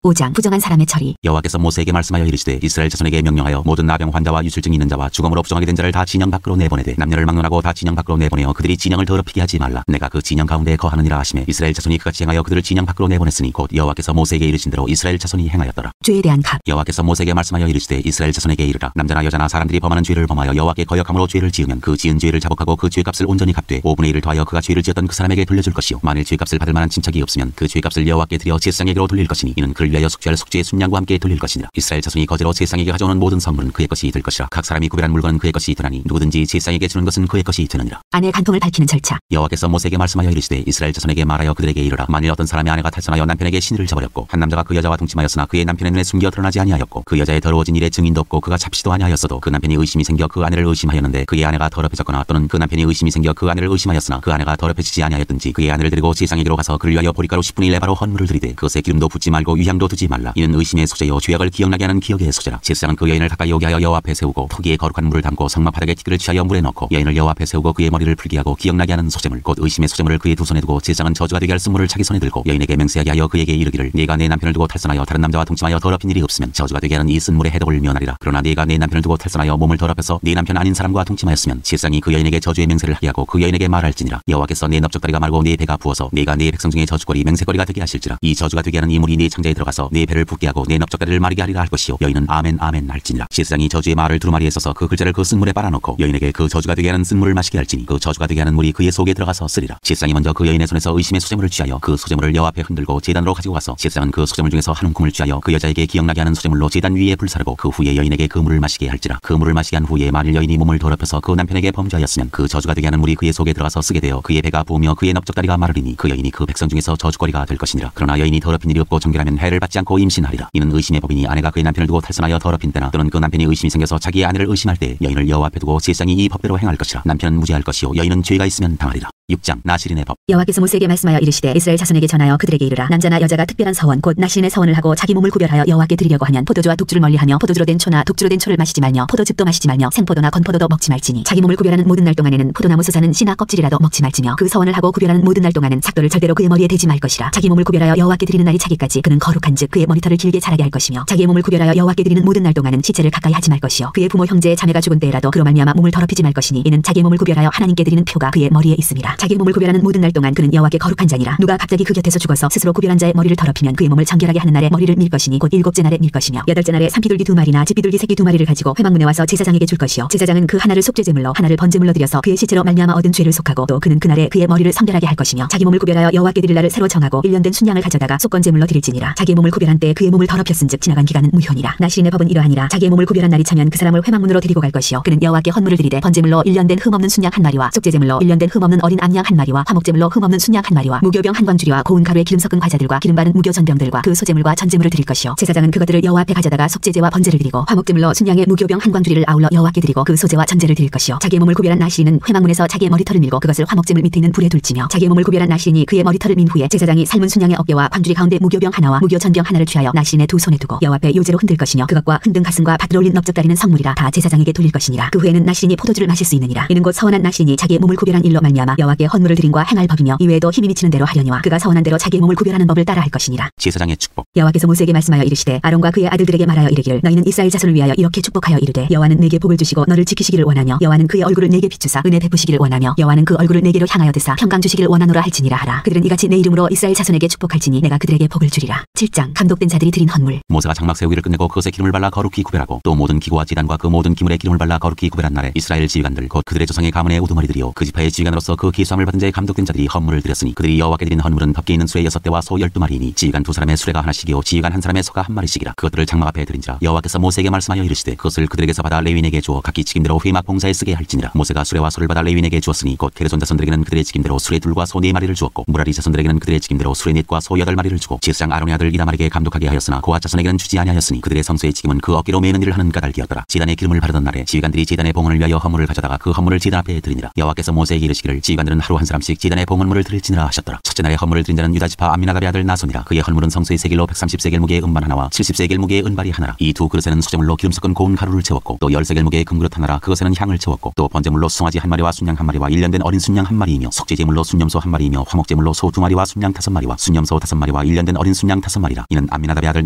5장 부정한 사람의 처리. 여호와께서 모세에게 말씀하여 이르시되 이스라엘 자손에게 명령하여 모든 나병 환자와 유술증 있는 자와 죽음으로 부정하게 된 자를 다 진영 밖으로 내보내되 남녀를 막론하고 다 진영 밖으로 내보내어 그들이 진영을 더럽히게 하지 말라. 내가 그 진영 가운데 거하느니라 하시매 이스라엘 자손이 그같이 행하여 그들을 진영 밖으로 내보냈으니 곧 여호와께서 모세에게 이르신 대로 이스라엘 자손이 행하였더라. 죄에 대한 값. 여호와께서 모세에게 말씀하여 이르시되 이스라엘 자손에게 이르라. 남자나 여자나 사람들이 범하는 죄를 범하여 여호와께 거역함으로 죄를 지으면 그 지은 죄를 자복하고 그 죄값을 온전히 갚되 5분의 1을 더하여 그가 죄를 지었던 그 사람에게 돌려줄 것이요 만일 죄값을 받을 만한 친척이 없으면 그 죄값을 여호와께 드려 제사장에게로 돌릴 것이니 이는 그를 위하여 속죄할 속죄의 순양과 함께 돌릴 것이니라. 이스라엘 자손이 거제로 제사장에게 가져오는 모든 성물은 그의 것이 될 것이라. 각 사람이 구별한 물건은 그의 것이 되나니 누구든지 제사장에게 주는 것은 그의 것이 되느니라. 아내의 간통을 밝히는 절차. 여호와께서 모세에게 말씀하여 이르시되 이스라엘 자손에게 말하여 그들에게 이르라. 만일 어떤 사람의 아내가 탈선하여 남편에게 신의를 저버렸고 한 남자가 그 여자와 동침하였으나 그의 남편의 눈에 숨겨 드러나지 아니하였고 그 여자의 더러워진 일에 증인도 없고 그가 잡시도 아니하였어도 그 남편이 의심이 생겨 그 아내를 의심하였는데 그의 아내가 더럽혀졌거나 또는 그 남편이 의심이 생겨 그 아내를 의심하였으나 그 아내가 더럽혀지지 아니하였든지 그의 아내를 데리고 제사장에게로 가서 그를 위하여 보리가루 10분의 1 레바로 헌물을 드리되 그것에 기름도 붓지 말고 유향도 두지 말라. 이는 의심의 소재요 죄악을 기억나게 하는 기억의 소재라. 제사장은 그 여인을 가까이 오게 하여 여호와 앞에 세우고 토기에 거룩한 물을 담고 성막바닥에 티끌을 취하여 물에 넣고 여인을 여호와 앞에 세우고 그의 머리를 풀게 하고 기억나게 하는 소재물 곧 의심의 소재물을 그의 두 손에 두고 제사장은 저주가 되게 할 쓴물을 자기 손에 들고 여인에게 맹세하게 하여 그에게 이르기를 네가 내 남편을 두고 탈선하여 다른 남자와 동침하여 더럽힌 일이 없으면 저주가 되게 하는 이 쓴물의 해독을 면하리라. 그러나 네가 내 남편을 두고 탈선하여 몸을 더럽혀서 네 남편 아닌 사람과 동침하였으면 제사장이 그 여인에게 저주의 맹세를 하게 하고 그 여인에게 말할지니라. 여호와께서 내 넓적다리가 말고 네 배가 부어서 네가 네 백성 중에 저주거리 맹세거리가 되게 하실지라. 이 저주가 되게 하는 이 물이 네 창자에 들어가서 네 배를 붓게 하고 네 넓적다리를 마르게 하리라 할 것이요 여인은 아멘 아멘 할지니라. 제사장이 저주의 말을 두루마리에 써서 그 글자를 그 쓴물에 빨아넣고 여인에게 그 저주가 되게 하는 쓴물을 마시게 할지니 그 저주가 되게 하는 물이 그의 속에 들어가서 쓰리라. 제사장이 먼저 그 여인의 손에서 의심의 소재물을 취하여 그 소재물을 여호와 앞에 흔들고 제단으로 가지고 가서 제사장은 그 소재물 중에서 한 움큼을 취하여 그 여자에게 기억나게 하는 소재물로 제단 위에 불사르고 그 후에 여인에게 그 물을 마시게 할지라. 그 물을 마시게 한 후에 만일 여인이 몸을 더럽혀서 그 남편에게 범죄하였으면 그 저주가 되게 하는 물이 그의 속에 들어가서 쓰게 되어 그의 배가 부으며 그의 넓적다리가 마르리니 그 여인이 그 백성 중에서 저주거리가 될 것이니라. 그러나 여인이 더럽힌 일이 없고 정결하면 해를 받지 않고 임신하리라. 이는 의심의 법이니 아내가 그의 남편을 두고 탈선하여 더럽힌 때나 또는 그 남편이 의심이 생겨서 자기의 아내를 의심할 때 여인을 여호와 앞에 두고 제사장이 이 법대로 행할 것이라. 남편은 무죄할 것이요 여인은 죄가 있으면 당하리라. 6장 나실인의 법. 여호와께서 모세에게 말씀하여 이르시되 이스라엘 자손에게 전하여 그들에게 이르라. 남자나 여자가 특별한 서원 곧 나실인의 서원을 하고 자기 몸을 구별하여 여호와께 드리려고 하면 포도주와 독주를 멀리하며 포도주로 된 초나 독주로 된 초를 마시지 말며 포도즙도 마시지 말며 생포도나 건포도도 먹지 말지니 자기 몸을 구별하는 모든 날 동안에는 포도나무 수사는 씨나 껍질이라도 먹지 말지며 그 서원을 하고 구별하는 모든 날 동안은 삭도를 절대로 그의 머리에 대지 말 것이라. 자기 몸을 구별하여 여호와께 드리는 날이 차기까지 그는 거룩한즉 그의 머리털을 길게 자라게 할 것이며 자기의 몸을 구별하여 여호와께 드리는 모든 날 동안은 시체를 가까이 하지 말 것이요 그의 부모 형제의 자매가 죽은 때에라도 그로 말미암아 몸을 더럽히지 말 것이니 이는 자기의 몸을 구별하여 하나님께 드리는 표가 그의 머리에 있음이라. 자기의 몸을 구별하는 모든 날 동안 그는 여호와께 거룩한 자니라. 누가 갑자기 그 곁에서 죽어서 스스로 구별한 자의 머리를 더럽히면 그의 몸을 정결하게 하는 날에 머리를 밀 것이니 곧 7째 날에 밀 것이며 8째 날에 산비둘기 2마리나 집비둘기 새끼 2마리를 가지고 회막문에 와서 제사장에게 줄 것이요 제사장은 그 하나를 속죄제물로 하나를 번제물로 드려서 그의 시체로 말미암아 얻은 죄를 속하고 또 그는 그날에 그의 머리를 성결하게 할 것이며 자기 몸을 구별하여 여호와께 드릴 날을 새로 정하고 1년 된 순양을 가져다가 속건제물로 드릴지니라. 자기의 몸을 구별한 때 그의 몸을 더럽혔은즉 지나간 기간은 무효니라. 나실인의 법은 이러하니라. 자기의 몸을 구별한 날이 차면 그 사람을 회막문으로 데리고 갈 것이요 그는 여호와께 헌물을 드리되 번제물로 1년 된 흠없는 순양 1마리와 속죄제물로 1년 된 흠없는 어린 암양 1마리와 화목제물로 흠없는 순양 1마리와 무교병 한 광주리와 고운 가루에 기름 섞은 과자들과 기름 바른 무교 전병들과 그 소제물과 전제물을 드릴 것이요 제사장은 그것들을 여호와 앞에 가져다가 속죄제와 번제를 드리고 화목제물로 순양의 무교병 한 광주리를 아울러 여호와께 드리고 그 소제와 전제를 드릴 것이요 자기의 몸을 구별한 나실인은 회막문에서 자기의 머리털을 밀고 그것을 화목제물 밑에 있는 불에 둘지며 자기의 몸을 구별한 나실인이 그의 머리털을 민 후에 제사장이 삶은 순양의 어깨와 광주리 가운데 무교병 하나와 무교 전병 하나를 취하여 나실인의 두 손에 두고 여호와 앞에 요제로 흔들 것이며 그것과 흔든 가슴과 밭을 올린 넓적다리는 성물이라 다 제사장에게 돌릴 것이니라. 그 후에는 나실인이 포도주를 마실 수 있느니라. 이는 곧 서원한 나실인이 자기의 몸을 구별한 일로 말미암아 여호와께 헌물을 드림과 행할 법이며 이외에도 힘이 미치는 대로 하려니와 그가 서원한 대로 자기의 몸을 구별하는 법을 따라 할 것이니라. 제사장의 축복. 여호와께서 모세에게 말씀하여 이르시되 아론과 그의 아들들에게 말하여 이르기를 너희는 이스라엘 자손을 위하여 이렇게 축복하여 이르되 여호와는 내게 복을 주시고 너를 지키시기를 원하며 여호와는 그의 얼굴을 내게 비추사 은혜 베푸시기를 원하며 여호와는 그 얼굴을 내게로 향하여 드사 평강 주시기를 원하노라 할지니라 하라. 그들은 이같이 내 이름으로 이스라엘 자손에게 축복할지니 내가 그들에게 복을 주리라. 7장 감독된 자들이 드린 헌물. 모세가 장막 세우기를 끝내고 그것에 기름을 발라 거룩히 구별하고 또 모든 기구와 제단과 그 모든 기물에 기름을 발라 거룩히 구별한 날에 이스라엘 지휘관들 곧 그들의 조상의 가문의 우두머리들이요 그 지파의 지휘관으로서 그 기수함을 받은 자의 감독된 자들이 헌물을 드렸으니 그들이 여호와께 드린 헌물은 덮개 있는 수레 6대와 소 12마리이니 지휘관 2사람의 수레가 하나씩이요 지휘관 1사람의 소가 1마리씩이라. 그것들을 장막 앞에 드린지라. 여호와께서 모세에게 말씀하여 이르시되 그것을 그들에게서 받아 레위인에게 주어 각기 직임대로 회막 봉사에 쓰게 할지니라. 모세가 수레와 소를 받아 레위인에게 주었으니 곧 게르손 자손들에게는 그들의 직임대로 수레 둘과 소 4마리를 주었고 무라리 자손들에게는 그들의 직임대로 수레 넷과 소 8마리를 주고 제사장 아론의 아들 이다말에게 감독하게 하였으나 고핫 자손에게는 주지 아니하였으니 그들의 성소의 직임은 그 어깨로 매는 일을 하는 까닭이었더라. 제단에 기름을 바르던 날에 지휘관들이 제단의 봉헌을 위하여 헌물을 가져다가 그 헌물을 제단 앞에 드리니라. 여호와께서 모세에게 이르시기를 지휘관들은 레위인들은 하루 한 사람씩 제단에 봉헌물을 드릴지니라 하셨더라. 첫째 날에 헌물을 드린 자는 유다 지파 암미나답의 아들 나손이라. 그의 헌물은 성소의 세겔로 130세겔 무게의 은반 하나와 70세겔 무게의 은발이 하나라. 이 두 그릇에는 소재물로 기름 섞은 고운 가루를 채웠고 또 10세겔 무게의 금그릇 하나라. 그것에는 향을 채웠고 또 번제물로 송아지 한 마리와 순양 한 마리와 일년된 어린 순양 한 마리이며 속죄제물로 순염소 한 마리이며 화목제물로 소 2마리와 순양 5마리와 순염소 5마리와 일년된 어린 순양 5마리라. 이는 암미나답의 아들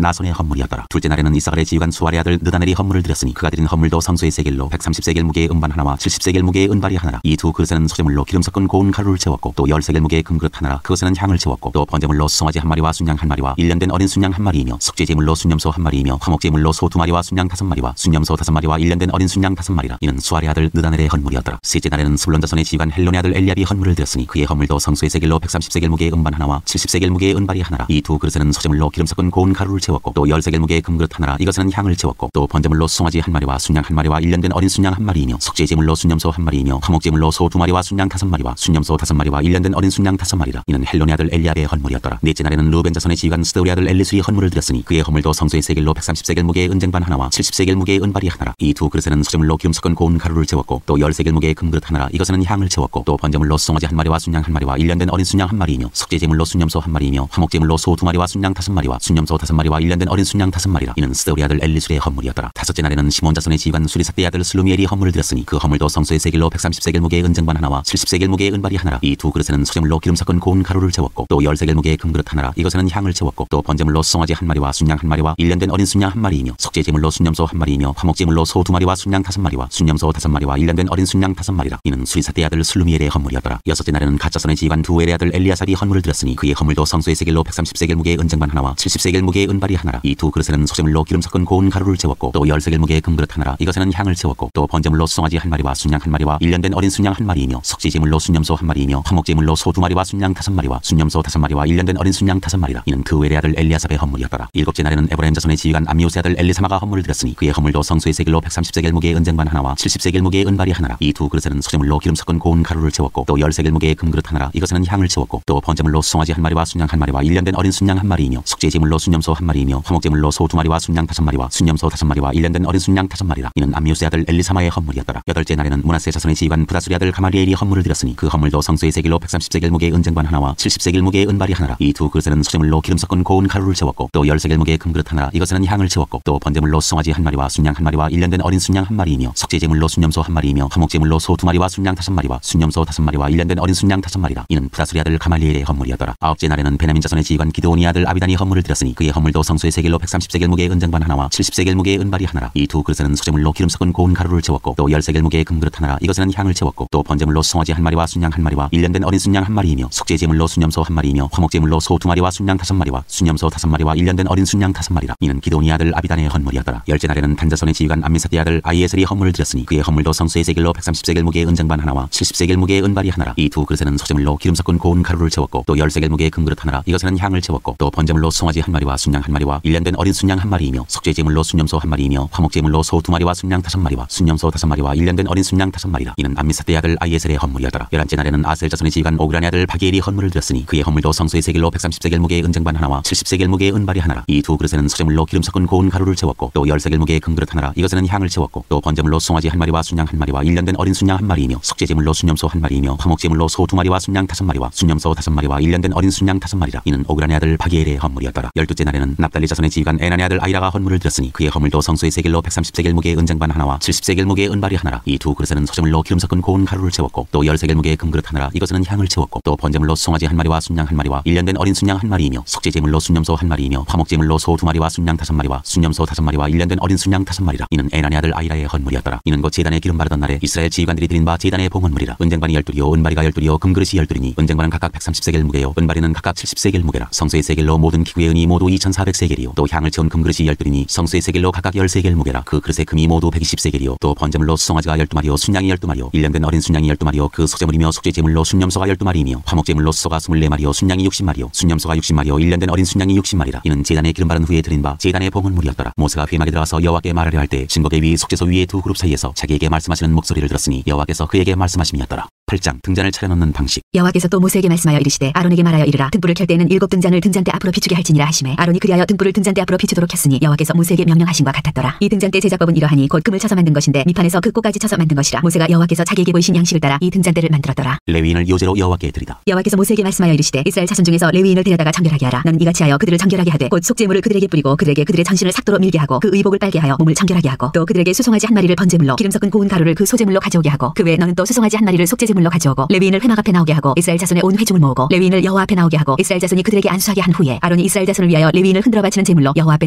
나손의 헌물이었더라. 둘째 날에는 이사갈의 지휘관 수아의 아들 느다넬이 헌물을 드렸으니 그가 드린 헌물도 성소의 세겔로 130세겔 무게의 은반 하나와 70세겔 무게의 은발이 하나라. 이 두 그릇에는 소재물로 기름 섞은 고운 가루를 채웠고 또 10세겔 무게의 금그릇 하나라. 그것에는 향을 채웠고 또 번제물로 송아지 한 마리와 순양 한 마리와 일년된 어린 순양 한 마리이며 속죄제물로 순염소 한 마리이며 화목제물로 소 2마리와 순양 5마리와 순염소 5마리와 일년된 어린 순양 5마리라. 이는 수아의 아들 느다넬의 헌물이었더라. 셋째 날에는 스불론 자손의 지휘관 헬론의 아들 엘리압이 헌물을 드렸으니 그의 헌물도 성소의 세겔로 130세겔 무게의 은반 하나와 70세겔 무게의 은발이 하나라. 이 두 그릇에는 소재물로 기름 섞은 고운 가루를 채웠고 또 10세겔 무게의 금그릇 하나라. 이것에는 향을 채웠고 또 번제물로 송아지 한 마리와 순양 한 마리와 일년된 어린 순양 한 마리이며 속죄제물로 순염소 한 마리이며 화목제물로 소 2마리와 순양 5마리와 순염소 5마리와 일년된 어린 순양 5마리라. 이는 헬론의 아들 엘리압의 헌물이었더라. 넷째 날에는 루벤 자손의 지휘관 스데울의 아들 엘리술이 헌물을 드렸으니 그의 헌물도 성소의 세겔로 130세겔 무게의 은쟁반 하나와 70세겔 무게의 은발이 하나라. 이 두 그릇에는 소재물로 기름 섞은 고운 가루를 채웠고 또 10세겔 무게의 금그릇 하나라. 이것에는 향을 채웠고 또 번제물로 송아지 한 마리와 순양 한 마리와 일년된 어린 순양 한 마리이며 속죄제물로 순염소 한 마리이며 화목제물로 소 2마리와 순양 5마리와 순염소 5마리와 일년된 어린 순양 5마리라. 이는 스데울의 아들 엘리술의 헌물이었더라. 다섯째 날에는 시몬 자손의 지휘관 수리삭대의 아들 슬루미엘이 헌물을 드렸으니 그 헌물도 성소의 세겔로 130세겔 무게의 은쟁반 하나와 70세겔 무게의 은발이 하나라. 이 두 그릇에는 소재물로 기름 섞은 고운 가루를 채웠고 또 10세겔 무게의 금그릇 하나라. 이것에는 향을 채웠고 또 번제물로 송아지 한 마리와 순양 한 마리와 일년된 어린 순양 한 마리이며 속죄제물로 순염소 한 마리이며 화목제물로 소 2마리와 순양 5마리와 순염소 5마리와 일년된 어린 순양 5마리라. 이는 수리삭대의 아들 슬루미엘의 헌물이었더라. 여섯째 날에는 갓자손의 지휘관 두엘의 아들 엘리아삽이 헌물을 드렸으니 그의 헌물도 성소의 세겔로 130세겔 무게의 은쟁반 하나와 70세겔 무게의 은발이 하나라. 이 두 그릇에는 소재물로 기름 섞은 고운 가루를 채웠고 또 10세겔 무게의 금그릇 하나라. 이것에는 향을 채웠고 또 번제물로 송아지 한 마리와 순양 한 마리와 일년된 어린 순양 한 마리이며 속죄제물로 순염소 한 마리이며 화목제물로 소 2마리와 순양 5마리와 순염소 5마리와 일년된 어린 순양 5마리라. 이는 드웰의 아들 엘리아삽의 헌물이었더라. 일곱째 날에는 에브라임 자손의 지휘관 암미우스의 아들 엘리사마가 헌물을 드렸으니 그의 헌물도 성소의 세겔로 130세겔 무게의 은쟁반 하나와 70세겔 무게의 은발이 하나라. 이 두 그릇에는 소재물로 기름 섞은 고운 가루를 채웠고 또 10세겔 무게의 금그릇 하나라. 이것에는 향을 채웠고 또 번제물로 송아지 한 마리와 순양 한 마리와 일년된 어린 순양 한 마리이며 속죄제물로 순염소 한 마리이며 화목제물로 소 2마리와 순양 5마리와 순염소 5마리와 일년된 어린 순양 5마리라. 이는 암미우스의 아들 엘리사마의 헌물이었더라. 여덟째 날에는 므낫세 자손의 지휘관 부다술의 아들 가말리엘이 헌물을 드렸으니 그 헌물도 성소의 세겔로 130세겔 무게의 은쟁반 하나와 70세겔 무게의 은발이 하나라. 이 두 그릇에는 소재물로 기름 섞은 고운 가루를 채웠고 또 10세겔 무게의 금그릇 하나라. 이것에는 향을 채웠고 또 번제물로 송아지 한 마리와 순양 한 마리와 일년된 어린 순양 한 마리이며 속죄제물로 순염소 한 마리이며 화목제물로 소 2마리와 순양 5마리와 순염소 5마리와 일년된 어린 순양 5마리라. 이는 부다술의 아들 가말리엘의 헌물이었더라. 아홉째 날에는 베냐민 자손의 지휘관 기드온의 아들 아비단이 헌물을 드렸으니 그의 헌물도 성소의 세겔로 130세겔 무게의 은쟁반 하나와 70세겔 무게의 은발이 하나라. 이 두 그릇에는 소재물로 기름 섞은 고운 가루를 채웠고 또 10세겔 무게의 금그릇 하나라. 이것에는 향을 채웠고 또 번제물로 송아지 한 마리와 순양 한 마리와 일년된 어린 순양 한 마리이며 속죄제물로 순염소 한 마리이며 화목제물로 소 2마리와 순양 5마리와 순염소 5마리와 일년된 어린 순양 5마리라. 이는 기드온의 아들 아비단의 헌물이었더라. 열째 날에는 단자손의 지휘관 암미사대의 아들 아이에셀이 헌물을 드렸으니 그의 헌물도 성소의 세겔로 130세겔 무게의 은쟁반 하나와 70세겔 무게의 은발이 하나라. 이 두 그릇에는 소재물로 기름 섞은 고운 가루를 채웠고 또 10세겔 무게의 금그릇 하나라. 이것에는 향을 채웠고 또 번제물로 송아지 한 마리와 순양 한 마리와 일년된 어린 순양 한 마리이며 속죄제물로 순염소 한 마리이며 화목제물로 소 2마리와 순양 5마리와 순염소 5마리와 일년된 어린 순양 5마리라. 이는 암미사대의 아들 아이에셀의 헌물이었더라. 열한째 날에는 아셀 자손의 지휘관 오그란의 아들 바기엘이 헌물을 드렸으니 그의 헌물도 성소의 세겔로 130세겔 무게의 은쟁반 하나와 70세겔 무게의 은발이 하나라. 이 두 그릇에는 소재물로 기름 섞은 고운 가루를 채웠고 또 10세겔 무게의 금그릇 하나라. 이것에는 향을 채웠고 또 번제물로 송아지 한 마리와 순양 한 마리와 일년된 어린 순양 한 마리이며 속죄제물로 순염소 한 마리이며 화목제물로 소 2마리와 순양 5마리와 순염소 5마리와 일년된 어린 순양 5마리라. 이는 오그란의 아들 바기엘의 헌물이었더라. 열둘째 날에는 납달리 자손의 지휘관 에난의 아들 아이라가 헌물을 드렸으니 그의 헌물도 성소의 세겔로 130세겔 무게의 은쟁반 하나와 70세겔 무게의 은발이 하나라. 이 두 그릇에는 소재물로 기름 섞은 고운 가루를 채웠고 또 10세겔 무게의 금그릇 하나라. 이것에는 향을 채웠고 또 번제물로 송아지 한 마리와 순양 한 마리와 일년된 어린 순양 한 마리이며 속죄제물로 순염소 한 마리이며 화목제물로 소 2마리와 순양 5마리와 순염소 5마리와 일년된 어린 순양 5마리라. 이는 에난의 아들 아이라의 헌물이었더라. 이는 곧 제단에 기름 바르던 날에 이스라엘 지휘관들이 드린 바 제단의 봉헌물이라. 은쟁반이 12요 은바리가 12요 금그릇이 12이니 은쟁반은 각각 130세겔 무게요 은바리는 각각 70세겔 무게라. 성소의 세겔로 모든 기구의 은이 모두 2400세겔이요 또 향을 채운 금그릇이 12이니 성소의 세겔로 각각 10세겔 무게라. 그 그릇의 금이 모두 120세겔이요 또 번제물로 송아지가 12마리요 순양이 12마리요 일년된 어린 순양이 12마리요 그 소재물이며 속죄제물로 순염소가 12마리이며 화목제물로 소가 24마리요 순양이 60마리요 순염소가 60마리요 일년된 어린 순양이 60마리라. 이는 제단에 기름 바른 후에 드린 바 제단의 봉헌물이었더라. 모세가 회막에 들어가서 여호와께 말하려 할 때 증거계 위 속죄소 위에 두 그룹 사이에서 자기에게 말씀하시는 목소리를 들었으니 여호와께서 그에게 말씀하심이었더라. 8장 등잔을 차려놓는 방식. 여호와께서 또 모세에게 말씀하여 이르시되 아론에게 말하여 이르라. 등불을 켤 때에는 7 등잔을 등잔대 앞으로 비추게 할지니라 하시매 아론이 그리하여 등불을 등잔대 앞으로 비추도록 했으니 여호와께서 모세에게 명령하신과 같았더라. 이 등잔대 제작법은 이러하니 곧 금을 쳐서 만든 것인데 밑판에서 그 꼭까지 쳐서 만든 것이라. 모세가 여호와께서 자기에게 보이신 양식을 따라 이 등잔대를 만들었더라. 레위인을 요제로 여호와께 드리다. 여호와께서 모세에게 말씀하여 이르시되 이스라엘 자손 중에서 레위인을 데려다가 정결하게 하라. 너는 이같이 하여 그들을 정결하게 하되 곧 속죄물을 그들에게 뿌리고 그들에게 그들의 전신을 삭도로 밀게 하고 그 의복을 빨게 하여 몸을 정결하게 하고 또 그들에게 수송아지 한 마리를 번제물로 기름 섞은 고운 가루를 그 소제물로 가져오게 하고 그 외에 너는 또 수송아지 한 마리를 속죄제물로 가져오고 레위인을 회막 앞에 나오게 하고 이스라엘 자손의 온 회중을 모으고 레위인을 여호와 앞에 나오게 하고 이스라엘 자손이 그들에게 안수하게 한 후에 아론이 이스라엘 자손을 위하여 레위인을 흔들어 바치는 제물로 여호와 앞에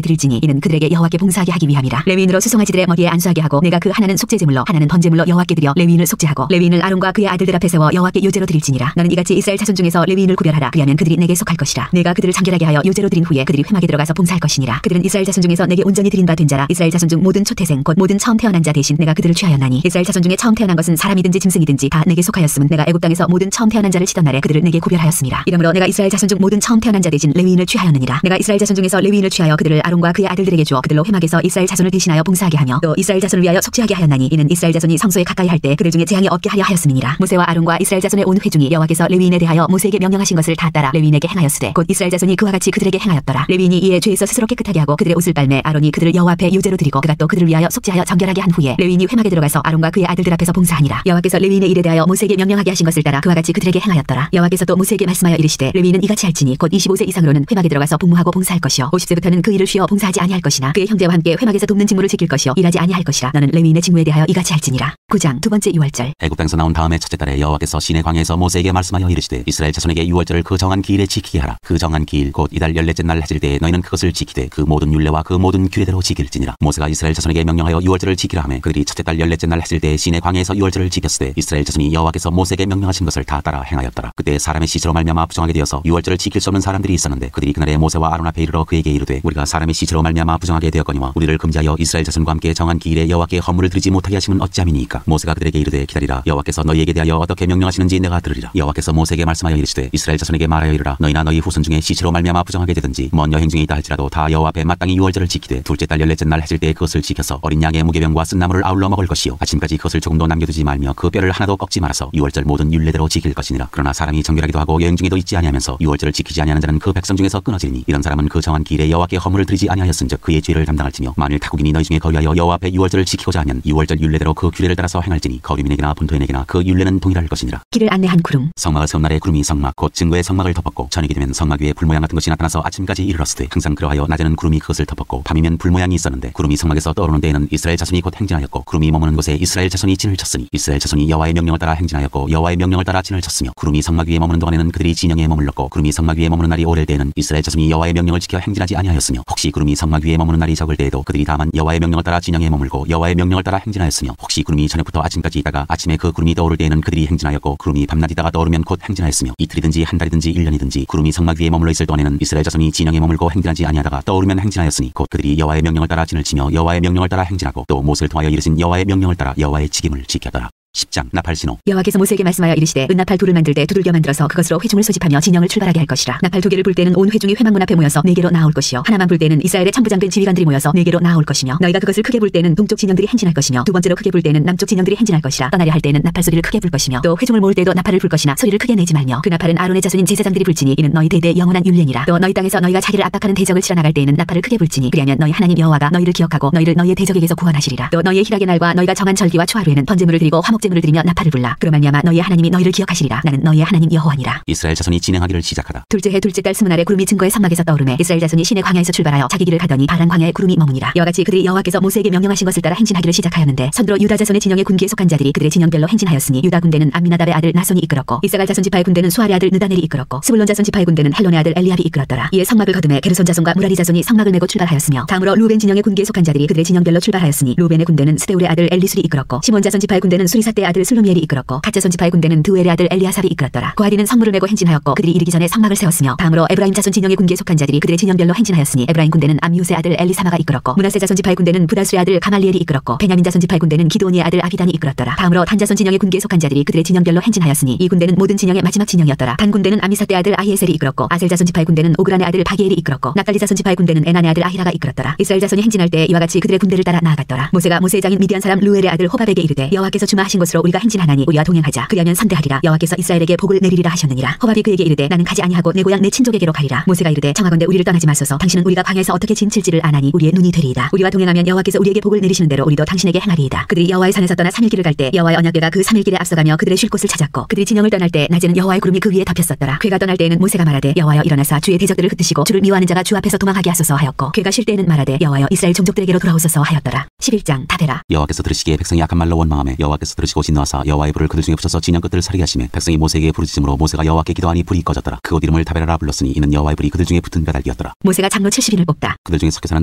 드릴지니 이는 그들에게 여호와께 봉사하게 하기 위함이라. 레위인으로 수송아지들의 머리에 안수하게 하고 내가 그 하나는 속죄제물로 하나는 번제물로 여호와께 드려 레위인을 속죄하고 레위인을 아론과 그의 아들들 앞에 세워 여호와께 요제로 드릴지니라. 너는 이같이 이스라엘 자손 중에서 레위인을 구별하라. 그리하면 그들이 내게 속할 것이라. 내가 그들을 정결하게 하여 요제로 드린 후에 그들이 회막에 들어가서 봉사할 것이니라. 그들은 이스라엘 자손 중에서 내게 온전히 드린 바 된 자라. 이스라엘 자손 중 모든 초태생 곧 모든 처음 태어난 자 대신 내가 그들을 취하였나니 이스라엘 자손 중에 처음 태어난 것은 사람이든지 짐승이든지 다 내게 속하였음은 내가 애굽 땅에서 모든 처음 태어난 자를 치던 날에 그들을 내게 구별하였습니다. 이러므로 내가 이스라엘 자손 중 모든 처음 태어난 자 대신 레위인을 취하였느니라. 내가 이스라엘 자손 중에서 레위인을 취하여 그들을 아론과 그의 아들들에게 주어 그들로 회막에서 이스라엘 자손을 대신하여 봉사하게 하며 또 이스라엘 자손을 위하여 속죄하게 하였나니 이는 이스라엘 자손이 성소에 가까이 할 때 그들 중에 재앙이 없게 하려 하였음이니라. 모세와 아론과 이스라엘 자손의 온 회중이 여호와께서 레위인에 대하여 모세에게 명령하신 것을 다 따라 레위인에게 행하였으되 곧 이스라엘 자손이 그와 같이 그들에게 행하였더라. 레위인이 이에 죄에서 스스로 깨끗하게 하고 그들의 옷을 빨매 아론이 그들을 여호와 앞에 요제로 드리고 그가 또 그들을 위하여 속죄하여 정결하게 한 후에 레위인이 회막에 들어가서 아론과 그의 아들들 앞에서 봉사하니라. 여호와께서 레위인의 일에 대하여 모세에게 명령하게 하신 것을 따라 그와 같이 그들에게 행하였더라. 여호와께서 또 모세에게 말씀하여 이르시되 레위인은 이같이 할지니 곧 25세 이상으로는 회막에 들어가서 복무하고 봉사할 것이요 50세부터는 그 일을 쉬어 봉사하지 아니할 것이나 그의 형제와 함께 회막에서 돕는 직무를 지킬 것이요 일하지 아니할 것이라. 너는 레위인의 직무에 대하여 이같이 할지니라. 9장 두 번째 유월절. 애굽 땅에서 나온 다음에 첫째 달에 여호와께서 시내 광야에서 모세에게 말씀하여 이르시되 이스라엘 자손에게 유월절을 그 정한 기일에 지키게 하라. 그 정한 기일 곧 이달 14째 날 해질 때에 너희는 그것을 지키되 그 모든 율례와 그 모든 규례대로 지킬지니라. 모세가 이스라엘 자손에게 명령하여 유월절을 지키라 하매 그들이 첫째 달 14째 날 해질 때에 시내 광야에서 유월절을 지켰으되 이스라엘 자손이 여호와께서 모세에게 명령하신 것을 다 따라 행하였더라. 그때 사람의 시체로 말미암아 부정하게 되어서 유월절을 지킬 수 없는 사람들이 있었는데 그들이 그날에 모세와 아론 앞에 이르러 그에게 이르되 우리가 사람의 시체로 말미암아 부정하게 되었거니와 우리를 금지하여 이스라엘 자손과 함께 정한 기일에 여호와께 헌물을 드리지 못하게 하심은 어찌함이니까. 모세가 그들에게 이르되 기다리라. 여호와께서 너희에게 대하여 어떻게 명령하시는지 내가 들으리라. 여호와께서 모세에게 말씀하여 이르시되 이스라엘 자손에게 말하여 이르라. 너희나 너희 후손 중에 시체로 말미암아 부정하게 되든지 먼 여행 중에 있다 할지라도 다 여호와 앞에 마땅히 유월절을 지키되 둘째 달 14째 날 해질 때에 그것을 지켜서 어린 양의 무게병과 쓴나물을 아울러 먹을 것이요 아침까지 그것을 조금도 남겨두지 말며 그 뼈를 하나도 꺾지 말아서 유월절 모든 율례대로 지킬 것이니라. 그러나 사람이 정결하기도 하고 여행 중에도 있지 아니하면서 유월절을 지키지 아니하는 자는 그 백성 중에서 끊어지리니 이런 사람은 그 정한 기일에 여호와께 헌물을 드리지 아니하였은즉 그의 죄를 담당할지며 만일 타국인이 너희 중에 거류하여 여호와 앞에 유월절을 지키고자 하면 유월절 율례대로 그 규례를 따라서 행할지니 거류민에게나 본토인에게나 그 율례는 동일할 것이니라. 길을 안내한 구름. 성막을 세운 날에 구름이 성막 곧 증거의 성막을 덮었고 저녁이 되면 성막 위에 불모양 같은 것이 나타나서 아침까지 이르렀으되 항상 그러하여 낮에는 구름이 그것을 덮었고 밤이면 불모양이 있었는데 구름이 성막에서 떠오르는 데에는 이스라엘 자손이 곧 행진하였고 구름이 머무는 곳에 이스라엘 자손이 진을 쳤으니 이스라엘 자손이 여호와의 명령을 따라 행진하였고 여호와의 명령을 따라 진을 쳤으며 구름이 성막 위에 머무는 동안에는 그들이 진영에 머물렀고 구름이 성막 위에 머무는 날이 오랠 때에는 이스라엘 자손이 여호와의 명령을 지켜 행진하지 아니하였으며 혹시 구름이 성막 위에 머무는 날이 적을 때에도 그들이 다만 여호와의 명령을 따라 진영에 머물고 여호와의 명령을 따라 행진하였으며 혹시 구름이 저녁부터 아침까지 있다가 아침에 그 구름이 떠오를 때에는 그들이 행진하였고 구름이 밤낮 있다가 떠오르면 곧 행진하였으며 이틀이든지 한 달이든지 1년이든지 구름이 성막 위에 머물러 있을 동안에는 이스라엘 자손이 진영에 머물고 행진하지 아니하다가 떠오르면 행진하였으니 곧 그들이 여호와의 명령을 따라 진을 치며 여호와의 명령을 따라 행진하고 또 모세를 통하여 이르신 여호와의 명령을 따라 여호와의 직임을 지켰더라. 10장 나팔신호. 여호와께서 모세에게 말씀하여 이르시되 은나팔 둘을 만들 때 두들겨 만들어서 그것으로 회중을 소집하며 진영을 출발하게 할 것이라. 나팔 2개를 불 때는 온 회중이 회막문 앞에 모여서 4개로 나아올 것이요 하나만 불 때는 이스라엘의 천부장된 지휘관들이 모여서 4개로 나아올 것이며 너희가 그것을 크게 불 때는 동쪽 진영들이 행진할 것이며 두 번째로 크게 불 때는 남쪽 진영들이 행진할 것이라. 떠나려 할 때는 나팔 소리를 크게 불 것이며 또 회중을 모을 때도 나팔을 불 것이나 소리를 크게 내지 말며 그 나팔은 아론의 자손인 제사장들이 불지니 이는 너희 대대 영원한 율례니라. 또 너희 땅에서 너희가 자기를 압박하는 대적을 치러 나갈 때에는 나팔을 크게 불지니 그리하면 너희 하나님 여호와가 너희를 기억하고 너희를 너희의 대적에게서 구원하시리라. 또 너희의 희락의 날과 너희가 정한 절기와 초하루에는 번제물을 드리고 화목제물을 드리며 나팔을 불라. 그로 말미암아 너희의 하나님이 너희를 기억하시리라. 나는 너희의 하나님 여호와니라. 이스라엘 자손이 진행하기를 시작하다. 둘째 해 둘째 달 20날에 구름이 증거의 성막에서 떠오르매 이스라엘 자손이 시내 광야에서 출발하여 자기 길을 가더니 바란 광야에 구름이 머무니라. 이와 같이 그들이 여호와께서 모세에게 명령하신 것을 따라 행진하기를 시작하였는데 선두로 유다 자손의 진영의 군기에 속한 자들이 그들의 진영별로 행진하였으니 유다 군대는 암미나답의 아들 나손이 이끌었고 이사갈 자손 지파의 군대는 수아의 아들 느다넬이 이끌었고 스불론 자손 지파의 군대는 헬론의 아들 엘리압이 이끌었더라. 이에 성막을 거두매 게르손 자손과 무라리 자손이 성막을 메고 출발하였으며 다음으로 루벤 진영의 군기에 속한 자들이 그들의 진영별로 출발하였으니 루벤의 군대는 스데울의 아들 엘리술이 이끌었고 시몬 자손 지파의 군대는 수리사떼의 아들 슬루미엘이 이끌었고 갓 자손 지파의 군대는 드우엘의 아들 엘리아삽이 이끌었더라. 고하디는 성물을 메고 행진하였고 그들이 이르기 전에 성막을 세웠으며 다음으로 에브라임 자손 진영의 군기에 속한 자들이 그들의 진영별로 행진하였으니 에브라임 군대는 암미우스의 아들 엘리사마가 이끌었고 므낫세 자손 지파의 군대는 부다술의 아들 가말리엘이 이끌었고 베냐민 자손 지파의 군대는 기드온이의 아들 아비단이 이끌었더라. 다음으로 단 자손 진영의 군기에 속한 자들이 그들의 진영별로 행진하였으니 이 군대는 모든 진영의 마지막 진영이었더라. 단 군대는 아미사떼의 아들 아히에셀이 이끌었고 아셀 자손 지파의 군대는 오그란의 아들 바기엘이 이끌었고 납달리 자손 지파의 군대는 에난의 아들 아히라가 이끌었더라. 이스라엘 자손이 행진할 때 이와 같이 그들의 군대를 따라 나아갔더라. 모세가 모세의 장인 미디안 사람 루엘의 아들 호밥에게 이르되 여호와께서 주마하신 곳으로 우리가 행진하나니 우리와 동행하자. 그리하면 선대하리라. 여호와께서 이스라엘에게 복을 내리리라 하셨느니라. 호밥이 그에게 이르되 나는 가지 아니하고 내 고향 내 친족에게로 가리라. 모세가 이르되 청하건대 우리를 떠나지 마소서. 당신은 우리가 광야에서 어떻게 진칠지를 아나니 우리의 눈이 되리이다. 우리와 동행하면 여호와께서 우리에게 복을 내리시는 대로 우리도 당신에게 행하리이다. 그들이 여호와의 산에서 떠나 3일 길을 갈 때 여호와의 언약궤가 그 3일 길에 앞서가며 그들의 쉴 곳을 찾았고 그들이 진영을 떠날 때 낮에는 여호와의 구름이 그 위에 덮였었더라. 궤가 떠날 때에는 모세가 말하되 여호와여 일어나사 주의 대적들을 흩으시고 주를 미워하는 자가 주 앞에서 도망하게 하소서 하였고 궤가 쉴 때에는 말하되 여호와여 이스라엘 종족들에게로 돌아오소서 하였더라. 11장 다베라. 여호와께서 들으시기에 백성이 악한 말로 원망하며 여호와께서 들으시고 진노하사 여호와의 불을 그들 중에 붙여서 진영 끝들을 사르게 하시며 백성이 모세에게 부르짖음으로 모세가 여호와께 기도하니 불이 꺼졌더라. 그곳 이름을 다베라라 불렀으니 이는 여호와의 불이 그들 중에 붙은 까닭이었더라. 모세가 장로 70인을 뽑다. 그들 중에 섞여 사는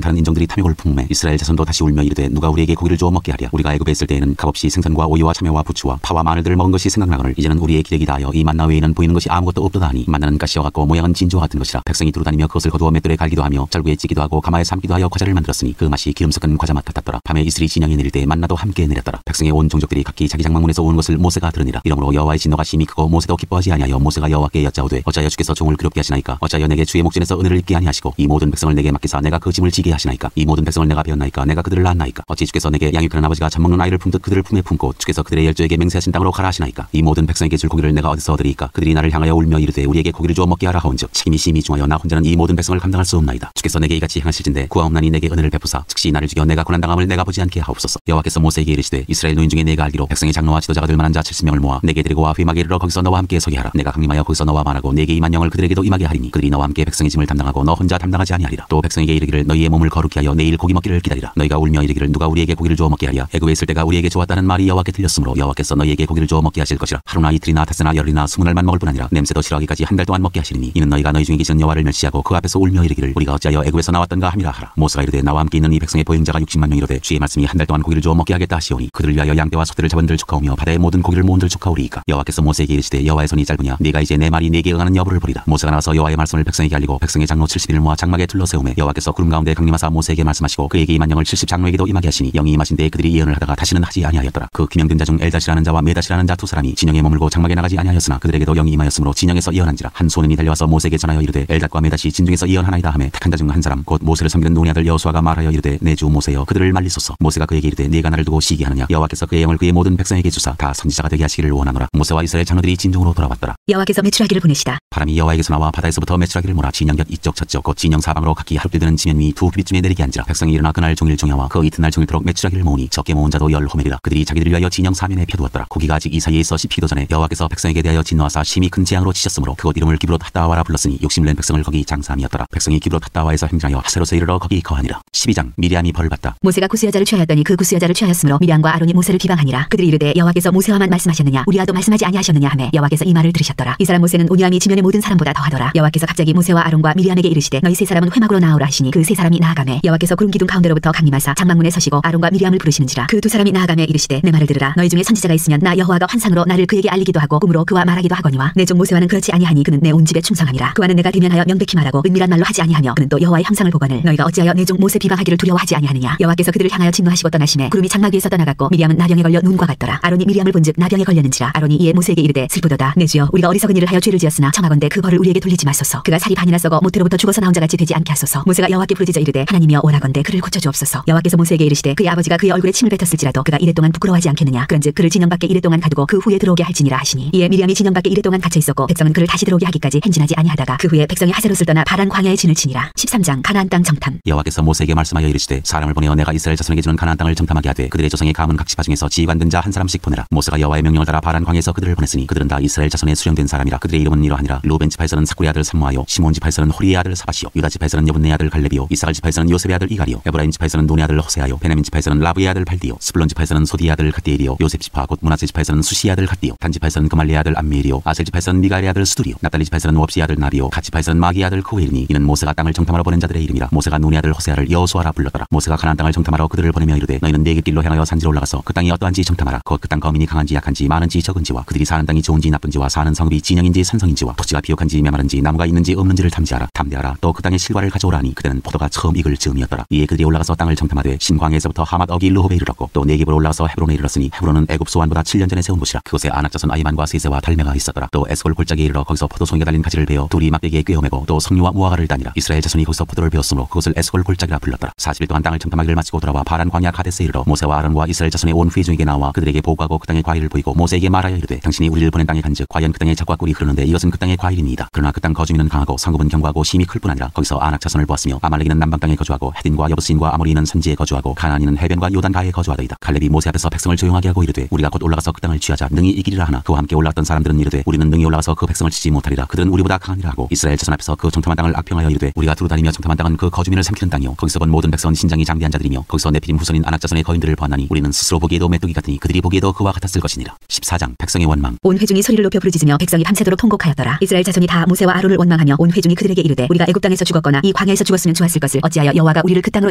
다른 인종들이 탐욕을 품매 이스라엘 자손도 다시 울며 이르되 누가 우리에게 고기를 주어 먹게 하랴. 우리가 애굽에 있을 때에는 값없이 생선과 오이와 참외와 부추와 파와 마늘들을 먹은 것이 생각나거늘 이제는 우리의 기력이 다하여 이 만나 외에는 보이는 것이 아무것도 없도다 하니 만나는 가시와 같고 모양은 진주와 같은 것이라. 백성이 두루 다니며 그것을 거두어 맷돌에 갈기도 하며 짤구에 찌기도 하고 가마에 삶기도 하여 과자를 만들었으니 그 맛이 기름 섞은 과자 맛 같았더라. 밤에 이슬이 진영에 내릴 때 만나도 함께 내렸더라. 백성의 온 종족들이 각기 자기 장막문에서 온 것을 모세가 들으니라. 이러므로 여호와의 진노가 심히 크고 모세도 기뻐하지 아니하여 모세가 여호와께 여짜오되 어찌하여 주께서 종을 그롭게 하시나이까. 어찌하여 내게 주의 목전에서 은혜를 입게 아니하시고 이 모든 백성을 내게 맡기사 내가 그 짐을 지게 하시나이까. 이 모든 백성을 내가 배웠나이까. 내가 그들을 낳았나이까. 어찌 주께서 내게 양육하는 아버지가 젖먹는 아이를 품듯 그들을 품에 품고 주께서 그들의 열조에게 맹세하신 땅으로 가라 하시나이까. 이 모든 백성에게 줄 고기를 내가 어디서 얻으리이까. 그들이 나를 향하여 울며 이르되 우리에게 고기를 주어 먹게 하라 하온즉 책임이 심히 중하여 나 혼자는 이 모든 백성을 감당할 수 없나이다. 주께서 내게 이같이 행하실진대 구하옵나니 내게 은혜를 베푸사 즉시 나를 죽여 내가 고난당함을 내가 보지 않게 하옵소서. 여호와께서 모세에게 이르시되 이스라엘 노인 중에 내가 알기로 백성의 장로와 지도자가 될 만한 자 70명을 모아 내게 데리고 와 회막에 이르러 거기서 너와 함께 서게 하라. 내가 강림하여 거기서 너와 말하고 내게 임한 영을 그들에게도 임하게 하리니 그들이 너와 함께 백성의 짐을 담당하고 너 혼자 담당하지 아니하리라. 또 백성에게 이르기를 너희의 몸을 거룩히 하여 내일 고기 먹기를 기다리라. 너희가 울며 이르기를 누가 우리에게 고기를 주어 먹게 하랴. 애굽에 있을 때가 우리에게 좋았다는 말이 여호와께 들렸으므로 여호와께서 너희에게 고기를 주어 먹게 하실 것이라. 하루나 이틀이나 닷새나 열흘이나 20날만 먹을 뿐 아니라 냄새도 싫어하기까지 한 달 동안 먹게 하시리니 이는 너희가 너희 중에 계신 여호와를 멸시하고 그 앞에서 울며 이르기를 우리가 어찌하여 애굽에서 나왔던가 함이라 하라. 모세가 이르되 나와 함께 있는 이 백성의 보행자가 60만 명이로되 주의 말씀이 한 달 동안 고기를 주어 먹게 하겠다 하시오니 그들을 위하여 양떼와 소떼를 잡은들 조카오며 바다의 모든 고기를 모은들 조카오리이까. 여호와께서 모세에게 이르시되 여호와의 손이 짧으냐 네가 이제 내 말이 네게 응하는 여부를 보리라. 모세가 나와서 여호와의 말씀을 백성에게 알리고 백성의 장로 70인을 모아 장막에 둘러세우매 여호와께서 구름 가운데 강림하사 모세에게 말씀하시고 그에게 임한 영을 70 장로에게도 임하게 하시니 영이 임하신 때에 그들이 예언을 하다가 다시는 하지 아니하였더라. 그 기명된 자 중 엘다시라는 자와 메다시라는 자 두 사람이 진영에 머물고 장막에 나가지 아니하였으나 그들에게도 영이 임하였으므로 진영에서 예언한지라. 한 소년이 달려와서 모세에게 전하여 이르되 엘닷과 메다시 진중에서 예언하나이다 하매 택한 자 중 한 사람 곧 모세를 섬기는 눈의 아들 여호수아가 말하여 이르되 내 주 모세여 그들을 말리소서. 모세가 그에게 이르되 네가 나를 두고 시기하느냐. 여호와께서 그의 영을 그의 모든 백성에게 주사 다 선지자가 되게 하시기를 원하노라. 모세와 이스라엘 장로들이 진중으로 돌아왔더라. 여호와께서 메추라기를 보내시다. 바람이 여호와에게서 나와 바다에서부터 메추라기를 몰아 진영 곁 이쪽 저쪽 곧 진영 사방으로 각기 하루띠 드는 지면 위 두 규빗쯤에 내리게 한지라. 백성이 일어나 그날 종일 종야와 그 이튿날 종일토록 메추라기를 모으니 적게 모은 자도 10호멜이라. 그들이 자기들을 위하여 진영 사면에 펴두었더라. 고기가 아직 이 사이에 있어 씹히기도 전에 여호와께서 백성에게 대하여 진노하사 심히 큰 재앙으로 치셨으므로 그곳 이름을 기브롯 핫다와라 불렀으니 욕심낸 백성을 거기 장사함이었더라. 백성이 기브롯 핫다와에서 행진하여 하세로서 이르러 거기 거하니라. 12장 미리암이 벌을 받다. 모세가 구스 여자를 취하였더니 그 구스 여자를 취하였으므로 미리암과 아론이 모세를 비방하니라. 그들이 이르되 여호와께서 모세와만 말씀하셨느냐 우리와도 말씀하지 아니하셨느냐 하매 여호와께서 이 말을 들으셨더라. 이 사람 모세는 온유함이 지면의 모든 사람보다 더하더라. 여호와께서 갑자기 모세와 아론과 미리암에게 이르시되 너희 세 사람은 회막으로 나아오라 하시니 그 세 사람이 나아가매 여호와께서 구름 기둥 가운데로부터 강림하사 장막문에 서시고 아론과 미리암을 부르시는지라. 그 두 사람이 나아가매 이르시되 내 말을 들으라. 너희 중에 선지자가 있으면 나 여호와가 환상으로 나를 그에게 알리기도 하고 꿈으로 그와 말하기도 하거니와 내 종 모세와는 그렇지 아니하니 그는 내 온 집에 충성하니라. 그와는 내가 대면하여 명백히 말하고 은밀한 말로 하지 아니하며 그는 또 여호와의 형상을 보거늘 너희가 어찌하여 내 종 모세 비방하기를 두려워하지 아니하느냐. 여호와께서 그들을 향하여 진노하시고 떠나시매 구름이 장막 위에서 떠나갔고 미리암은 나병에 걸려 눈과 같더라. 아론이 미리암을 본즉 나병에 걸렸는지라. 아론이 이에 모세에게 이르되 슬프도다. 내 주여 우리가 어리석은 일을 하여 죄를 지었으나 청하건대 그 벌을 우리에게 돌리지 마소서. 그가 살이 반이나 썩어 모태로부터 죽어서 나온 자같이 되지 않게 하소서. 모세가 여호와께 부르짖어 이르되 하나님이여 원하건대 그를 고쳐주옵소서. 여호와께서 모세에게 이르시되 그의 아버지가 그의 얼굴에 침을 뱉었을지라도 그가 이랫동안 부끄러워하지 않겠느냐. 그런즉 그를 진영 밖에 이랫동안 가두고 그 후에 들어오게 할지니라 하시니 이에 미리암이 진영 밖에 이랫동안 갇혀 있었고 백성은 그를 다시 들어오게 하기까지 행진하지 아니하다가 그 후에 백성이 하세롯을 떠나 바란 광야에 진을 치니라. 13장 가나안 땅 정탐. 여호와께서 모세에게 말씀하여 이르시되 사람을 보내어 내가 이스라엘 자손에게 주는 가나안 땅을 정탐하게 하되 그들의 조상의 가문 각 지파 중에서 지휘관 된 자 한 사람씩 보내라. 모세가 여호와의 명령을 따라 바란 광야에서 그들을 보냈으니 그들은 다 이스라엘 자손의 수령된 사람이라. 그들의 이름은 이러하니라. 루벤 지파에서는 사쿠의 아들 삼무아요. 시몬 지파에서는 호리의 아들 사바시요. 유다 지파에서는 여분네 아들 갈렙이요. 이사갈 지파에서는 요셉의 아들 이갈이요. 에브라임 지파에서는 논의 아들 호세아요. 베냐민 지파에서는 라브의 아들 발디요. 스불론 지파에서는 소디의 아들 갓디엘이요. 요셉 지파 곧 므낫세 지파에서는 수시의 아들 갓디요. 단 지파에서는 그말리의 아들 암미엘이요. 아셀 지파에서는 미가엘의 아들 수두리요. 납달리 지파에서는 옵시의 아들 나비요. 갓 지파에서는 마기의 아들 코헬이니 이는 모세가 땅을 정탐하러 보낸 자들의 이름이라. 모세가 논의 아들 호세아를 여호수아라 불렀더라. 모세가 가나안 땅을 정탐하러 그들을 보내며 이르되 너희는 네귑 길로 향하여 산지로 올라가서 그 땅이 어떠한지 정탐하라. 곧 그 땅 거민이 강한지 약한지 많은지 적은지와 그들이 사는 땅이 좋은지 나쁜지와 사는 성읍이 진영인지 산성인지와 토지가 비옥한지 메마른지 나무가 있는지 없는지를 탐지하라. 탐대하라. 또 그 땅의 실과를 가져오라니 그때는 포도가 처음 익을 즈음이었더라. 이에 그들이 올라가서 땅을 정탐하되 신광야에서부터 하맛 어기 르홉에 이르렀고 또 네귑으로 올라가서 헤브론에 이르렀으니 헤브론은 애굽 소환보다 7년 전에 세운 곳이라. 그곳에 아낙 자손 아이만과 세세와 달메가 있었더라. 또 에스골 골짜기에 이르러 거기서 포도송이가 달린 가지를 베어 둘이 막대기에 꿰어매고 또 석류와 무화과를 다니라. 이스라엘 자손이 거기서 포도를 베었으므로 그곳을 에스골 골짜기라 불렀더라. 40일 동안 땅을 정탐하기를 마치고 돌아와 바란 광야 가데스에 이르러 모세와 아론과 이스라엘 자손의 온 회중에게 나와 그들의 그들에게 보고하고 그 땅의 과일을 보이고 모세에게 말하여 이르되 당신이 우리를 보낸 땅에 간즉 과연 그 땅에 젖과 꿀이 흐르는데 이것은 그 땅의 과일이니이다. 그러나 그 땅 거주민은 강하고 성읍은 견고하고 심히 클 뿐 아니라 거기서 아낙 자손을 보았으며 아말렉이는 남방 땅에 거주하고 헤딘과 여부스인과 아모리인은 산지에 거주하고 가나안인은 해변과 요단가에 거주하더이다. 칼렙이 모세 앞에서 백성을 조용하게 하고 이르되 우리가 곧 올라가서 그 땅을 취하자 능히 이기리라 하나 그와 함께 올라왔던 사람들은 이르되 우리는 능히 올라가서 그 백성을 치지 못하리라. 그들은 우리보다 강하니라 하고 이스라엘 자손 앞에서 그 정탐한 땅을 악평하여 이르되 우리가 두루다니며 정탐한 땅은 그 거주민을 삼키는 땅이요 거기서 본 모든 백성은 신장이 장대한 자들이며 거기서 네피림 후손인 아낙 자손의 거인들을 보았나니 우리는 스스로 보기에도 메뚜기 같으니 그들이 보기에도 그와 같았을 것이니라. 14장 백성의 원망. 온 회중이 소리를 높여 부르짖으며 백성이 밤새도록 통곡하였더라. 이스라엘 자손이 다 모세와 아론을 원망하며 온 회중이 그들에게 이르되 우리가 애굽 땅에서 죽었거나 이 광야에서 죽었으면 좋았을 것을 어찌하여 여호와가 우리를 그 땅으로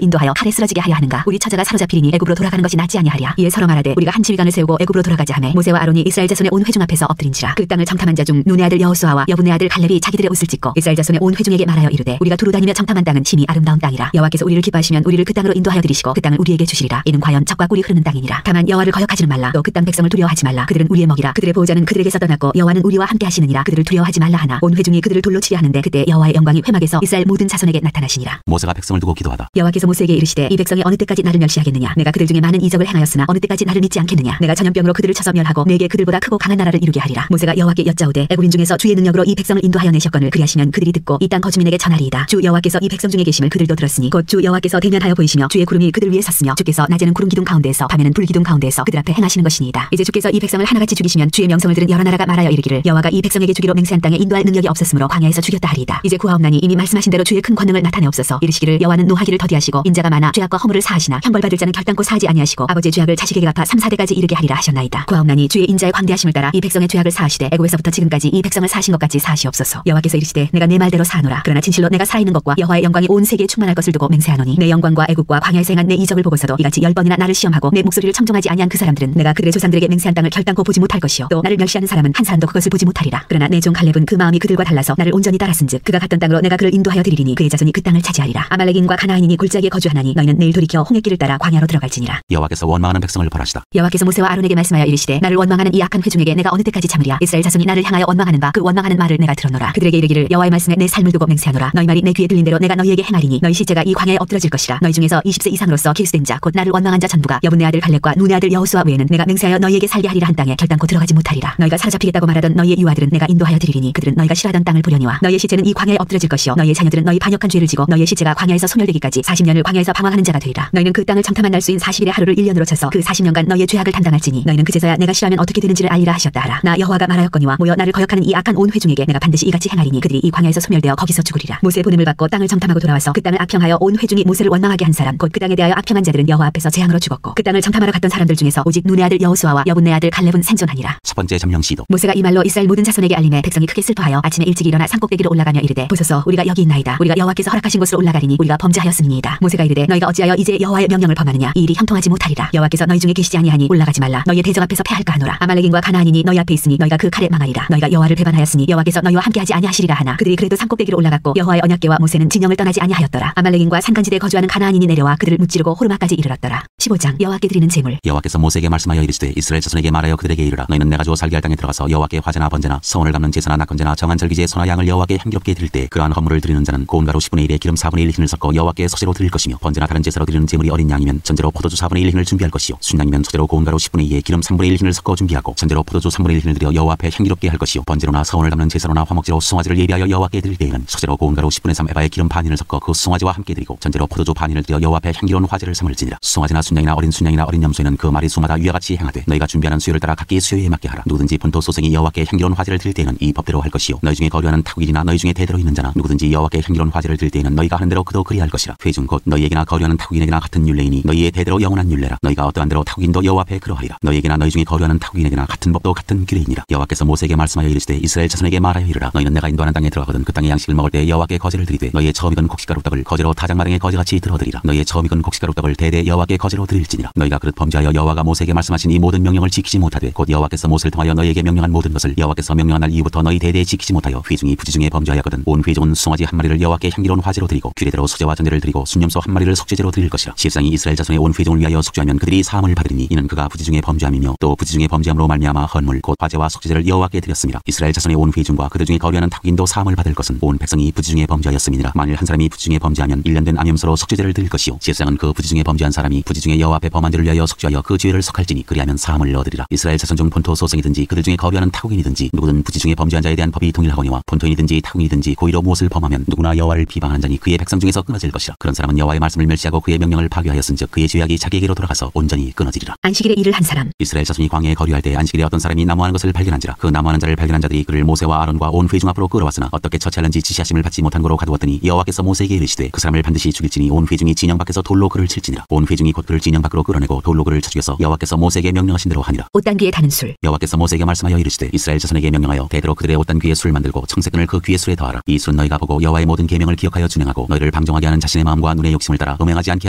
인도하여 칼에 쓰러지게 하려 하는가. 우리 처자가 사로잡히리니 애굽으로 돌아가는 것이 낫지 아니하랴. 이에 서로 말하되 우리가 한 지휘관을 세우고 애굽으로 돌아가자 하매 모세와 아론이 이스라엘 자손의 온 회중 앞에서 엎드린지라. 그 땅을 정탐한 자 중 눈의 아들 여호수아와 여분의 아들 갈렙이 자기들의 옷을 찢고 이스라엘 자손의 온 회중에게 말하여 이르되 우리가 두루다니며 정탐한 땅은 심히 아름다운 땅이라. 여호와께서 우리를 기뻐하시면 우리를 그 땅으로 인도하여 드리시고 그 땅을 우리에게 주시리라. 이는 과연 젖과 꿀이 흐르는 땅이니라. 다만 여호와를 거역하지는 말라. 또 그 땅 백성을 두려워하지 말라. 그들은 우리의 먹이라. 그들의 보호자는 그들에게서 떠났고 여호와는 우리와 함께 하시느니라. 그들을 두려워하지 말라 하나 온 회중이 그들을 돌로 치려 하는데 그때 여호와의 영광이 회막에서 이스라엘 모든 자손에게 나타나시니라. 모세가 백성을 두고 기도하다. 여호와께서 모세에게 이르시되 이 백성이 어느 때까지 나를 멸시하겠느냐. 내가 그들 중에 많은 이적을 행하였으나 어느 때까지 나를 믿지 않겠느냐. 내가 전염병으로 그들을 쳐서 멸하고 내게 그들보다 크고 강한 나라를 이루게 하리라. 모세가 여호와께 여짜오되 애굽인 중에서 주의 능력으로 이 백성을 인도하여 내셨거늘 그리하시면 그들이 듣고 이 땅 거주민에게 전하리이다. 주 여호와께서 이 백성 중에 계심을 그들도 들었으니 곧 주 여호와께서 대면하여 보이시며 주의 구름이 그들 위에 섰으며 주께서 낮에는 구름 기둥 가운데에서 밤에는 불 기둥 가운데에서 그들 앞에 행하시는 것이니이다. 이제 주께서 이 백성을 하나같이 죽이시면 주의 명성을 들은 여러 나라가 말하여 이르기를 여호와가 이 백성에게 주기로 맹세한 땅에 인도할 능력이 없었으므로 광야에서 죽였다 하리이다. 이제 구하옵나니 이미 말씀하신 대로 주의 큰 권능을 나타내옵소서. 이르시기를 여호와는 노하기를 더디하시고 인자가 많아 죄악과 허물을 사하시나 형벌받을 자는 결단코 사하지 아니하시고 아버지의 죄악을 자식에게 갚아 3, 4대까지 이르게 하리라 하셨나이다. 구하옵나니 주의 인자의 광대하심을 따라 이 백성의 죄악을 사하시되 애굽에서부터 지금까지 이 백성을 사하신 것 같이 사하시옵소서. 여호와께서 이르시되 내가 내 말대로 사하노라. 그러나 진실로 내가 살아있는 것과 여호와의 영광이 온 세계에 충만할 것을 두고 맹세하노니 내 영광과 애굽과 광야에서 행한 내 이적을 보고서도 이같이 10번이나 나를 시험하고 내 목소리를 청종하지 아니한 그 사람들은 내가 그들의 조상들에게 맹세한 땅을 결단코 보지 못할 것이요 또 나를 멸시하는 사람은 한 사람도 그것을 보지 못하리라. 그러나 내 종 갈렙은 그 마음이 그들과 달라서 나를 온전히 따랐은즉 그가 갔던 땅으로 내가 그를 인도하여 드리리니 그의 자손이 그 땅을 차지하리라. 아말렉인과 가나안인이 골짜기에 거주하나니 너희는 내일 돌이켜 홍해길을 따라 광야로 들어갈지니라. 여호와께서 원망하는 백성을 벌하시다. 여호와께서 모세와 아론에게 말씀하여 이르시되 나를 원망하는 이 악한 회중에게 내가 어느 때까지 참으랴. 이스라엘 자손이 나를 향하여 원망하는가 그 원망하는 말을 내가 들었노라. 그들에게 이르기를 여호와의 말씀에 내 삶을 두고 맹세하노라. 너희 말이 내 귀에 들린 대로 내가 너희에게 행하리니 너희 시체가 이 광야에 엎드러질 것이라. 너희 중에서 20세 이상으로서 기수된 자 곧 나를 원망한 자 전부가 여분의 아들 갈렙과 눈의 아들 여호수아 외에는 내가 맹세하여 너희에게 살게 하리라 한 땅에 결단코 들어가지 못하리라. 너희가 사로잡히겠다고 말하던 너희의 유아들은 내가 인도하여 드리리니 그들은 너희가 싫어하던 땅을 보려니와 너희의 시체는 이 광야에 엎드러질 것이요 너희의 자녀들은 너희 반역한 죄를 지고 너희의 시체가 광야에서 소멸되기까지 40년을 광야에서 방황하는 자가 되리라. 너희는 그 땅을 정탐한 날수인 40일의 하루를 1년으로 쳐서 그 40년간 너희의 죄악을 담당할지니 너희는 그제서야 내가 싫어하면 어떻게 되는지를 알리라 하셨다 하라. 나 여호와가 말하였거니와 모여 나를 거역하는 이 악한 온 회중에게 내가 반드시 이같이 행하리니 그들이 이 광야에서 소멸되어 거기서 죽으리라. 모세의 보냄을 받고 땅을 정탐하고 돌아와서 그 땅을 악평하여 온 회중이 모세를 원망하게 한 사람 곧 그 땅에 대하여 악평한 자들은 여호와 앞에서 재앙으로 죽었고 그 땅을 정탐하러 갔던 사람들 중에서 오직 눈의 아들 여호수아와 여분의 아들 갈렙은 생존하니라. 첫 번째 점령 시도. 모세가 이 말로 이스라엘 모든 자손에게 알림해 백성이 크게 슬퍼하여 아침에 일찍 일어나 산꼭대기로 올라가며 이르되 보소서 우리가 여기 있나이다. 우리가 여호와께서 허락하신 곳으로 올라가리니 우리가 범죄하였음이니이다. 모세가 이르되 너희가 어찌하여 이제 여호와의 명령을 범하느냐. 이 일이 형통하지 못하리라. 여호와께서 너희 중에 계시지 아니하니 올라가지 말라. 너희의 대적 앞에서 패할까 하노라. 아말렉인과 가나안인이 너희 앞에 있으니 너희가 그 칼에 망하리라. 너희가 여호와를 배반하였으니 여호와께서 너희와 함께하지 아니하시리라 하나 그들이 그래도 산꼭대기로 올라갔고 여호와의 언약궤와 모세는 진영을 떠나지 아니하였더라. 아말렉인과 산간지대에 거주하는 가나안인이 내려와 그들을 무찌르고 호르마까지 이르렀더라. 15장 여호와께 드리는 제물. 여호와께서 모세에게 말씀하여 이르시되 이스라엘 자손에게 말하여 그들에게 이르라. 너희는 내가 주어 살게 할 땅에 들어가서 여호와께 화제나 번제나 서원을 갚는 제사나 낙헌제나 정한 절기제 소나 양을 여호와께 향기롭게 드릴 때 그러한 헌물을 드리는 자는 고운 가루 10분의 1에 기름 4분의 1 흰을 섞어 여호와께 소제로 드릴 것이며 번제나 다른 제사로 드리는 제물이 어린 양이면 전제로 포도주 4분의 1 흰을 준비할 것이요 순양이면 소제로 고운 가루 10분의 2에 기름 3분의 1 흰을 섞어 준비하고 전제로 포도주 3분의 1 흰을 드려 여호와 앞에 향기롭게 할 것이요 번제로나 서원을 갚는 제사로나 화목제로 수송아지를 예비하여 여호와께 드릴 때에는 소제로 고운 가루 10분의 3 에바에 기름 반 흰을 섞어 그 수송아지와 함께 드리고 전제로 포도주 반 흰을 드려 여호와 앞에 향기로운 화제를 삼을지니라. 수송아지나 순양이나 어린 순양이나 어린 염소에는 그 말이 수마다 위와 같이 행하되 너희가 준비하는 수요를 따라 각기 수요에 맞게 하라. 누구든지 본토 소생이 여호와께 향기로운 화제를 드릴 때에는 이 법대로 할 것이요 너희 중에 거류하는 타국인이나 너희 중에 대대로 있는 자나 누구든지 여호와께 향기로운 화제를 드릴 때에는 너희가 하는 대로 그도 그리할 것이라. 회중 곧 너희에게나 거류하는 타국인에게나 같은 율례이니 너희의 대대로 영원한 율례라. 너희가 어떠한 대로 타국인도 여호와 앞에 그러하리라. 너희에게나 너희 중에 거류하는 타국인에게나 같은 법도 같은 규례이니라. 여호와께서 모세에게 말씀하여 이르시되 이스라엘 자손에게 말하여 이르라. 너희는 내가 인도하는 땅에 들어가거든 그 땅의 양식을 먹을 때 여호와께 거제를 드리되 너희의 처음 익은 곡식가루 떡을 거제로 다장마당에 거제같이 들어드리라. 너희의 처음 익은 곡식가루 떡을 대대 여호와께 거제로 드릴지니라. 너희가 그릇 범죄하여 여호와가 모세에게 말씀하신 이 모든 명령을 지키지 못하되 곧 여호와께서 모세를 통하여 너희에게 명령한 모든 것을 여호와께서 명령한 날 이후부터 너희 대대에 지키지 못하여 회중이 부지중에 범죄하였거든 온 회중은 수송아지 한 마리를 여호와께 향기로운 화제로 드리고 규례대로 수제와 전제를 드리고 순염소 한 마리를 속죄제로 드릴 것이라. 십상이 이스라엘 자손의 온 회중을 위하여 속죄하면 그들이 사함을 받으리니 이는 그가 부지중에 범죄함이며 또 부지중에 범죄함으로 말미암아 헌물 곧 화제와 속죄제를 여호와께 드렸습니다. 이스라엘 자손의 온 회중과 그들 중에 거류하는 타국인도 사함을 받을 것은 온 백성이 부지중에 범죄하였음이니라. 만일 한 사람이 부지중에 범죄하면 1년 된 암염소로 속죄제를 드릴 것이요 제사장은 그 부지중에 범죄한 사람이 부지중에 중에 여호와 앞에 범한 죄를 위하여 속죄하여 그 죄를 속할지니 그리하면 사함을 얻으리라. 이스라엘 자손 중 본토 소생이든지 그들 중에 거류하는 타국인이든지 누구든 부지 중에 범죄한 자에 대한 법이 동일하거니와 본토인이든지 타국인이든지 고의로 무엇을 범하면 누구나 여호와를 비방하는 자니 그의 백성 중에서 끊어질 것이라. 그런 사람은 여호와의 말씀을 멸시하고 그의 명령을 파괴하였은즉 그의 죄악이 자기에게로 돌아가서 온전히 끊어지리라. 안식일에 일을 한 사람. 이스라엘 자손이 광야에 거류할 때 안식일에 어떤 사람이 나무하는 것을 발견한지라. 그 나무하는 자를 발견한 자들이 그를 모세와 아론과 온 회중 앞으로 끌어왔으나 어떻게 처치하는지 지시하심을 받지 못한 고로 가두었더니 여호와께서 모세에게 이르시되 그 사람을 반드시 죽일지니 온 회중이 진영 밖에서 돌로 그를 칠지니라. 온 회중이 곧 그를 진영 밖으로 끌어내고 돌로 그를 쳐 죽여서 여호와께서 모세에게 명령하신 대로 하니라. 옷단 귀에 다는 술. 여호와께서 모세에게 말씀하여 이르시되 이스라엘 자손에게 명령하여 대대로 그들의 옷단 귀에 술을 만들고 청색끈을 그 귀에 술에 더하라. 이 술은 너희가 보고 여호와의 모든 계명을 기억하여 준행하고 너희를 방종하게 하는 자신의 마음과 눈의 욕심을 따라 음행하지 않게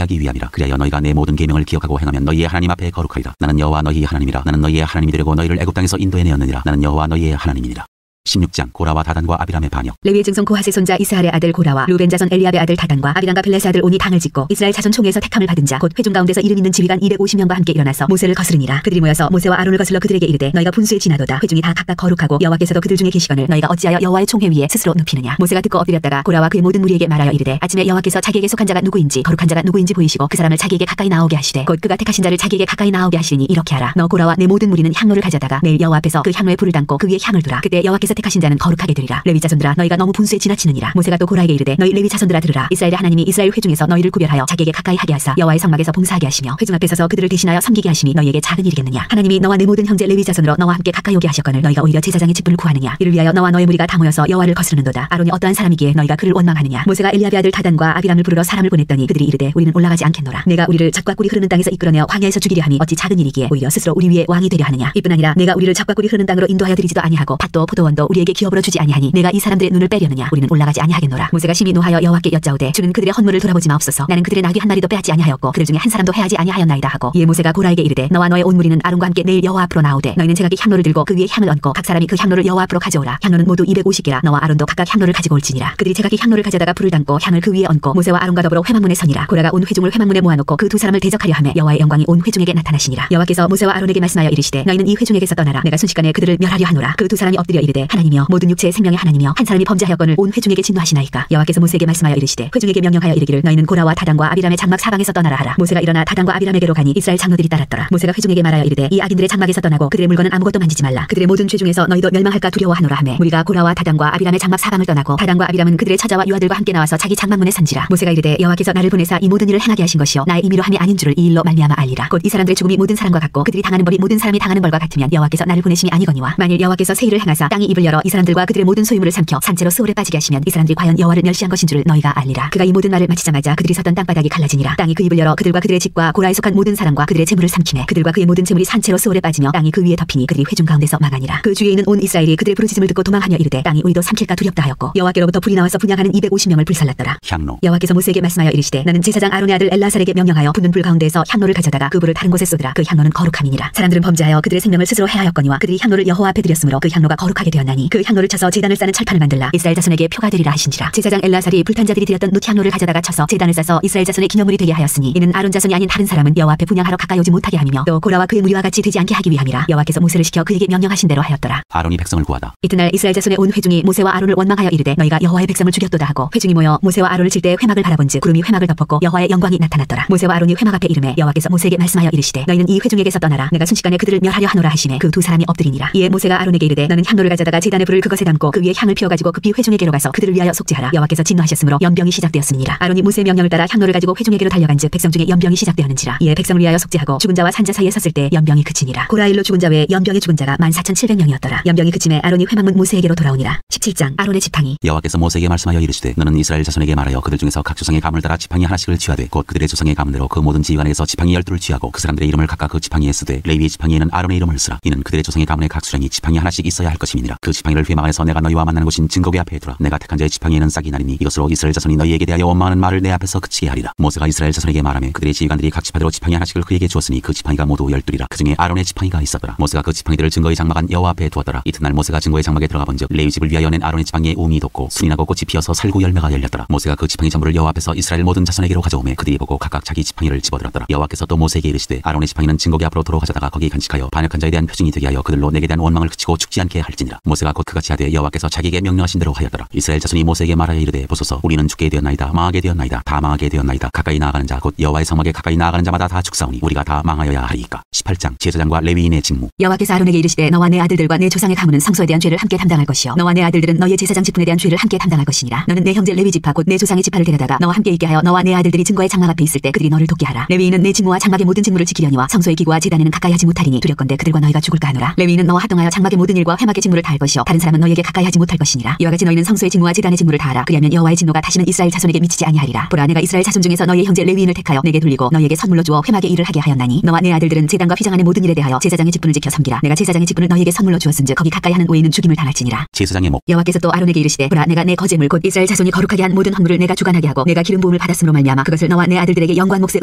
하기 위함이라. 그리하여 너희가 내 모든 계명을 기억하고 행하면 너희의 하나님 앞에 거룩하리라. 나는 여호와 너희의 하나님이라. 나는 너희의 하나님이 되려고 너희를 애굽 땅에서 인도해내었느니라. 나는 여호와 너희의 하나님이니라. 16장 고라와 다단과 아비람의 반역. 레위의 증손 고핫의 손자 이스할의 아들 고라와 루벤 자손 엘리압의 아들 다단과 아비람과 블레셋의 아들 온이 당을 짓고 이스라엘 자손 총회에서 택함을 받은 자 곧 회중 가운데서 이름 있는 지휘관 250명과 함께 일어나서 모세를 거스르니라. 그들이 모여서 모세와 아론을 거슬러 그들에게 이르되 너희가 분수에 지나도다. 회중이 다 각각 거룩하고 여호와께서도 그들 중에 계시거늘 너희가 어찌하여 여호와의 총회 위에 스스로 눕히느냐. 모세가 듣고 엎드렸다가 고라와 그의 모든 무리에게 말하여 이르되 아침에 여호와께서 자기에게 속한 자가 누구인지 거룩한 자가 누구인지 보이시고 그 사람을 자기에게 가까이 나오게 하시되 곧 그가 택하신 자를 자기에게 가까이 나오게 하시니 이렇게 하라. 너 고라와 내 모든 무리는 향로를 가져다가 내일 여호와 앞에서 그 향로에 불을 담고 그 위에 향을 두라. 그때 여호와께서 택하신 자는 거룩하게 되리라. 레위 자손들아 너희가 너무 분수에 지나치느니라. 모세가 또 고라에게 이르되 너희 레위 자손들아 들으라. 이스라엘의 하나님이 이스라엘 회중에서 너희를 구별하여 자기에게 가까이 하게 하사 여호와의 성막에서 봉사하게 하시며 회중 앞에 서서 그들을 대신하여 섬기게 하심이 너희에게 작은 일이겠느냐. 하나님이 너와 내 모든 형제 레위 자손으로 너와 함께 가까이 오게 하셨거늘 너희가 오히려 제사장의 직분을 구하느냐. 이를 위하여 너와 너의 무리가 다 모여서 여호와를 거스르는도다. 아론이 어떠한 사람이기에 너희가 그를 원망하느냐. 모세가 엘리압의 아들 다단과 아비람을 부르러 사람을 보냈더니 그들이 이르되 우리는 올라가지 않겠노라. 내가 우리를 젖과 꿀이 흐르는 땅에서 이끌어내어 광야에서 죽이려 함이 어찌 작은 일이기에 오히려 스스로 우리 위에 왕이 되려 하느냐. 이뿐 아니라 내가 우리를 젖과 꿀이 흐르는 땅으로 인도하여 드리지도 아니하고 밭도 포도원도 우리에게 기업으로 주지 아니하니 내가 이 사람들의 눈을 빼려느냐. 우리는 올라가지 아니하겠노라. 모세가 심히 노하여 여호와께 여짜오되 주는 그들의 헌물을 돌아보지 마옵소서. 나는 그들의 나귀 한 마리도 빼앗지 아니하였고 그들 중에 한 사람도 해하지 아니하였나이다 하고 이에 모세가 고라에게 이르되 너와 너의 온 무리는 아론과 함께 내일 여호와 앞으로 나오되 너희는 제각기 향로를 들고 그 위에 향을 얹고 각 사람이 그 향로를 여호와 앞으로 가져오라. 향로는 모두 250개라. 너와 아론도 각각 향로를 가지고 올지니라. 그들이 제각기 향로를 가져다가 불을 담고 향을 그 위에 얹고 모세와 아론과 더불어 회막문에 서니라. 고라가 온 회중을 회막문에 모아놓고 그 두 사람을 대적하려 하며 여호와의 영광이 온 회중에게 나타나시니라. 여호와께서 모세와 아론에게 말씀하여 이르시되 너희는 이 회중에게서 떠나라. 내가 순식간에 그들을 멸하려 하노라. 그 두 사람이 엎드려 이르되 하나님이여 모든 육체의 생명의 하나님이여 한 사람이 범죄하였거늘 온 회중에게 진노하시나이까. 여호와께서 모세에게 말씀하여 이르시되 회중에게 명령하여 이르기를 너희는 고라와 다단과 아비람의 장막 사방에서 떠나라 하라. 모세가 일어나 다단과 아비람에게로 가니 이스라엘 장로들이 따랐더라. 모세가 회중에게 말하여 이르되 이 악인들의 장막에서 떠나고 그들의 물건은 아무것도 만지지 말라. 그들의 모든 죄 중에서 너희도 멸망할까 두려워하노라 하매 우리가 고라와 다단과 아비람의 장막 사방을 떠나고 다단과 아비람은 그들의 처자와 유아들과 함께 나와서 자기 장막문에 선지라. 모세가 이르되 여호와께서 나를 보내사 이 모든 일을 행하게 하신 것이요 나의 임의로 함이 아닌 줄을 이 일로 말미암아 알리라. 곧 이 사람들의 죽음이 모든 사람과 같고 그들이 당하는 벌이 모든 사람이 당하는 벌과 같으면 여호와께서 나를 보내심이 아니거니와 만일 여호와께서 새 일을 행하사 땅이 입을 열어 이 사람들과 그들의 모든 소유물을 삼켜 산채로 스올에 빠지게 하시면 이 사람들이 과연 여호와를 멸시한 것인 줄을 너희가 알리라. 그가 이 모든 말을 마치자마자 그들이 섰던 땅바닥이 갈라지니라. 땅이 그 입을 열어 그들과 그들의 집과 고라에 속한 모든 사람과 그들의 재물을 삼키매 그들과 그의 모든 재물이 산채로 스올에 빠지며 땅이 그 위에 덮이니 그들이 회중 가운데서 망하니라. 그 주위에 있는 온 이스라엘이 그들의 부르짖음을 듣고 도망하며 이르되 땅이 우리도 삼킬까 두렵다 하였고 여호와께로부터 불이 나와서 분향하는 250명을 불살랐더라. 향로. 여호와께서 모세에게 말씀하여 이르시되 너는 제사장 아론의 아들 엘라살에게 명령하여 붙는 불 가운데에서 향로를 가져다가 그 불을 다른 곳에 쏟으라. 그 향로는 거룩함이니라. 사람들은 범죄하여 그들의 생명을 스스로 해하였거니와 그들이 향로를 여호와 앞에 드렸으므로 그 향로가 거룩하게 되었나니 그 향로를 쳐서 제단을 싸는 철판을 만들라. 이스라엘 자손에게 표가 되리라 하신지라. 제사장 엘라살이 불탄 자들이 드렸던 놋 향로를 가져다가 쳐서 제단을 싸서 이스라엘 자손의 기념물이 되게 하였으니 이는 아론 자손이 아닌 다른 사람은 여호와 앞에 분향하러 가까이 오지 못하게 함이며 또 고라와 그의 무리와 같이 되지 않게 하기 위함이라. 여호와께서 모세를 시켜 그에게 명령하신 대로 하였더라. 아론이 백성을 구하다. 이튿날 이스라엘 자손의 온 회중이 모세와 아론을 원망하여 이르되 너희가 여호와의 백성을 죽였도다 하고 회중이 모여 모세와 아론을 칠 때 회막을 바라본즉 구름이 회막을 덮었고 여호와의 영광이 나타났더라. 모세와 아론이 회막 앞에 이르매 여호와께서 모세에게 말씀하여 이르시되 너희는 이 회중에게서 떠나라. 내가 순식간에 그들을 멸하려 하노라 하시매 그 두 사람이 엎드리니라. 이에 모세가 아론에게 이르되 너는 향로를 가져다가 제단의 불을 그것에 담고 그 위에 향을 피워가지고 급히 회중에게로 가서 그들을 위하여 속죄하라. 여호와께서 진노하셨으므로 연병이 시작되었음이니라. 아론이 모세의 명령을 따라 향로를 가지고 회중에게로 달려간즉 백성 중에 연병이 시작되었는지라. 이에 백성을 위하여 속죄하고 죽은 자와 산자 사이에 섰을 때 연병이 그치니라. 고라일로 죽은 자 외에 연병에 죽은 자가 14,700명이었더라. 연병이 그침에 아론이 회막문 모세에게로 돌아오니라. 17장 아론의 지팡이. 여호와께서 모세에게 말씀하여 이르시되 너는 이스라엘 자손에게 말하여 그들 중에서 각 조상의 가문을 따라 지팡이 하나씩을 취하되 곧 그들의 조상의 가문대로 그 모든 지휘관에서 지팡이 12를 취하고 그 사람들의 이름을 각각 그 지팡이에 쓰되 레위의 지팡이에는 아론의 이름을 쓰라. 이는 그들의 조상의 가문의 각 수령이 지팡이 하나씩 있어야 할 것임이니라. 그 지팡이를 회막 안에서 내가 너희와 만나는 곳인 증거궤 앞에 두라. 내가 택한 자의 지팡이에는 싹이 나리니 이것으로 이스라엘 자손이 너희에게 대하여 원망하는 말을 내 앞에서 그치게 하리라. 모세가 이스라엘 자손에게 말하며 그들의 지휘관들이 각 지파대로 지팡이 하나씩을 그에게 주었으니 그 지팡이가 모두 12이라. 그 중에 아론의 지팡이가 있었더라. 모세가 그 지팡이들을 증거의 장막 안 여호와 앞에 두었더라. 이튿날 모세가 증거의 장막에 들어가 본즉 레위 집을 위하여 낸 아론의 지팡이에 우음이 돋고 순이 나고 꽃이 피어서 살구 열매가 열렸더라. 모세가 그 지팡이 전부를 여호와 앞에서 이스라엘 모든 자손에게로 가져오매 그들이 보고 각각 자기 지팡이를 집어들었더라. 여호와께서 또 모세에게 이르시되 아론의 지팡이는 증거궤 앞으로 도로 가져다가 거기 간직하여 반역한 자에 대한 표징이 되게 하여 그들로 내게 대한 원망을 그치고 죽지 않게 할지니라. 모세가 모세가 곧 그같이 하되 여호와께서 자기에게 명령하신 대로 하였더라. 이스라엘 자손이 모세에게 말하여 이르되 보소서 우리는 죽게 되었나이다. 망하게 되었나이다. 다 망하게 되었나이다. 가까이 나아가는 자 곧 여호와의 성막에 가까이 나아가는 자마다 다 죽사오니 우리가 다 망하여야 하리이까. 18장 제사장과 레위인의 직무. 여호와께서 아론에게 이르시되 너와 내 아들들과 내 조상의 가문은 성소에 대한 죄를 함께 담당할 것이요 너와 내 아들들은 너희의 제사장 직분에 대한 죄를 함께 담당할 것이니라. 너는 내 형제 레위 지파 곧 내 조상의 지파를 데려다가 너와 함께 있게 하여 너와 내 아들들이 증거의 장막 앞에 있을 때 그들이 너를 돕게 하라. 레위인은 내 직무와 장막의 모든 직무를 지키려니와 성소의 기구와 제단에는 가까이 하지 못하리니 두렵건대 그들과 너희가 죽을까 하노라. 레위인은 너와 합동하여 장막의 모든 일과 회막의 직무를 다할 것이요 다른 사람은 너희에게 가까이 하지 못할 것이니라. 이와 같이 너희는 성소의 직무와 제단의 직무를 다하라. 그리하면 여호와의 진노가 다시는 이스라엘 자손에게 미치지 아니하리라. 보라 내가 이스라엘 자손 중에서 너희의 형제 레위인을 택하여 내게 돌리고 너희에게 선물로 주어 회막의 일을 하게 하였나니 너와 내 아들들은 제단과 휘장 안의 모든 일에 대하여 제사장의 직분을 지켜 섬기라. 내가 제사장의 직분을 너희에게 선물로 주었은즉 거기 가까이 하는 외에는 죽임을 당할지니라. 제사장의 목. 여호와께서 또 아론에게 이르시되 보라 내가 내 거제물 곧 이스라엘 자손이 거룩하게 한 모든 헌물을 내가 주관하게 하고 내가 기름 부음을 받았으므로 말미암아 그것을 너와 내 아들들에게 영광 몫의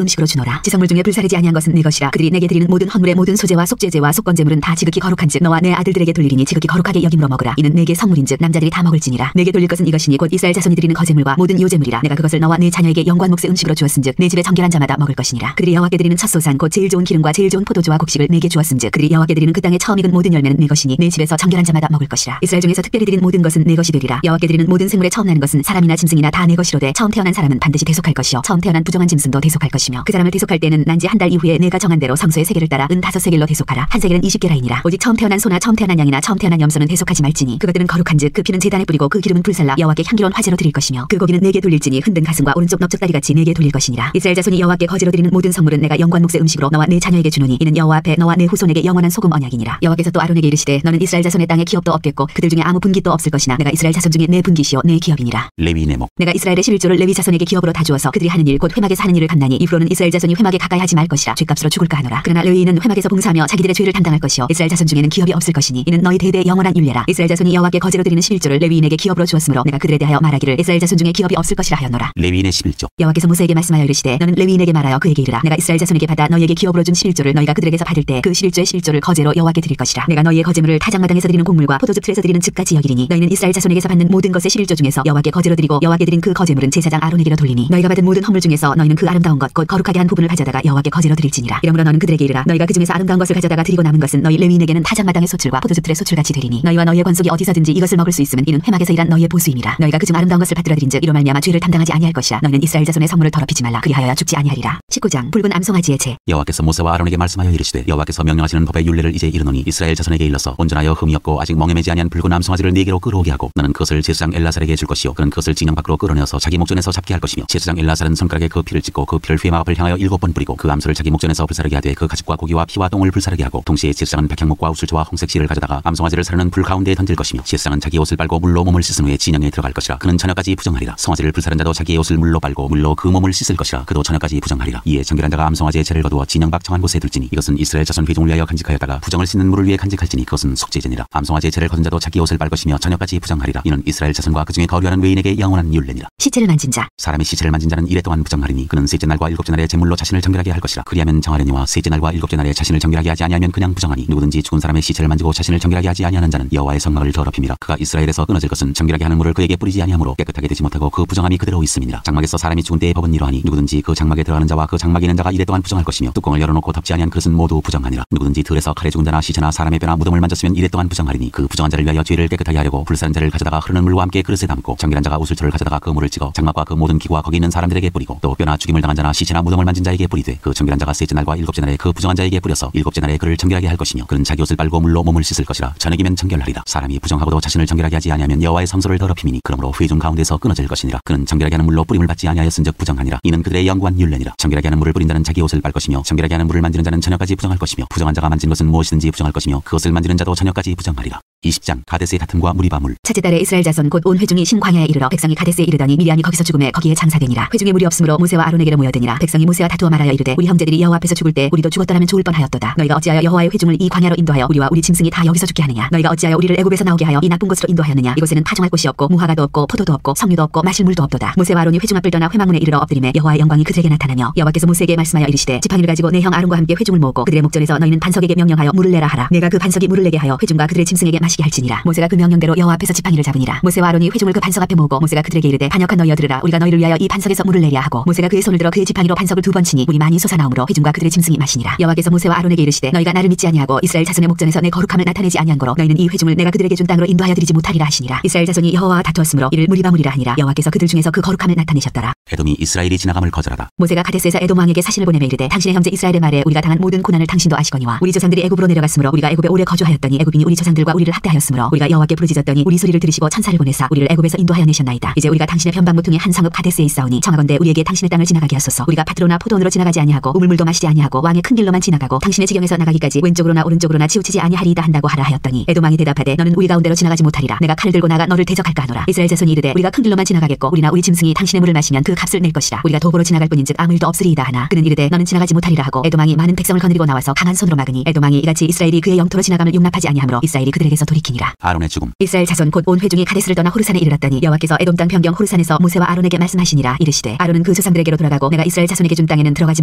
음식으로 주노라. 지성물 중에 불사르지 아니한 것은 내 것이라. 그들이 내게 드리는 모든 헌물의 모든 소제와 속죄제와 속건제물은 다 지극히 거룩한즉 너와 내 아들들에게 돌리리니 지극히 거룩하게 여김으로 먹으라. 이는 내게 성물인즉 남자들이 다 먹을지니라. 내게 돌릴 것은 이것이니 곧 이스라엘 자손이 드리는 거제물과 모든 요제물이라. 내가 그것을 너와 내 자녀에게 영광 몫의 음식으로 주었은즉 내 집에 정결한 자마다 먹을 것이니라. 그들이 여호와께 드리는 첫 소산 곧 제일 좋은 기름과 제일 좋은 포도주와 곡식을 내게 주었은즉 그들이 여호와께 드리는 그 땅에 처음 익은 모든 열매는 내 것이니 내 집에서 정결한 자마다 먹을 것이라. 이스라엘 중에서 특별히 드린 모든 것은 내 것이 되리라. 여호와께 드리는 모든 생물에 처음 나는 것은 사람이나 짐승이나 다 내 것이로되 처음 태어난 사람은 반드시 대속할 것이요 처음 태어난 부정한 짐승도 대속할 것이며 그 사람을 대속할 때는 난지 한 달 이후에 내가 정한 대로 성소의 세겔을 따라 은 5세겔로 대속하라. 한 세겔은 20게라이니라. 오직 처음 태어난 소나 처음 태어난 양이나 처음 태어난 염소는 대속하지 말지니 그것들은 거룩한즉 그 피는 제단에 뿌리고 그 기름은 불살라 여호와께 향기로운 화제로 드릴 것이며 그 고기는 내게 돌릴지니 흔든 가슴과 오른쪽 넓적다리같이 내게 돌릴 것이니라. 이스라엘 자손이 여호와께 거제로 드리는 모든 성물은 내가 영광 몫의 음식으로 너와 내 자녀에게 주노니 이는 여호와 앞에 너와 내 후손에게 영원한 소금 언약이니라. 여호와께서 또 아론에게 이르시되 너는 이스라엘 자손의 땅에 기업도 없겠고 그들 중에 아무 분깃도 없을 것이나 내가 이스라엘 자손 중에 내 분깃이요 내 기업이니라. 레위인의 목. 내가 이스라엘의 11조를 레위 자손에게 기업으로 다 주어서 그들이 하는 일 곧 회막에서 하는 일을 감나니 이후로는 이스라엘 자손이 회막에 가까이 하지 말 것이라. 죄값으로 죽을까 하노라. 그러나 레위인은 회막에서 봉사하며 자기들의 죄를 담당할 것이요 이스라엘 자손 중에는 기업이 없을 것이니 이는 너희 대대의 영원한 율례라. 이스라엘 자손이 여호와께 거제로 드리는 11조를 레위인에게 기업으로 주었으므로 내가 그들에 대하여 말하기를 이스라엘 자손 중에 기업이 없을 것이라 하였노라. 레위인의 11조. 여호와께서 모세에게 말씀하여 이르시되 너는 레위인에게 말하여 그에게 이르라. 내가 이스라엘 자손에게 받아 너희에게 기업으로 준 11조를 너희가 그들에게서 받을 때 그 11조의 11조를 거제로 여호와께 드릴 것이라. 내가 너희의 거제물을 타작마당에서 드리는 곡물과 포도즙 틀에서 드리는 즙같이 여기리니 너희는 이스라엘 자손에게서 받는 모든 것의 11조 중에서 여호와께 거제로 드리고 여호와께 드린 그 거제물은 제사장 아론에게로 돌리니 너희가 받은 모든 헌물 중에서 너희는 그 아름다운 것 곧 거룩하게 한 부분을 가져다가 여호와께 거제로 드릴지니라. 이러므로 너는 그들에게 이르라. 너희가 그 중에서 아름다운 것을 가져다가 드리고 남은 것은 너희 레위인에게는 타작마당의 소출과 포도즙 틀의 소출같이 되리니 너희와 너희의 권속이 어디서든지 이것을 먹을 수 있으면 이는 회막에서 일한 너희의 보수임이라. 너희가 그중 아름다운 것을 받들어 드린즉 이로 말미암아 죄를 담당하지 아니할 것이라. 너희는 이스라엘 자손의 성물을 더럽히지 말라. 그리하여야 죽지 아니하리라. 19장 붉은 암송아지의 제. 여호와께서 모세와 아론에게 말씀하여 이르시되 여호와께서 명령하시는 법의 율례를 이제 이르노니 이스라엘 자손에게 일러서 온전하여 흠이 없고 아직 멍에매지 아니한 붉은 암송아지를 4개로 끌어오게 하고 너는 그것을 제사장 엘라살에게 줄 것이요 그는 그것을 진영 밖으로 끌어내어서 자기 목전에서 잡게 할 것이며 제사장 엘라살은 손가락에 그 피를 찍고 그 피를 회막 앞을 향하여 7번 뿌리고 그 암소를 자기 목전에서 불사르게 하되 그 가죽과 고기와 피와 똥을 불사르게 하고 동시에 제사장은 백향목과 우슬초와 홍색 실을 가져다가 암송아지를 사르는 불 가운데에 던질 것이며 제사장은 자기 옷을 빨고 물로 몸을 씻은 후에 진영에 들어갈 것이라. 그는 저녁까지 부정하리라. 송아지를 불사른 자도 자기의 옷을 물로 빨고 물로 그 몸을 씻을 것이라. 그도 저녁까지 부정하리라. 이에 정결한 자가 암송아지의 채를 거두어 진영 밖 정한 곳에 둘지니 이것은 이스라엘 자손 회중을 위하여 간직하였다가 부정을 씻는 물을 위해 간직할지니 그것은 속죄제니라. 암송아지의 채를 거둔 자도 자기 옷을 빨 것이며 저녁까지 부정하리라. 이는 이스라엘 자손과 그 중에 거류하는 외인에게 영원한 율례니라. 시체를 만진 자. 사람이 시체를 만진 자는 이래 동안 부정하리니 그는 셋째 날과 일곱째 날에 제물로 자신을 정결하게 할 것이라. 그리하면 정하려니와 셋째 날과 일곱째 날에 자신을 정결하게 하지 아니하면 그냥 부정하니 누구든지 죽은 사람의 시체를 만지고 자신을 정결하게 하지 아니하는 자는 여호와의 성막을 더럽힘이라. 그가 이스라엘에서 끊어질 것은 정결하게 하는 물을 그에게 뿌리지 아니하므로 깨끗하게 되지 못하고 그 부정함이 그대로 있음이니라. 장막에서 사람이 죽은 때의 법은 이러하니 누구든지 그 장막에 들어가는 자와 그 장막에 있는 자가 이래 동안 부정할 것이며 뚜껑을 열어놓고 덮지 아니한 그릇은 모두 부정하니라. 누구든지 들에서 칼에 죽은 자나 시체나 사람의 뼈나 무덤을 만졌으면 이래 동안 부정하리니 그 부정한 자를 위하여 죄를 깨끗하게 하려고 불사른 자를 가져다가 흐르는 물과 함께 그릇에 담고 정결한 자가 우슬초를 가져다가 그 물을 찍어 장막과 그 모든 기구와 거기 있는 사람들에게 뿌리고 또 뼈나 죽임을 당한 자나 시체나 무덤을 만진 자에게 뿌리되 그 정결한 자가 셋째 날과 일곱째 날에 그 부정한 자에게 뿌려서 일곱째 날에 그를 정결하게 할 것이며 그는 자기 옷을 빨고 물로 몸을 씻을 것이라. 저녁이면 정결하리라. 사람이 부정하고도 자신을 정결하게 하지 아니하면 여호와의 성소를 더럽힘이니 그러므로 회중 가운데서 끊어질 것이니라. 그는 정결하게 하는 물로 뿌림을 받지 아니하였은즉 부정하니라. 이는 그들의 영구한 율례니라. 정결하게 하는 물을 뿌린 자는 자기 옷을 빨 것이며 정결하게 하는 물을 만지는 자는 저녁까지 부정할 것이며 부정한 자가 만진 것은 무엇이든지 부정할 것이며 그것을 만지는 자도 저녁까지 부정하리라. 20장 가데스의 다툼과 무리바물. 첫째 달에 이스라엘 자손 곧 온 회중이 신광야에 이르러 백성이 가데스에 이르더니 미디안이 거기서 죽음에 거기에 장사되니라. 회중에 물이 없으므로 모세와 아론에게로 모여드니라. 백성이 모세와 다투어 말하여 이르되 우리 형제들이 여호와 앞에서 죽을 때 우리도 죽었더라면 좋을 뻔하였도다. 너희가 어찌하여 여호와의 회중을 이 광야로 인도하여 우리와 우리 짐승이 다 여기서 죽게 하느냐. 너희가 어찌하여 우리를 애굽에서 나오게 하여 이 나쁜 곳으로 인도하였느냐. 이곳에는 파종할 곳이 없고 무화과도 없고 포도도 없고 석류도 없고 마실 물도 없도다. 모세와 아론이 회중 앞을 떠나 회막문에 이르러 엎드리매 여호와의 영광이 그들에게 나타나며 여호와께서 모세에게 말씀하여 이르시되 지팡이를 가지고 내 형 아론과 함께 회중을 모으고 그들의 목전에서 너희는 반석에게 명령하여 물을 내라 하라. 내가 그 반석이 물을 내게 하여 회중과 그들의 짐승에게 마시게 할지니라. 모세가 그 명령대로 여호와 앞에서 지팡이를 잡으니라. 모세와 아론이 회중을 그 반석 앞에 모으고 모세가 그들에게 이르되 반역한 너희여 들으라. 우리가 너희를 위하여 이 반석에서 물을 내랴 하고 모세가 그의 손을 들어 그의 지팡이로 반석을 2번 치니 물이 많이 솟아나오므로 회중과 그들의 짐승이 마시니라. 여호와께서 모세와 아론에게 이르시되 너희가 나를 믿지 아니하고 이스라엘 자손의 목전에서 내 거룩함을 나타내지 아니한 거로 너희는 이 회중을 내가 그들에게 준 땅으로 인도하여 드리지 못하리라 하시니라. 이스라엘 자손이 여호와와 다투었으므로 이를 무리바무리라 하니라. 여호와께서 그들 중에서 그 거룩함을 나타내셨더라. 에돔이 이스라엘이 지나감을 거절하다. 모세가 가데스에서 에돔 왕에게 사신을 보내매 이르되 당신의 형제 이스라엘의 말에 우리가 당한 모든 고난을 당신도 아시거니와 우리 조상들이 애굽으로 내려갔으므로 우리가 애굽에 오래 거주하였더니 애굽인이 우리 조상들과 우리를 학대하였으므로 우리가 여호와께 부르짖었더니 우리 소리를 들으시고 천사를 보내사 우리를 애굽에서 인도하여 내셨나이다. 이제 우리가 당신의 변방 모퉁이 한 성읍 가데스에 있사오니 청하건대 우리에게 당신의 땅을 지나가게 하소서. 우리가 파트로나 포도원으로 지나가지 아니하고 우물물도 마시지 아니하고 왕의 큰 길로만 지나가고 당신의 지경에서 나가기까지 왼쪽으로나 오른쪽으로나 치우치지 아니하리이다 한다고 하라 하였더니 에돔 왕이 대답하되 너는 우리 가운데로 지나가지 못하리라. 내가 칼을 들고 나가 너를 대적할까 하노라. 이스라엘 자손이 이르되 우리가 큰 길로만 지나가겠고 우리나 우리 짐승이 당신의 물을 마시면 그 값을 낼 것이라. 우리가 도보로 지나갈 뿐인즉 아무 일도 없으리이다 하나 그는 이르되 너는 지나가지 못하리라 하고 에돔 왕이 많은 백성을 거느리고 나와서 강한 손으로 막으니 에돔 왕이 이같이 이스라엘이 그의 영토로 지나감을 용납하지 아니하므로 이스라엘이 그들에게서 돌이키니라. 아론의 죽음. 이스라엘 자손 곧 온 회중이 가데스를 떠나 호르산에 이르렀더니 여호와께서 에돔 땅 변경 호르산에서 모세와 아론에게 말씀하시니라. 이르시되 아론은 그 조상들에게로 돌아가고 내가 이스라엘 자손에게 준 땅에는 들어가지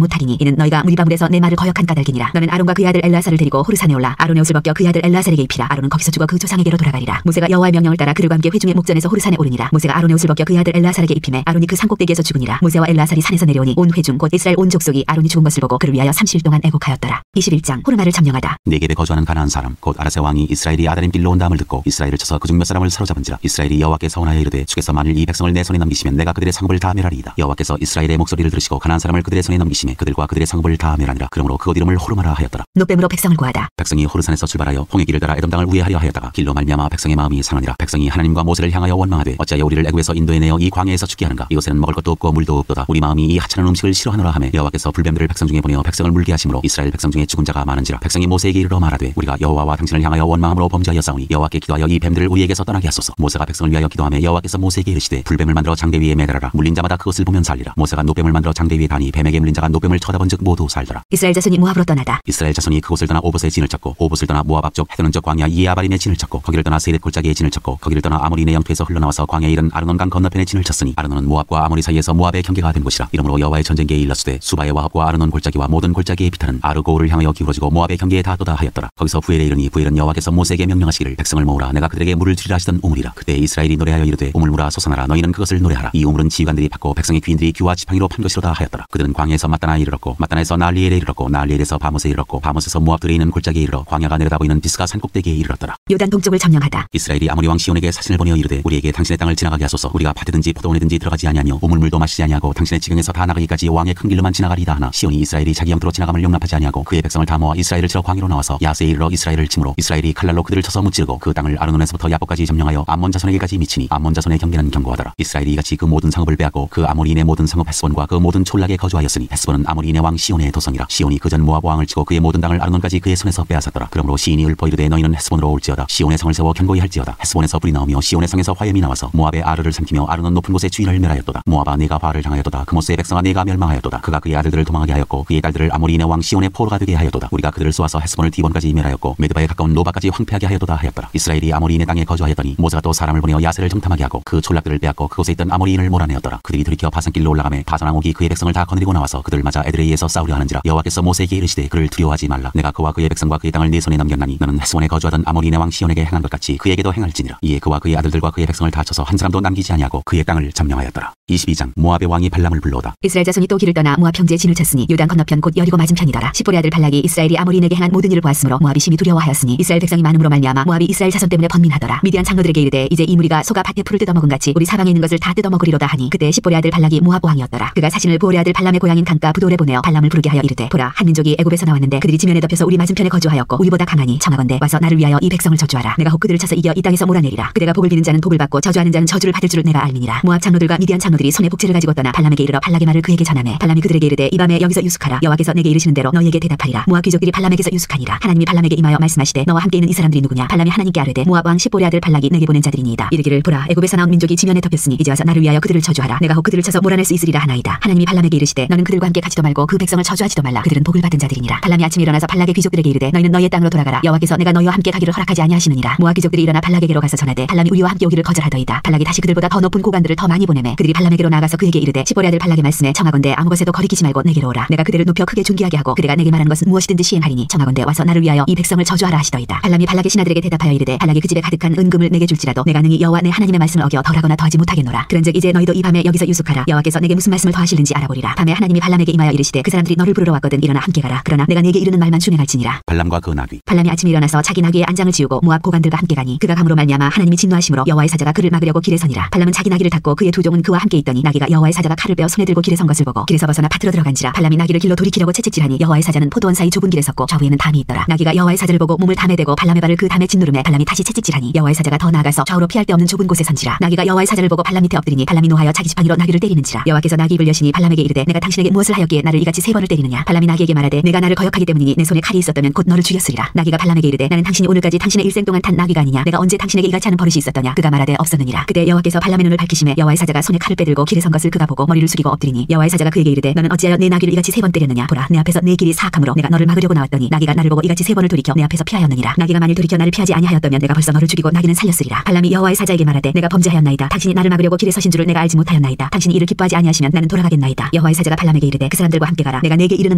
못하리니 이는 너희가 무리바물에서 내 말을 거역한 까닭이니라. 너는 아론과 그의 아들 엘르아살을 데리고 호르산에 올라 아론의 옷을 벗겨 그의 아들 엘르아살에게 입히라. 아론은 거기서 죽어 그 조상에게로 돌아가리라. 모세가 여호와의 명령을 따라 그들과 함께 회중의 목전에서 호르산에 오르니라. 모세가 아론의 옷을 벗겨 그의 아들 엘르아살에게 입히매 아론이 그 산꼭대기에서 죽으니라. 모세와 엘르아살이 산에서 내려오니 온 회중 곧 이스라엘 온 족속이 아론이 죽은 것을 보고 그를 위하여 30일 동안 애곡하였더라. 21장 호르마를 점령하다. 네겝에 거주하는 가나안 사람 곧 아라세 왕이 이스라엘이 아다림 길로 온다함을 듣고 이스라엘을 쳐서 그중 몇 사람을 사로잡은지라. 이스라엘이 여호와께 서원하여 이르되 주께서 만일 이 백성을 내 손에 넘기시면 내가 그들의 상급을 다 멸하리이다. 여호와께서 이스라엘의 목소리를 들으시고 가나안 사람을 그들의 손에 넘기시매 그들과 그들의 상급을 다 멸하니라. 그러므로 그곳 이름을 호르마라 하였더라. 노뱀으로 백성을 구하다. 백성이 호르산에서 출발하여 홍해 길을 따라 에돔 땅을 우회하려 하였다가 길로 말미암아 백성의 마음이 상하니라. 백성이 하나님과 모세를 향하여 원망하되 어찌하여 우리를 애굽에서 인도해내어 이 광야에서 죽게 하는가. 이곳에는 먹을 것도 없고 물도 없도다. 우리 마음이 이 하찮은 음식을 싫어하노라 하매 여호와께서 불뱀들을 백성 중에 보내어 백성을 물게 하심으로 이스라엘 백성 중에 죽은 자가 많은지라. 백성이 모세에게 이르러 말하되 우리가 여호와와 당신을 향하여 원망함으로 범죄하였사오니 여호와께 기도하여 이 뱀들을 우리에게서 떠나게 하소서. 모세가 백성을 위하여 기도하며 여호와께서 모세에게 이르시되 불뱀을 만들어 장대 위에 매달아라. 물린 자마다 그것을 보면 살리라. 모세가 노뱀을 만들어 장대 위에 다니 뱀에게 물린 자가 노뱀을 쳐다본즉 모두 살더라. 이스라엘 자손이 모압으로 떠나다. 이스라엘 자손이 그곳을 떠나 오봇의 진을 찾고 오봇을 떠나 모압 앞쪽 헤드는 쪽 광야 이에아바림의 진을 찾고 거기를 떠나 세렛 골짜기의 진을 찾고 거기를 떠나 아모리네 영토에서 흘러나와서 광야에 이른 아르논강 건너편의 진을 쳤으니 아르논은 모압과 아모리 사이에서 모압의 경계가 된 곳이라. 이러므로 여호와의 전쟁기에 일렀으되 수바의 와합과 아르논 골짜기와 모든 골짜기의 비탈은 아르고울을 향하여 기울어지고 모압의 경계에 닿도다 하였더라. 거기서 부엘에 이르니 부엘은 여호와께서 모세에게 명령하시기를 백성을 모으라 내가 그들에게 물을 주리라 하시던 우물이라. 그때 이스라엘이 노래하여 이르되 우물물아 솟아나라 너희는 그것을 노래하라. 이 우물은 지휘관들이 받고 백성의 귀인들이 귀와 지팡이로 판 것이로다 하였더라. 그들은 광야에서 마따나에 이르렀고 마따나에서 나알리엘에 이르렀고 나알리엘에서 바못에 이르렀고 바못에서 모압들에 있는 골짜기에 이르러 광야가 내려다 보이는 비스가 산꼭대기에 이르렀더라. 요단 동쪽을 점령하다. 이스라엘이 아모리 왕 시온에게 사신을 보내어 이르되 우리에게 당신의 땅을 지나가게 하소서. 우리가 밭에든지 포도원에든지 들어가지 아니하며 우물물도 마시지 아니하고 당신의 지경에서 다 나가기까지 왕의 큰 길로만 지나가리이다 하나 시온이 이스라엘이 자기 영토로 지나감을 용납하지 아니하고 그의 백성을 다 모아 이스라엘을 치러 광야로 나와서 야세에 이르러 이스라엘을 치므로 이스라엘이 칼날로 그들을 쳐서 무찌르고 그 땅을 아르논에서부터 야복까지 점령하여 암몬 자손에게까지 미치니 암몬 자손의 경계는 견고하더라. 이스라엘이 이같이 그 모든 성읍을 빼앗고 그 아모리인의 모든 성읍 헤스본과 그 모든 촌락에 거주하였으니 헤스본은 아모리인의 왕 시온의 도성이라. 시온이 그전 모압 왕을 치고 그의 모든 땅을 아르논까지 그의 손에서 빼앗았더라. 그러므로 시인이 읊어 이르되 너희는 헤스본으로 올지어다. 시온의 성을 세워 견고히 할지어다. 헤스본에서 불이 나오며 시온의 성에서 화염이 나와서 모압의 아르를 삼키며 아르논 높은 곳의 주인을 멸하였도다. 모압아 네가 화를 당하였도다. 그모스의 백성아 네가 멸망하였도다. 그가 그의 아들들을 도망하게 하였고 그의 딸들을 아모리인의 왕 시온의 포로가 되게 하였도다. 우리가 그들을 쏘아서 헤스본을 디본까지 멸하였고 메드바에 가까운 노바까지 황폐하게 하였도다 하였더라. 이스라엘이 아모리인의 땅에 거주하였더니 모세가 또 사람을 보내어 야세를 정탐하게 하고 그 촌락들을 빼앗고 그곳에 있던 아모리인을 몰아내었더라. 그들이 돌이켜 바산길로 올라가매 바산 왕옥이 그의 백성을 다 거느리고 나와서 그들을 맞아 에드레이에서 싸우려 하는지라. 여호와께서 모세에게 이르시되 그를 두려워하지 말라. 내가 그와 그의 백성과 그의 땅을 네 손에 넘겼나니 너는 헤스본에 거주하던 아모리인의 왕 시온에게 행한 것 같이 그에게도 행할지니라. 이에 그와 그의 아들들과 그의 백성을 다 쳐서 한 사람도 남기지 아니하고 그의 땅을 점령하였더라. 22장 모압의 왕이 발람을 불러오다. 이스라엘 자손이 또 길을 떠나 모압 형제의 진을 쳤으니 요단 건너편 곧 여리고 맞은편이더라. 십볼의 아들 발락이 이스라엘이 아모리인에게 행한 모든 일을 보았으므로 모압이 심히 두려워하였으니 이스라엘 백성이 많음으로 말미암아 모압이 이스라엘 자손 때문에 번민하더라. 미디안 장로들에게 이르되 이제 이 무리가 소가 밭에 풀을 뜯어먹은 같이 우리 사방에 있는 것을 다 뜯어먹으리로다 하니 그때 십볼의 아들 발락이 모압 왕이었더라. 그가 사신을 보올의 아들 발람의 고향인 강가 부돌에 보내어 발람을 부르게 하여 이르되 보라 한 민족이 애굽에서 나왔는데 그들이 지면에 덮여서 우리 맞은편에 거주하였고 우리보다 강하니 청하건대 와서 나를 위하여 이 백성을 저주하라. 내가 혹 그들을 쳐서 이겨 이 땅에서 몰아내리라. 그대가 복을 비는 자는 복을 받고 저주하는 자는 저주를 받을 줄을 내가 알미니라. 모압 장로들과 미디안 장로들이 손에 복제를 가지고 떠나 발람에게 이르러 발락의 말을 그에게 전하매 발람이 그들에게 이르되 이 밤에 여기서 유숙하라. 여호와께서 내게 이르시는 대로 너희에게 대답하리라. 모압 귀족들이 발람에게서 유숙하니라. 하나님이 발람에게 임하여 말씀하시되 너와 함께 있는 이 사람들이 누구냐. 발람이 하나님께 아뢰되 모압 왕 십볼의 아들 발락이 내게 보낸 자들이니이다. 이르기를 보라 애굽에서 나온 민족이 지면에 덮였으니 이제 와서 나를 위하여 그들을 저주하라. 내가 혹 그들을 쳐서 몰아낼 수 있으리라 하나이다. 하나님이 발람에게 이르시되 너는 그들과 함께 가지도 말고 그 백성을 저주하지도 말라. 그들은 복을 받은 자들이니라. 발람이 아침에 일어나서 발락의 귀족들에게 이르되 너희는 너희의 땅으로 돌아가라. 여호와께서 내가 너희와 함께 가기를 허락하지 아니하시느니라. 모압 귀족들이 일어나 발락에게로 가서 전하되 발람이 우리와 함께 오기를 거절하더이다. 발락이 다시 그들보다 더 높은 고관들을 더 많이 보내매 그들이 발람에게로 나아가서 그에게 이르되 십볼의 아들 발락의 말씀에 청하건대 아무 것에도 거리끼지 말고 내게로 오라. 내가 그들을 높여 크게 존귀하게 하고 그대가 내게 말하는 것은 무엇이든지 시행하리니 청하건대 와서 나를 위하여 이 백성을 저주하라 하시더이다. 발람이 발락의 신하들에게 발락에게 대답하여 이르되 발락이 그 집에 가득한 은금을 내게 줄지라도 내가 능히 여호와 내 하나님의 말씀을 어겨 덜하거나 더하지 못하겠노라. 그런즉 이제 너희도 이 밤에 여기서 유숙하라. 여호와께서 내게 무슨 말씀을 더하실는지 알아보리라. 밤에 하나님이 발람에게 임하여 이르시되 그 사람들이 너를 부르러 왔거든 일어나 함께 가라. 그러나 내가 네게 이르는 말만 준행할지니라. 발람과 그 나귀. 발람이 아침에 일어나서 자기 나귀의 안장을 지우고 모압 고관들과 함께 가니 그가 감으로 말미암아 하나님이 진노하심으로 여호와의 사자가 그를 막으려고 길에 서니라. 발람은 자기 나귀를 탔고 그의 두 종은 그와 함께 있더니 나귀가 여호와의 사자가 칼을 빼어 손에 들고 길에 선 것을 보고 길에서 벗어나 밭으로 들어간지라. 발람이 나귀를 길로 돌이키려고 채찍질하니 여호와의 사자는 포도원 사이 좁은 길에 섰고 좌우에는 담이 있더라. 나귀가 여호와의 사자를 보고 몸을 담에 대고 발람의 발을 그 담에 짓누르매 발람이 다시 채찍질하니 여호와의 사자가 더 나아가서 좌우로 피할 데 없는 좁은 곳에 선지라. 나귀가 여호와의 사자를 보고 발람 밑에 엎드리니 발람이 노하여 자기 지팡이로 나귀를 때리는지라. 여호와께서 나귀 입을 여시니 발람에게 이르되 내가 당신에게 무엇을 하였기에 나를 이같이 3번을 때리느냐. 발람이 나귀에게 말하되 내가 나를 거역하기 때문이니 내 손에 칼이 있었다면 곧 너를 죽였으리라. 나귀가 발람에게 이르되 나는 당신이 오늘까지 당신의 일생 동안 탄 나귀가 아니냐. 내가 언제 당신에게 이같이 하는 버릇이 있었더냐. 그가 말하되 없었느니라. 그때 여호와께서 발람의 눈을 밝히심에 여호와의 사자가 손에 칼을 빼들고 길에 선 것을 그가 보고 머리를 숙이고 엎드리니 여호와의 사자가 그에게 이르되 너는 어찌하여 내 나귀를 이같이 3번 때렸느냐. 보라 내 앞에서 내 길이 사악함으로 내가 너를 막으려고 나왔더니 나귀가 나를 보고 이같이 3번을 돌이켜 내 앞에서 피하였느니라. 나귀가 만일 돌이켜 나를 피하지 아니하였다면 내가 벌써 너를 죽이고 나귀는 살렸으리라. 발람이 여호와의 사자에게 말하되 내가 범죄하였나이다. 당신이 나를 막으려고 길에 서신 줄을 내가 알지 못하였나이다. 당신이 이를 기뻐하지 아니하시면 나는 돌아가겠나이다. 여호와의 사자가 발람에게 이르되 그 사람들과 함께 가라. 내가 네게 이르는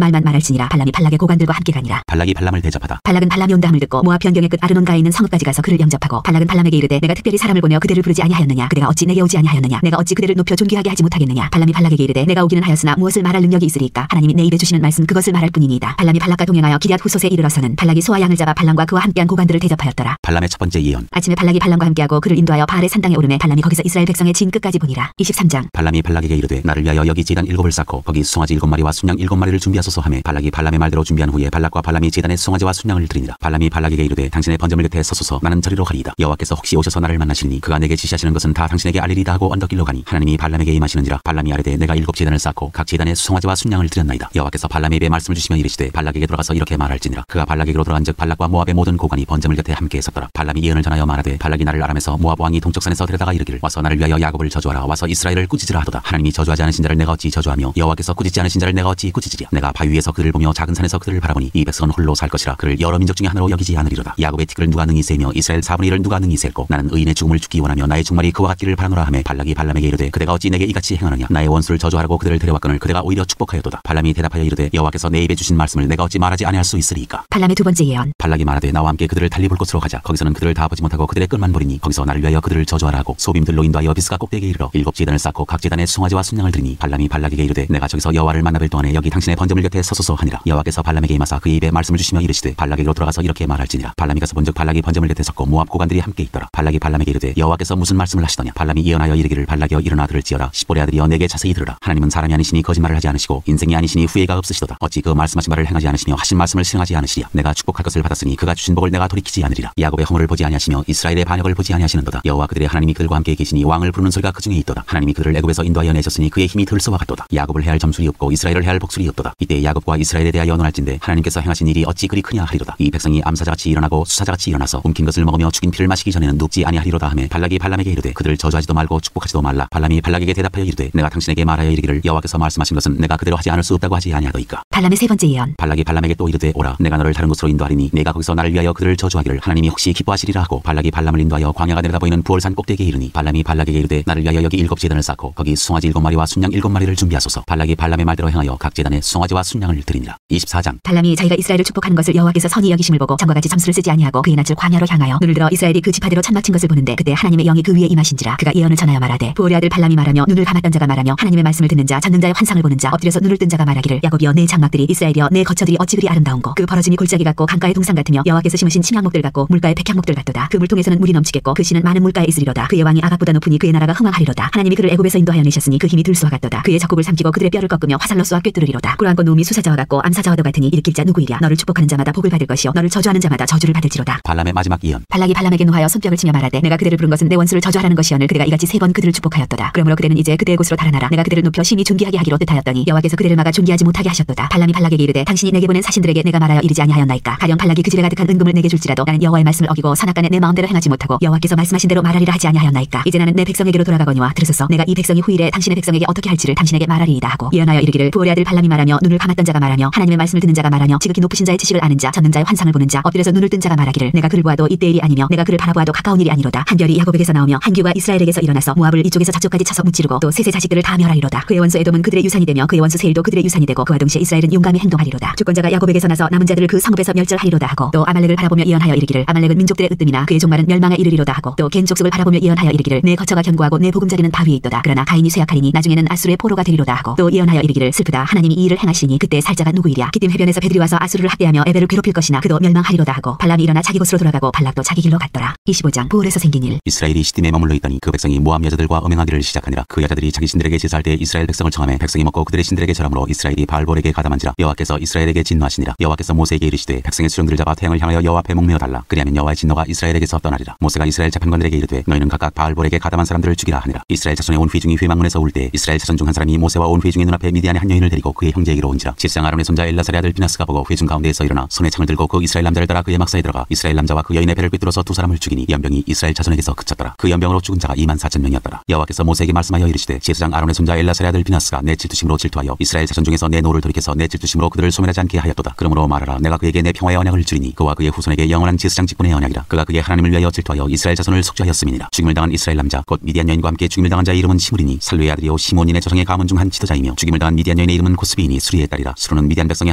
말만 말할지니라. 발람이 발락의 고관들과 함께 가니라. 발락이 발람을 대접하다. 발락은 발람이 온다함을 듣고 모압 변경의 끝 아르논가에 있는 성읍까지 가서 그를 영접하고 발락은 발람에게 이르되 내가 특별히 사람을 보내어 그대를 부르지 아니하였느냐. 그대가 어찌 내게 오지 아니하였느냐. 내가 어찌 그대를 높여 존귀하게 하지 못하겠느냐. 발람이 발락에게 이르되 내가 오기는 하였으나 무엇을 말할 능력이 있으리까. 하나님이 내 입에 주시는 말씀 그것을 말할 뿐이니이다. 발람이 발락과 동행하여 기럇 후솥에 이르러서는 발락이 소와 양을 잡아 발람과 그와 함께한 고관들을 대접하였더라. 발람의 첫 번째 예언. 아침에 발락이 발람과 함께하고 그를 인도하여 바알의 산당에 오르매 발람이 거기서 이스라엘 백성의 진 끝까지 보니라. 23장. 발람이 발락에게 이르되 나를 위하여 여기 제단 7을 쌓고 거기 수송아지 7마리와 순양 7마리를 준비하소서 하매 발락이 발람의 말대로 준비한 후에 발락과 발람이 제단에 수송아지와 순양을 드리니라. 발람이 발락에게 이르되 당신의 번제물 곁에 서소서 나는 저리로 가리이다. 여호와께서 혹시 오셔서 나를 만나시니 그가 내게 지시하시는 것은 다 당신에게 알리리다 하고 언덕길로 가니 하나님이 발람에게 임하시는지라. 발람이 아뢰되 내가 7 제단을 쌓고 각 제단에 수송아지와 순양을 드렸나이다. 여호와께서 발람의 입에 말씀을 주시며 이르시되 발락에게 들어가서 이렇게 말할지니라. 그가 발락에게로 들어간즉 발락과 모압의 모든 고관이 번제물 곁에 함께 섰더라. 발람이 예언을 전하여 말하되 발락이 나를 아람에서 모압 왕이 동쪽산에서 데려다가 이르기를 와서 나를 위하여 야곱을 저주하라. 와서 이스라엘을 꾸짖으라 하도다. 하나님이 저주하지 않으신 자를 내가 어찌 저주하며 여호와께서 꾸짖지 않으신 자를 내가 어찌 꾸짖으랴. 내가 바위 위에서 그를 보며 작은 산에서 그를 바라보니 이 백성은 홀로 살 것이라. 그를 여러 민족 중에 하나로 여기지 않으리로다. 야곱의 티끌을 누가 능히 세며 이스라엘 4분의 1을 누가 능히 셀고 나는 의인의 죽음을 죽기 원하며 나의 종말이 그와 같기를 바라노라 하매 발락이 발람에게 이르되 그대가 어찌 내게 이같이 행하느냐. 나의 원수를 저주하라고 그들을 데려왔거늘 그대가 오히려 축복하였도다. 발람이 대답하여 이르되 여호와께서 내 입에 주신 말씀을 내가 어찌 말하지 아니할 수 있으리이까. 발람의 두 번째 예언. 발락이 말하되 나와 함께 그들을 달리 볼 곳으로 가자. 거기서는 그들을 다 보지 못하고 그들의 끝만 보리니 거기서 나를 위하여 그들을 저주하라 하고 소빔들로 인도하여 비스가 꼭대기에 이르러 7 제단을 쌓고 각 제단에 수송아지와 순양을 드리니 발람이 발락에게 이르되 내가 저기서 여호와를 만나뵐 동안에 여기 당신의 번제물 곁에 서소서 하니라. 여호와께서 발람에게 임하사 그의 입에 말씀을 주시며 이르시되 발락에게로 들어가서 이렇게 말할지니라. 발람이 가서 본즉 발락이 번제물 곁에 섰고 모압 고관들이 함께 있더라. 발락이 발람에게 이르되 여호와께서 무슨 말씀을 하시더냐. 발람이 예언하여 이르기를 발락이여 일어나 들을지어라. 십볼의 아들이여 내게 자세히 들으라. 하나님은 사람이 아니시니 거짓말을 하지 않으시고 인생이 아니시니 후회가 없으시도다. 어찌 그 말씀하신 바를 행하지 않으시며 하신 말씀을 실행하지 않으시랴. 내가 축복할 것을 받았으니 그가 주신 복을 내가 돌이키지 않으리라. 야곱의 허물을 보지 아니하시며 이스라엘의 반역을 보지 아니하시는도다. 여호와 그들의 하나님이 그들과 함께 계시니 왕을 부르는 소리가 그 중에 있도다. 하나님이 그들을 애굽에서 인도하여 내셨으니 그의 힘이 들소와 같도다. 야곱을 해할 점술이 없고 이스라엘을 해할 복술이 없도다. 이때 야곱과 이스라엘에 대하여 논할진대 하나님께서 행하신 일이 어찌 그리 크냐 하리로다. 이 백성이 암사자같이 일어나고 수사자같이 일어나서 움킨 것을 먹으며 죽인 피를 마시기 전에는 눕지 아니하리로다 하매 발락이 발람에게 이르되 그들을 저주하지도 말고 축복하지도 말라. 발람이 발락에게 대답하여 이르되 내가 당신에게 말하여 이르기를 여호와께서 말씀하신 것은 내가 그대로 하지 않을 수 없다고 하지 아니하더이까. 발람의 세 번째 예언. 발락이 발람에게 또 이르되 오라 내가 너를 다른 곳으로 인도하리니 내가 거기서 나를 위하여 그들을 저주하기를 하나님이 혹시 기뻐하시리라 하고 발락이 발람을 인도하여 광야가 내려다 보이는 부월산 꼭대기에 이르니 발람이 발락에게 이르되 나를 위하여 여기 7 제단을 쌓고 거기 수송아지 7마리와 순양 7마리를 준비하소서. 발락이 발람의 말대로 행하여 각 제단에 수송아지와 순양을 드리니라. 24장. 발람이 자기가 이스라엘을 축복하는 것을 여호와께서 선히 여기심을 보고 전과 같이 점수를 쓰지 아니하고 그의 낯을 광야로 향하여 눈을 들어 이스라엘이 그 지파대로 천막친 것을 보는데 그때 하나님의 영이 그 위에 임하신지라. 그가 예언을 전하여 말하되 부올의 아들 발람이 말하며 눈을 감았던 자가 말하며 하나님의 말씀을 듣는 자 젖는 자의 환상을 보는 자 엎드려서 눈을 뜬 자가 말하기를 야곱이여 내 장막들이 이스라엘이여 내 거처들이 어찌 그리 아름다운고 그 벌어짐이 골짜기 같고 강가의 동산 같으며 여호와께서 심으신 침향목들 같고 물가의 백향목들 같도다. 그 물통에서는 물이 넘치겠고 그 씨는 많은 물가에 있으리로다. 그의 왕이 아각보다 높으니 그의 나라가 흥왕하리로다. 하나님이 그를 애굽에서 인도하여 내셨으니 그 힘이 들소와 같도다. 그의 적국을 삼키고 그들의 뼈를 꺾으며 화살로 쏘아 꿰뚫으리로다. 꿀안고 누움이 수사자와 같고 암사자와도 같으니 일으킬 자 누구이랴. 너를 축복하는 자마다 복을 받을 것이요 너를 저주하는 자마다 저주를 받을지로다. 발람의 마지막 예언. 발락이 발람에게 노하여 손뼉을 치며 말하되 내가 그대를 부른 것은 내 원수를 저주하라는 것이오늘 그대가 이같이 3번 그들을 축복하였도다. 그러므로 그대는 이제 그대의 곳으로 달아나라. 내가 그대를 높여 심히 존귀하게 하기로 뜻하였더니 여호와께서 그대를 막아 존귀하지 못하게 하셨도다. 발람이 발락에게 이르되 당신이 내게 보낸 사신들에게 내가 말하여 이르지 아니하였나이까. 가령 발락이 그 집에 가득한 은금을 내게 줄지라도 나는 여호와의 말씀을 어기고 선악간에 내 마음대로 행하지 못하고 여호와께서 말씀하신 대로 말하리라 하지 아니하였나이까. 이제 나는 내 백성에게로 돌아가거니와 들으소서. 내가 이 백성이 후일에 당신의 백성에게 어떻게 할지를 당신에게 말하리이다 하고 예언하여 이르기를 부올의 아들 발람이 말하며 눈을 감았던 자가 말하며 하나님의 말씀을 듣는 자가 말하며 지극히 높으신 자의 지식을 아는 자 젖는 자의 환상을 보는 자 엎드려서 눈을 뜬 자가 말하기를 내가 그를 보아도 이때 일이 아니며 내가 그를 바라보아도 가까운 일이 아니로다. 한 별이 야곱에게서 나오며 한 규가 이스라엘에게서 일어나서 모압을 이쪽에서 저쪽까지 쳐서 무찌르고 또 셋의 자식들을 다 멸하리로다. 그의 원수 에돔은 그들의 유산이 되며 그의 원수 세일도 그들의 유산이 되고 그와 동시에 이스라엘은 용감히 행동하리로다. 주권자가 야곱에게서 나서 남은 자들을 그 성읍에서 멸절하리로다 하고 또 아말렉을 바라보며 예언하여 이르기를 이르기를 아말렉은 민족들의 으뜸이나 그의 종말은 멸망에 이르리로다 하고 또 겐 족속을 바라보며 예언하여 이르기를 내 거처가 견고하고 내 보금자리는 바위에 있도다. 그러나 가인이 쇠약하리니 나중에는 아수르의 포로가 되리로다 하고 또 예언하여 이르기를 슬프다. 하나님이 이 일을 행하시니 그때 살자가 누구이랴. 기띔 해변에서 배들이 와서 아수르를 학대하며 에벨을 괴롭힐 것이나 그도 멸망하리로다 하고 발람이 일어나 자기 곳으로 돌아가고 발락도 자기 길로 갔더라. 25장 부올에서 생긴 일. 이스라엘이 시딤에 머물러 있더니 그 백성이 모압 여자들과 음행하기를 시작하니라. 그 여자들이 자기 신들에게 제사할 때 이스라엘 백성을 청하매 백성이 먹고 그들의 신들에게 절함으로 이스라엘이 바알볼에게 가담한지라. 여호와께서 이스라엘에게 진노하시니라. 여호와께서 모세에게 이르시되 백성의 수령들을 잡아 태양을 향하여 여호와 앞에 목매어 달라. 그리하면 여호와의 진노가 이스라엘에게서 떠나리라. 모세가 이스라엘 재판관들에게 이르되 너희는 각각 바알볼에게 가담한 사람들을 죽이라 하니라. 이스라엘 자손의 온 회중이 회막문에서 올 때 이스라엘 자손 중 한 사람이 모세와 온 회중의 눈앞에 미디안의 한 여인을 데리고 그의 형제에게로 온지라. 제사장 아론의 손자 엘라살의 아들 비나스가 보고 회중 가운데에서 일어나 손에 창을 들고 그 이스라엘 남자를 따라 그의 막사에 들어가 이스라엘 남자와 그 여인의 배를 꿰뚫어서 두 사람을 죽이니 연병이 이스라엘 자손에게서 그쳤더라. 그 연병으로 죽은 자가 24,000명이었더라. 여호와께서 모세에게 말씀하여 이르시되 제사장 아론의 손자 엘라살의 아들 비나스가 내 질투심으로 질투하여 이스라엘 자손 중에서 내 노를 돌이켜서 내 질투심으로 그들을 소멸하지 않게 하였도다. 그러므로 말하라. 내가 그에게 내 평화의 언약을 주리니 그와 그의 후손에게 영원한 제사장 직분의 언약이라. 그가 그의 하나님을 위하여 질투하여 이스라엘 자손을 속죄하였음이니라. 죽임을 당한 이스라엘 남자 곧 미디안 여인과 함께 죽임을 당한 자의 이름은 시므리니 살루의 아들이요 시몬인의 조상의 가문 중 한 지도자이며 죽임을 당한 미디안 여인의 이름은 고스비이니 수리의 딸이라. 수르는 미디안 백성의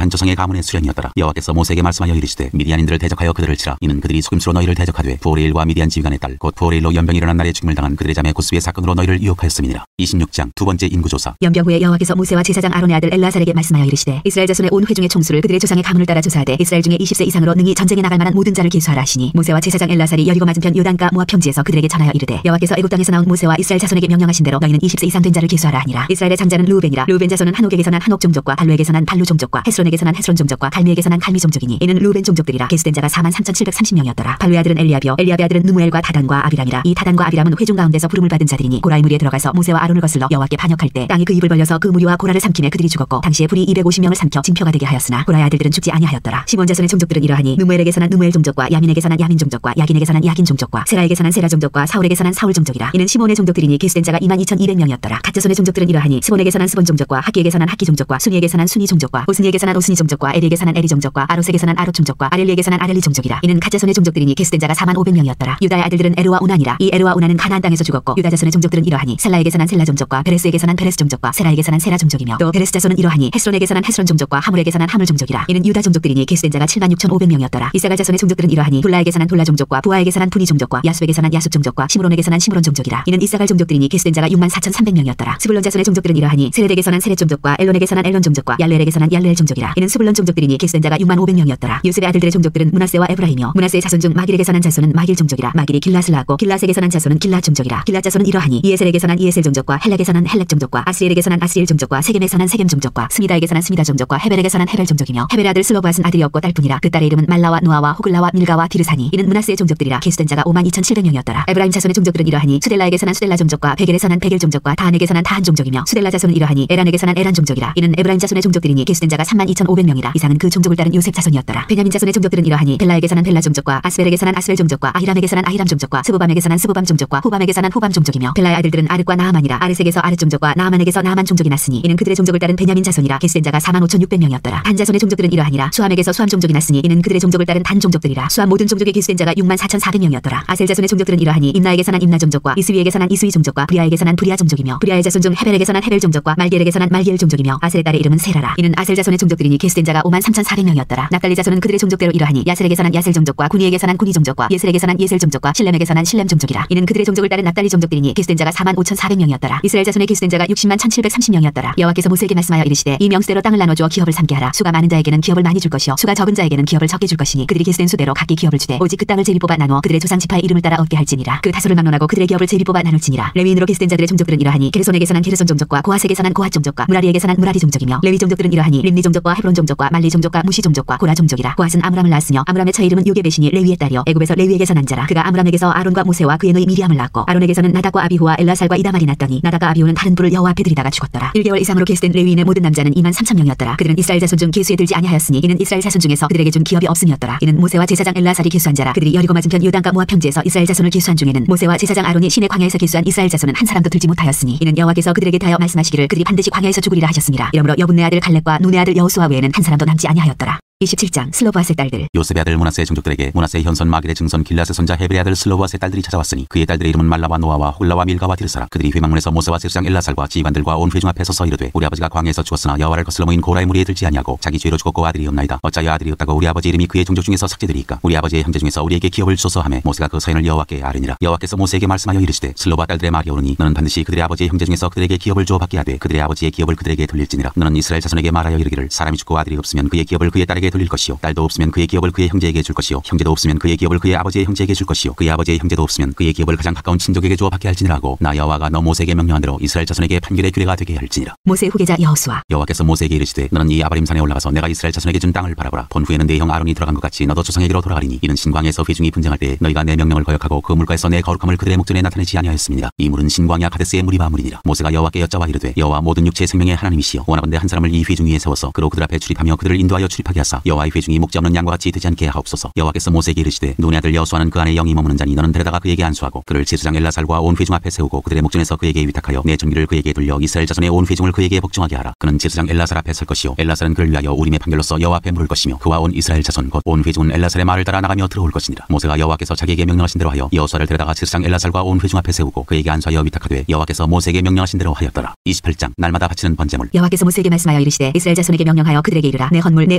한 조상의 가문의 수령이었더라. 여호와께서 모세에게 말씀하여 이르시되 미디안인들을 대적하여 그들을 치라. 이는 그들이 속임수로 너희를 대적하되 부오레일과 미디안 지휘관의 딸 곧 부오레일로 연병이 일어난 날에 죽임을 당한 그들의 자매 고스비의 사건으로 너희를 유혹하였음이니라. 26장 두 번째 인구조사. 연병 후에 여호와께서 모세와 제사장 아론의 아들 엘라살에게 말씀하여 이르시되 이스라엘 자손의 온 회중의 총수를 그들의 조상의 가문을 따라 조사하되 이스라엘 중에 20세 이상으로 능히 전쟁에 나갈 만한 모든 자를 계수하라 하시니 모세와 제사장 엘라살이 여리고 맞은편 요단가 모압 평지에서 그들에게 전하여 이르되 여호와께서 애굽 땅에서 나온 모세와 이스라엘 자손에게 명령하신 대로 너희는 20세 이상 된 자를 계수하라 하니라. 이스라엘의 장자는 르우벤이라. 르우벤 자손은 한옥에게서 난 한옥 종족과 발루에게서 난 발루 종족과 헤스론에게서 난 헤스론 종족과 갈미에게서 난 갈미 종족이니 이는 르우벤 종족들이라. 계수된 자가 43,730명이었더라. 발루의 아들은 엘리압이요 엘리압의 아들은 느무엘과 다단과 아비람이라. 이 다단과 아비람은 회중 가운데서 부름을 받은 자들이니 고라의 무리에 들어가서 모세와 아론을 거슬러 여호와께 반역할 때 땅이 그 입을 벌려서 그 무리와 고라를 삼키매 그들이 죽었고 당시에 불이 250명을 삼켜 징표가 되게 하였으나 고라의 아들들은 죽지 아니하였더라. 시몬 자손의 종족들은 이러하니 느무엘에게서 난 느무엘 종족과 야민에게서 난 야민 종족과 야긴에게서 난 야긴 종족과 세라에게서 난 세라 종족과 사울에게서 난 사울 종족이라. 이는 시몬의 종족들이니 계수된 자가 22,200명이었더라. 갓 자손의 종족들은 이러하니 스본에게서 난 스본 종족과 학기에게서 난 학기 종족과 수니에게서 난 수니 종족과 오스니에게서 난 오스니 종족과 에리에게서 난 에리 종족과 아롯에게서 난 아롯 종족과 아렐리에게서 난 아렐리 종족이라. 이는 갓 자손의 종족들이니 계수된 자가 45,500명이었더라. 유다의 아들들은 에르와 우난이라. 이 에르와 우난은 가나안 땅에서 죽었고 유다 자손의 종족들은 이러하니 셀라에게서 난 셀라 종족과 베레스에게서 난 베레스 종족과 세라에게서 난 세라 종족이며 또 베레스 자손은 이러하니 헤스론에게서 난 헤스론 종족과 하물에게서 난 하물 종족이라. 이는 유다 종족들이니 계수된 자가 76,500명이었더라. 이사갈 자손의 종족들은 이러하니 돌라에게서 난 돌라 종족과 부하에게서 난 분이 종족과 야수에게서 난 야수 종족과 시므론에게서 난 시므론 종족이라. 이는 이사갈 종족들이니 계수된 자가 64,300명이었더라. 스불론 자손의 종족들은 이러하니 세렛에게서 난 세렛 종족과 엘론에게서 난 엘론 종족과 얄레엘에게서 난 얄레엘 종족이라. 이는 스불론 종족들이니 계수된 자가 65,000명이었더라. 요셉의 아들들의 종족들은 문하세와 에브라임이요 문하세의 자손 중 마길에게서 난 자손은 마길 종족이라. 마길이 길랏을 낳았고 길랏에게서 난 자손은 길랏 종족이라. 길랏 자손은 이러하니 이에셀에게서 난 이에셀 종족과 헬렉에서 난 헬렉 종족과 아스리엘에게서 난 아스리엘 종족과 세겜에서 난 세겜 종족과 스미다에게서 난 스미다 종족과 헤벨에게서 난 헤벨 종족이며 헤벨의 아들 슬로바앗은 아들이 없고 딸뿐이라. 그 딸의 이름은 말라와 노아와 호글라와 밀가와 디르사니. 이는 문하세의 종족들이라. 계수된 자가 52,700명이었더라. 에브라임 자손의 종족들은 이러하니 수델라에게서 난 수델라 종족과 베겔에서 난 베겔 종족과 다한에게서 난 다한 종족이며 수델라 자손은 이러하니 에란에게서 난 에란 종족이라. 이는 에브라임 자손의 종족들이니 계수된 자가 32,500명이라. 이상은 그 종족을 따른 요셉 자손이었더라. 베냐민 자손의 종족들은 이러하니 벨라에게서 난 벨라 종족과 아스벨에게서 난 아스벨 종족과 아히람에게서 난 아히람 종족과 스부밤에게서 난 스부밤 종족과 후밤에게서 난 후밤 종족이며 벨라의 아들들은 아르과 나아만이라. 아르색에서 아르 종족과 나아만에게서 나아만 종족이 났으니 이는 그들의 종족을 따른 베냐민 자손이라. 계수된 자가 45,600명이었더라. 단 자손의 종족들은 이러하니라. 수함에게서 수함 종족이 났으니 이는 그들의 종족을 따른 단 종족들이라. 수함 모든 종족의 계수된 자가 64,400명이었더라. 아셀 자손의 종족들은 이러하니 임나에게서 난 임나 종족과 이스위에게서 난 이스위 종족과 브리아에게서 난 브리아 종족이며 브리아의 자손 중 헤벨에게서 난 헤벨 종족과 말기엘에게서 난 말기엘 종족이며 아셀의 딸의 이름은 세라라. 이는 아셀 자손의 종족들이니 계수된 자가 53,400명이었더라. 납달리 자손은 그들의 종족대로 이러하니 야셀에게서 난 야셀 종족과 구니에게서 난 구니 종족과 예셀에게서 난 예셀 종족과 실렘에게서 난 실렘 종족이라. 이는 그들의 종족을 따른 납달리 종족들이니 계수된 자가 45,400명이었더라. 이스라엘 자손의 계수된 자가 601,730명이었더라. 여호와께서 모세에게 말씀하여 이르시되 이 명수대로 땅을 나눠주어 기업을 삼게 하라. 수가 많은 자에게는 기업을 많이 줄 것이요 수가 적은 자에게는 기업을 적게 줄 것이니 그들이 계수된 수대로 각기 기업을 주되 오직 그 땅을 제비 뽑아 나누어 그들의 조상 지파의 이름을 따라 얻게 할지니라. 그 다소를 막론하고 그들의 기업을 제비 뽑아 나눌지니라. 레위인으로 계수된 자들의 종족들은 이러하니 게르손에게서 난 게르손 종족과 고핫에게서 난 고핫 종족과 무라리에게서 난 무라리 종족이며 레위 종족들은 이러하니 림니 종족과 헤브론 종족과 말리 종족과 무시 종족과 고라 종족이라. 고핫은 아므람을 낳았으며 아므람의 처 이름은 요게벳이니 레위의 딸이요 애굽에서 레위에게서 난 자라. 그가 아므람에게서 아론과 모세와 그의 누이 미리암을 낳았고 아론에게서는 나답과 아비후와 엘라살과 이다말이 낳더니 나답과 아비후는 다른 불을 여호와 앞에 들이다가 죽었더라. 1개월 이상으로 계수된 레위인의 모든 남자는 23,000명이었더라. 그들은 이스라엘 자손 중 계수에 들지 아니하였으니 이는 이스라엘 자손 중에서 그들에게 준 기업이 없음이었더라. 이는 모세와 제사장 엘라살이 계수한 자라. 그들이 여리고 맞은편 요단가 모압 평지에서 이스라엘 자손을 계수한 중에는 모세와 제사장 아론이 시내 광야에서 계수한 이스라엘 자손은 한 사람도 들지 못하였으니 이는 여호와께서 그들에게 대하여 말씀하시기를 그들이 반드시 광야에서 죽으리라 하셨습니다. 이러므로 여분네 아들 갈렙과 눈의 아들 여호수아 외에는 한 사람도 남지 아니하였더라. 27장 슬로바스의 딸들. 요셉의 아들 므낫세의 종족들에게 므낫세의 현손 마길의 증손 길라스의 손자 헤벨의 아들 슬로바스의 딸들이 찾아왔으니 그의 딸들의 이름은 말라와 노아와 홀라와 밀가와 디르사라. 그들이 회막문에서 모세와 제사장 엘라살과 지휘관들과 온 회중 앞에 서서 이르되 우리 아버지가 광야에서 죽었으나 여호와를 거슬러 모인 고라의 무리에 들지 아니하고 자기 죄로 죽었고 아들이 없나이다. 어찌하여 아들이 없다고 우리 아버지 이름이 그의 종족 중에서 삭제되리이까. 우리 아버지의 형제 중에서 우리에게 기업을 주소서 하매 모세가 그 서인을 여호와께 아뢰니라. 여호와께서 모세에게 말씀하여 이르시되 슬로바 딸들의 말이 오르니 너는 반드시 그들의 아버지의 형제 중에서 그들에게 기업을 주어 받게 하되 그들의 아버지의 기업을 그들에게 돌릴지니라. 너는 이스라엘 자손에게 말하여 이르기를 사람이 죽고 아들이 없으면 그의 기업을 그의 딸에게 돌릴 것이요 딸도 없으면 그의 기업을 그의 형제에게 줄 것이요 형제도 없으면 그의 기업을 그의 아버지의 형제에게 줄 것이요 그의 아버지의 형제도 없으면 그의 기업을 가장 가까운 친족에게 주어 받게 할지니라 하고 나 여호와가 너 모세에게 명령한 대로 이스라엘 자손에게 판결의 규례가 되게 할지니라. 모세의 후계자 여호수아. 여호와께서 모세에게 이르시되 너는 이 아바림 산에 올라가서 내가 이스라엘 자손에게 준 땅을 바라보라. 본 후에는 내 형 아론이 들어간 것 같이 너도 조상에게로 돌아가리니 이는 신광야에서 회중이 분쟁할 때 너희가 내 명령을 거역하고 그 물가에서 내 거룩함을 그들의 목전에 나타내지 아니하였음이니라. 이 물은 신광야 가데스의 무리바 물이니라. 모세가 여호와께 여짜와 이르되 여호와 모든 육체의 생명의 하나님이시여 원하건대 한 사람을 이 회중 위에 세워서 그로 그들 앞에 출입하며 그들을 인도하여 출입하게 하사 여호와의 회중이 목자 없는 양과 같이 되지 않게 하옵소서. 여호와께서 모세에게 이르시되 눈의 아들 여호수아는 그 안에 영이 머무는 자니 너는 데려다가 그에게 안수하고 그를 제사장 엘라살과 온 회중 앞에 세우고 그들의 목전에서 그에게 위탁하여 내 전기를 그에게 돌려 이스라엘 자손의 온 회중을 그에게 복종하게 하라. 그는 제사장 엘라살 앞에 설 것이요 엘라살은 그를 위하여 우림의 판결로서 여호와 앞에 물을 것이며 그와 온 이스라엘 자손 곧 온 회중은 엘라살의 말을 따라 나가며 들어올 것이니라. 모세가 여호와께서 자기에게 명령하신 대로 하여 여호수아를 데려다가 제사장 엘라살과 온 회중 앞에 세우고 그에게 안수하여 위탁하되 여호와께서 모세에게 명령하신 대로 하였더라. 28장 날마다 바치는 번제물. 여호와께서 모세에게 말씀하여 이르시되 이스라엘 자손에게 명령하여 그들에게 이르라. 내 헌물 내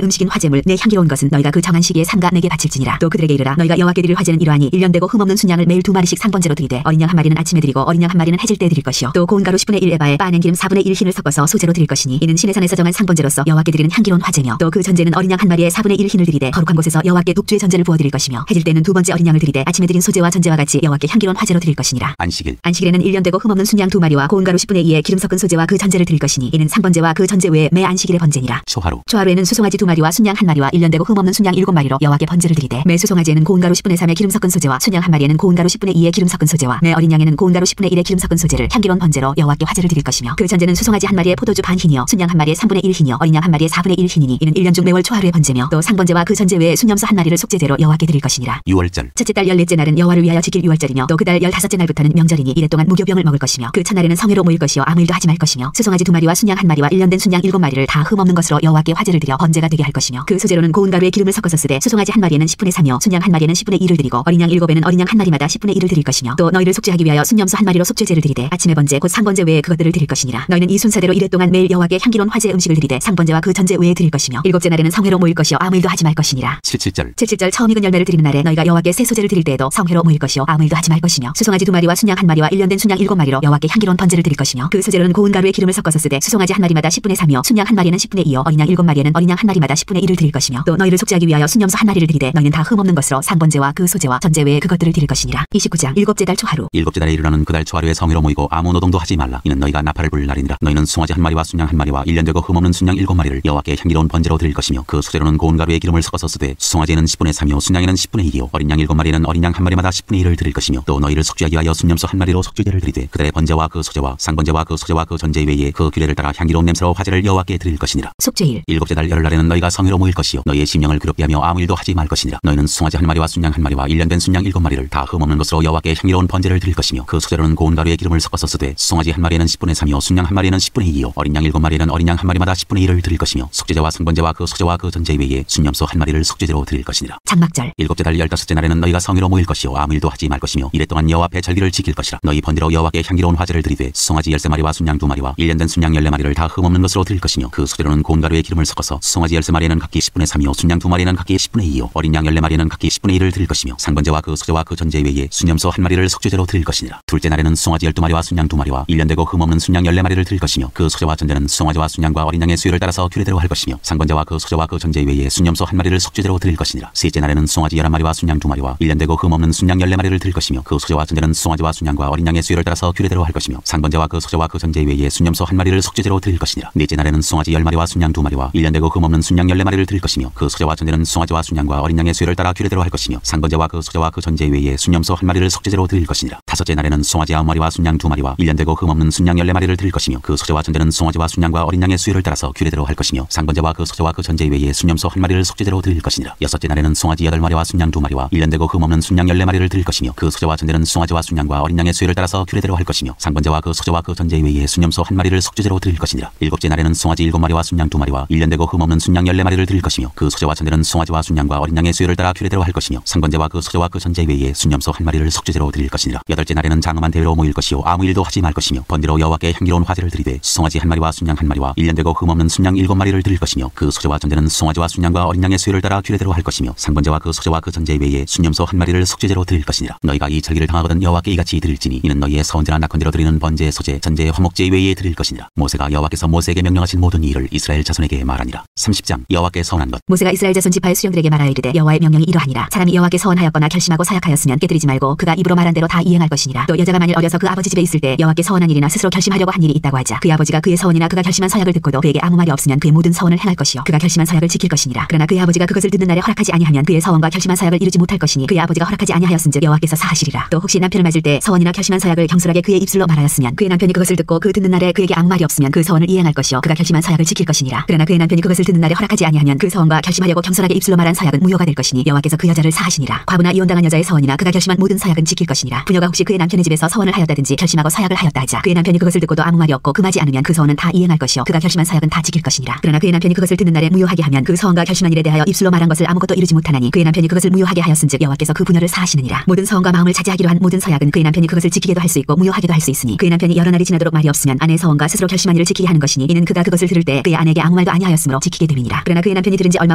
음식인 화제물 내 향기로운 것은 너희가 그 정한 시기에 삼가 내게 바칠지니라. 또 그들에게 이르라. 너희가 여호와께 드릴 화제는 이러하니 1년 되고 흠없는 순양을 매일 2마리씩 상번제로 드리되 어린 양 한 마리는 아침에 드리고 어린 양 한 마리는 해질 때 드릴 것이요 또 고운 가루 10분의 1 에바에 빻아낸 기름 4분의 1 흰을 섞어서 소제로 드릴 것이니 이는 신의 산에서 정한 상번제로서 여호와께 드리는 향기로운 화제며 또 그 전제는 어린 양 한 마리에 4분의 1 흰을 드리되 거룩한 곳에서 여호와께 독주의 전제를 부어 드릴 것이며 해질 때는 두 번째 어린 양을 드리되 아침에 드린 소제와 전제와 같이 여호와께 향기로운 화제로 드릴 것이니라. 안식일. 안식일에는 1년 되고 흠없는 순양 2마리와 고운 가루 10분의 2에 기름 섞은 소제와 그 전제를 드릴 것이니 이는 상번제와 그 전제 외에 매 안식일의 번제니라. 초하루. 초하루에는 수송아지 2마리와 순양 1마리와 1년 되고 흠없는 순양 7마리로 여호와께 번제를 드리되 매 수송아지에는 고운 가루 10분의 3에 기름 섞은 소제와 순양 1마리에는 고운 가루 10분의 2에 기름 섞은 소제와 매 어린 양에는 고운 가루 10분의 1에 기름 섞은 소제를 향기로운 번제로 여호와께 화제를 드릴 것이며 그 전제는 수송아지 1마리에 포도주 반 흰이요 순양 1마리에 3분의 1 흰이요 어린 양 1마리에 4분의 1 흰이니 이는 1년 중 매월 초하루의 번제며 또 상번제와 그 전제 외에 순염소 1마리를 속죄제로 여호와께 드릴 것이니라. 유월절. 첫째 달 14째 날은 여호와를 위하여 지킬 유월절이며 또 그 달 15째 날부터는 명절이니 이래 동안 무교병을 먹을 것이며 그 첫날에는 성회로 모일 것이요 아무 일도 하지 말 것이며 수송아지 2마리와 순양 1마리와 1년 된 순양 7마리를 다 흠없는 것으로 여호와께 화제를 드려 번제가 되게 할 것이며 그 소제로는 고운 가루에 기름을 섞어서 쓰되 수송아지 1마리에는 10분의 3이요 순양 1마리에는 10분의 1을 드리고 어린 양 7에는 어린 양 1마리마다 10분의 1을 드릴 것이며 또 너희를 속죄하기 위하여 순염소 1마리로 속죄제를 드리되 아침의 번제 곧 상번제 외에 그것들을 드릴 것이니라. 너희는 이 순서대로 이래 동안 매일 여호와께 향기로운 화제 음식을 드리되 상번제와 그 전제 외에 드릴 것이며 7째 날에는 성회로 모일 것이요 아무 일도 하지 말 것이니라. 77절. 77절 처음 익은 열매를 드리는 날에 너희가 여호와께 새 소제를 드릴 때에도 성회로 모일 것이요 아무 일도 하지 말 것이며 수송아지 2마리와 순양 1마리와 1년 된 순양 7마리로 여호와께 향기로운 번제를 드릴 것이며 그 소제로는 고운 가루에 기름을 섞어서 쓰되 수송아지 1마리마다 10분의 3이요 순양 1마리는 10분의 2요 어린 양 7마리에는 어린 양 1마리마다 10분의 1을 드릴 것이며 또 너희를 속죄하기 위하여 순염소 1마리를 드리되 너희는 다 흠없는 것으로 상번제와 그 소제와 전제 외에 그것들을 드릴 것이니라. 29장 7째 달 초하루. 7째 달에 이르러는 그달 초하루에 성회로 모이고 아무 노동도 하지 말라. 이는 너희가 나팔을 불 날이니라. 너희는 숭아지 1마리와 순양 1마리와 1년 되고 흠없는 순양 7마리를 여호와께 향기로운 번제로 드릴 것이며 그 소제로는 고운 가루에 기름을 섞어서 쓰되 숭아지에는 10분의 3이요 순양에는 10분의 2이요 어린 양 7마리는 어린 양 1마리마다 10분의 1을 드릴 것이며 또 너희를 속죄하기 위하여 순염소 1마리로 속죄제를 드리되 그들의 번제와 그 소제와 상번제와 그 소제와 그 전제 외에 그 규례를 따라 향기로운 냄새로 화제를 여호와께 드릴 것이니라. 속죄일. 7째 달 열흘날에는 너희가 성회로 모일 것이요 너희의 심령을 괴롭게 하며 아무 일도 하지 말 것이니라. 너희는 숭아지 1마리와 순양 1마리와 1년 된 순양 7마리를 다 흠없는 것으로 여호와께 향기로운 번제를 드릴 것이며 그 소제로는 고운 가루에 기름을 섞어서 쓰되 숭아지 1마리에는 10분의 3이요 순양 1마리에는 10분의 2이요 어린 양 7마리에는 어린 양 1마리마다 10분의 1을 드릴 것이며 속죄제와 상번제와 그 소제와 그 전제 외에 순염소 1마리를 속죄제로 드릴 것이니라. 장막절. 7째 달 15째 날에는 너희가 성회로 모일 것이요 아무 일도 하지 말 것이며 이래 동안 여호와 앞에 절기를 지킬 것이라. 너희 번제로 여호와께 향기로운 화제를 드리되 숭아지 13마리와 순양 2마리와 1년 된 순양 14마리를 다 흠없는 것으로 드릴 것이며 그 소제로는 고운 가루에 기름을 섞어서 숭아지 13마리에는 각기 10분의 3이요 순양 2마리에는 각기 10분의 2이요 어린 양 14마리에는 각기 10분의 1을 드릴 것이며 상번제와 그 소제와 그 전제 외에 순염소 1마리를 속죄제로 드릴 것이니라. 둘째 날에는 숭아지 12마리와 순양 2마리와 1년 되고 흠없는 순양 14마리를 드릴 것이며 그 소제와 전제는 숭아지와 순양과 어린 양의 수요를 따라서 규례대로 할 것이며 상번제와 그 소제와 그 전제 외에 순염소 1마리를 속죄제로 드릴 것이니라. 셋째 날에는 숭아지 11마리와 순양 2마리와 1년 되고 흠없는 순양 14마리를 드릴 것이며 그 소제와 전제는 숭아지와 순양과 어린 양의 수요를 따라서 규례대로 할 것이며 상번제와 그 소제와 그 전제 외에 순염소 1마리를 속죄제로 드릴 것이니라. 넷째 날에는 숭아지 10마리와 순양 2마리와 1년 되고 흠없는 순양 14마리를 드릴 것이며 그 소제와 전제는 숭아지와 순양과 어린 양의 수요를 따라 규례대로 할 것이며 상번제와 그 소제와 그 전제 외에 순염소 1마리를 속죄제로 드릴 것이니라. 다섯째 날에는 숭아지 9마리와 순양 2마리와 1년 되고 흠없는 순양 14마리를 드릴 것이며 그 소제와 전제는 숭아지와 순양과 어린 양의 수요를 따라서 규례대로 할 것이며 상번제와 그 소제와 그 전제 외에 순염소 1마리를 속죄제로 드릴 것이니라. 여섯째 날에는 숭아지 8마리와 순양 2마리와 1년 되고 흠없는 순양 14마리를 드릴 것이며 그 소제와 전제는 숭아지와 순양과 어린 양의 수요를 따라서 규례대로 할 것이며 상번제와 그 소제와 그 전제 외에 순염소 1마리를 속죄제로 드릴 것이니라. 일곱째 날에는 숭아지 7마리와 순양 2마리와 1년 되고 흠없는 순양 14마리를 드릴 것이며 그 소재와 전제는 송아지와 순양과 어린 양의 수요를 따라 규례대로 할 것이며 상번제와 그 소재와 그 전제 외에 순염소 한 마리를 속죄제로 드릴 것이니라. 여덟째 날에는 장엄한 대회로 모일 것이요 아무 일도 하지 말 것이며 번제로 여호와께 향기로운 화제를 드리되 송아지 한 마리와 순양 한 마리와 1년 되고 흠없는 순양 7마리를 드릴 것이며 그 소재와 전제는 송아지와 순양과 어린 양의 수요를 따라 규례대로 할 것이며 상번제와 그 소재와 그 전제 외에 순염소 한 마리를 속죄제로 드릴 것이니라. 너희가 이 절기를 당하거든 여호와께 이같이 드릴지니 이는 너희의 서원제나 낙헌제로 드리는 번제, 소제, 전제, 화목제 외에 드릴 것이니라. 모세가 여호와께서 모세에게 명령하신 모든 이 일을 이스라엘 자손에게 말하니라. 30장 여호와께 서원한 것. 모세가 이스라엘 자손 지파의 수령들에게 말하여 이르되 여호와의 명령이 이러하니라. 사람이 여호와께 서원하였거나 결심하고 사약하였으면 깨뜨리지 말고 그가 입으로 말한 대로 다 이행할 것이니라. 또 여자가 만일 어려서 그 아버지 집에 있을 때 여호와께 서원한 일이나 스스로 결심하려고 한 일이 있다고 하자 그의 아버지가 그의 서원이나 그가 결심한 서약을 듣고도 그에게 아무 말이 없으면 그의 모든 서원을 행할 것이요 그가 결심한 서약을 지킬 것이니라. 그러나 그의 아버지가 그것을 듣는 날에 허락하지 아니하면 그의 서원과 결심한 서약을 이루지 못할 것이니 그의 아버지가 허락하지 아니하였은즉 여호와께서 사하시리라. 또 혹시 남편을 맞을 때 서원이나 결심한 서약을 경솔하게 그의 입술로 말하였으면 그의 남편이 그것을 듣고 그 듣는 날에 그에게 아무 말이 없으면 그 서원을 이행할 것이요 그가 결심한 서약을 지킬 것이니라. 그러나 그의 남편이 그것을 듣는 날에 허락하지 아니하면 그 서원과 결심하려고 경솔하게 입술로 말한 서약은 무효가 될 것이니 여호와께서 그 여자를 사하시니라. 과부나 이혼당한 여자의 서원이나 그가 결심한 모든 서약은 지킬 것이니라. 부녀가 혹시 그의 남편의 집에서 서원을 하였다든지 결심하고 서약을 하였다 하자 그의 남편이 그것을 듣고도 아무 말이 없고 금하지 않으면 그 서원은 다 이행할 것이요 그가 결심한 서약은 다 지킬 것이니라. 그러나 그의 남편이 그것을 듣는 날에 무효하게 하면 그 서원과 결심한 일에 대하여 입술로 말한 것을 아무것도 이루지 못하나니 그의 남편이 그것을 무효하게 하였은즉 여호와께서 그 부녀를 사하시느니라. 모든 서원과 마음을 차지하기로 한 모든 서약은 그의 남편이 그것을 지키게도 할 수 있고 무효하게도 할 수 있으니 그의 남편이 여러 날이 지나도록 말이 없으면 아내의 서원과 스스로 결심한 일을 지키게 하는 것이니 이는 그가 그것을 들을 때 그의 아내에게 아무 말도 아니하였으므로 지키게 됨이니라. 그러나 그의 남편이 들은 지 얼마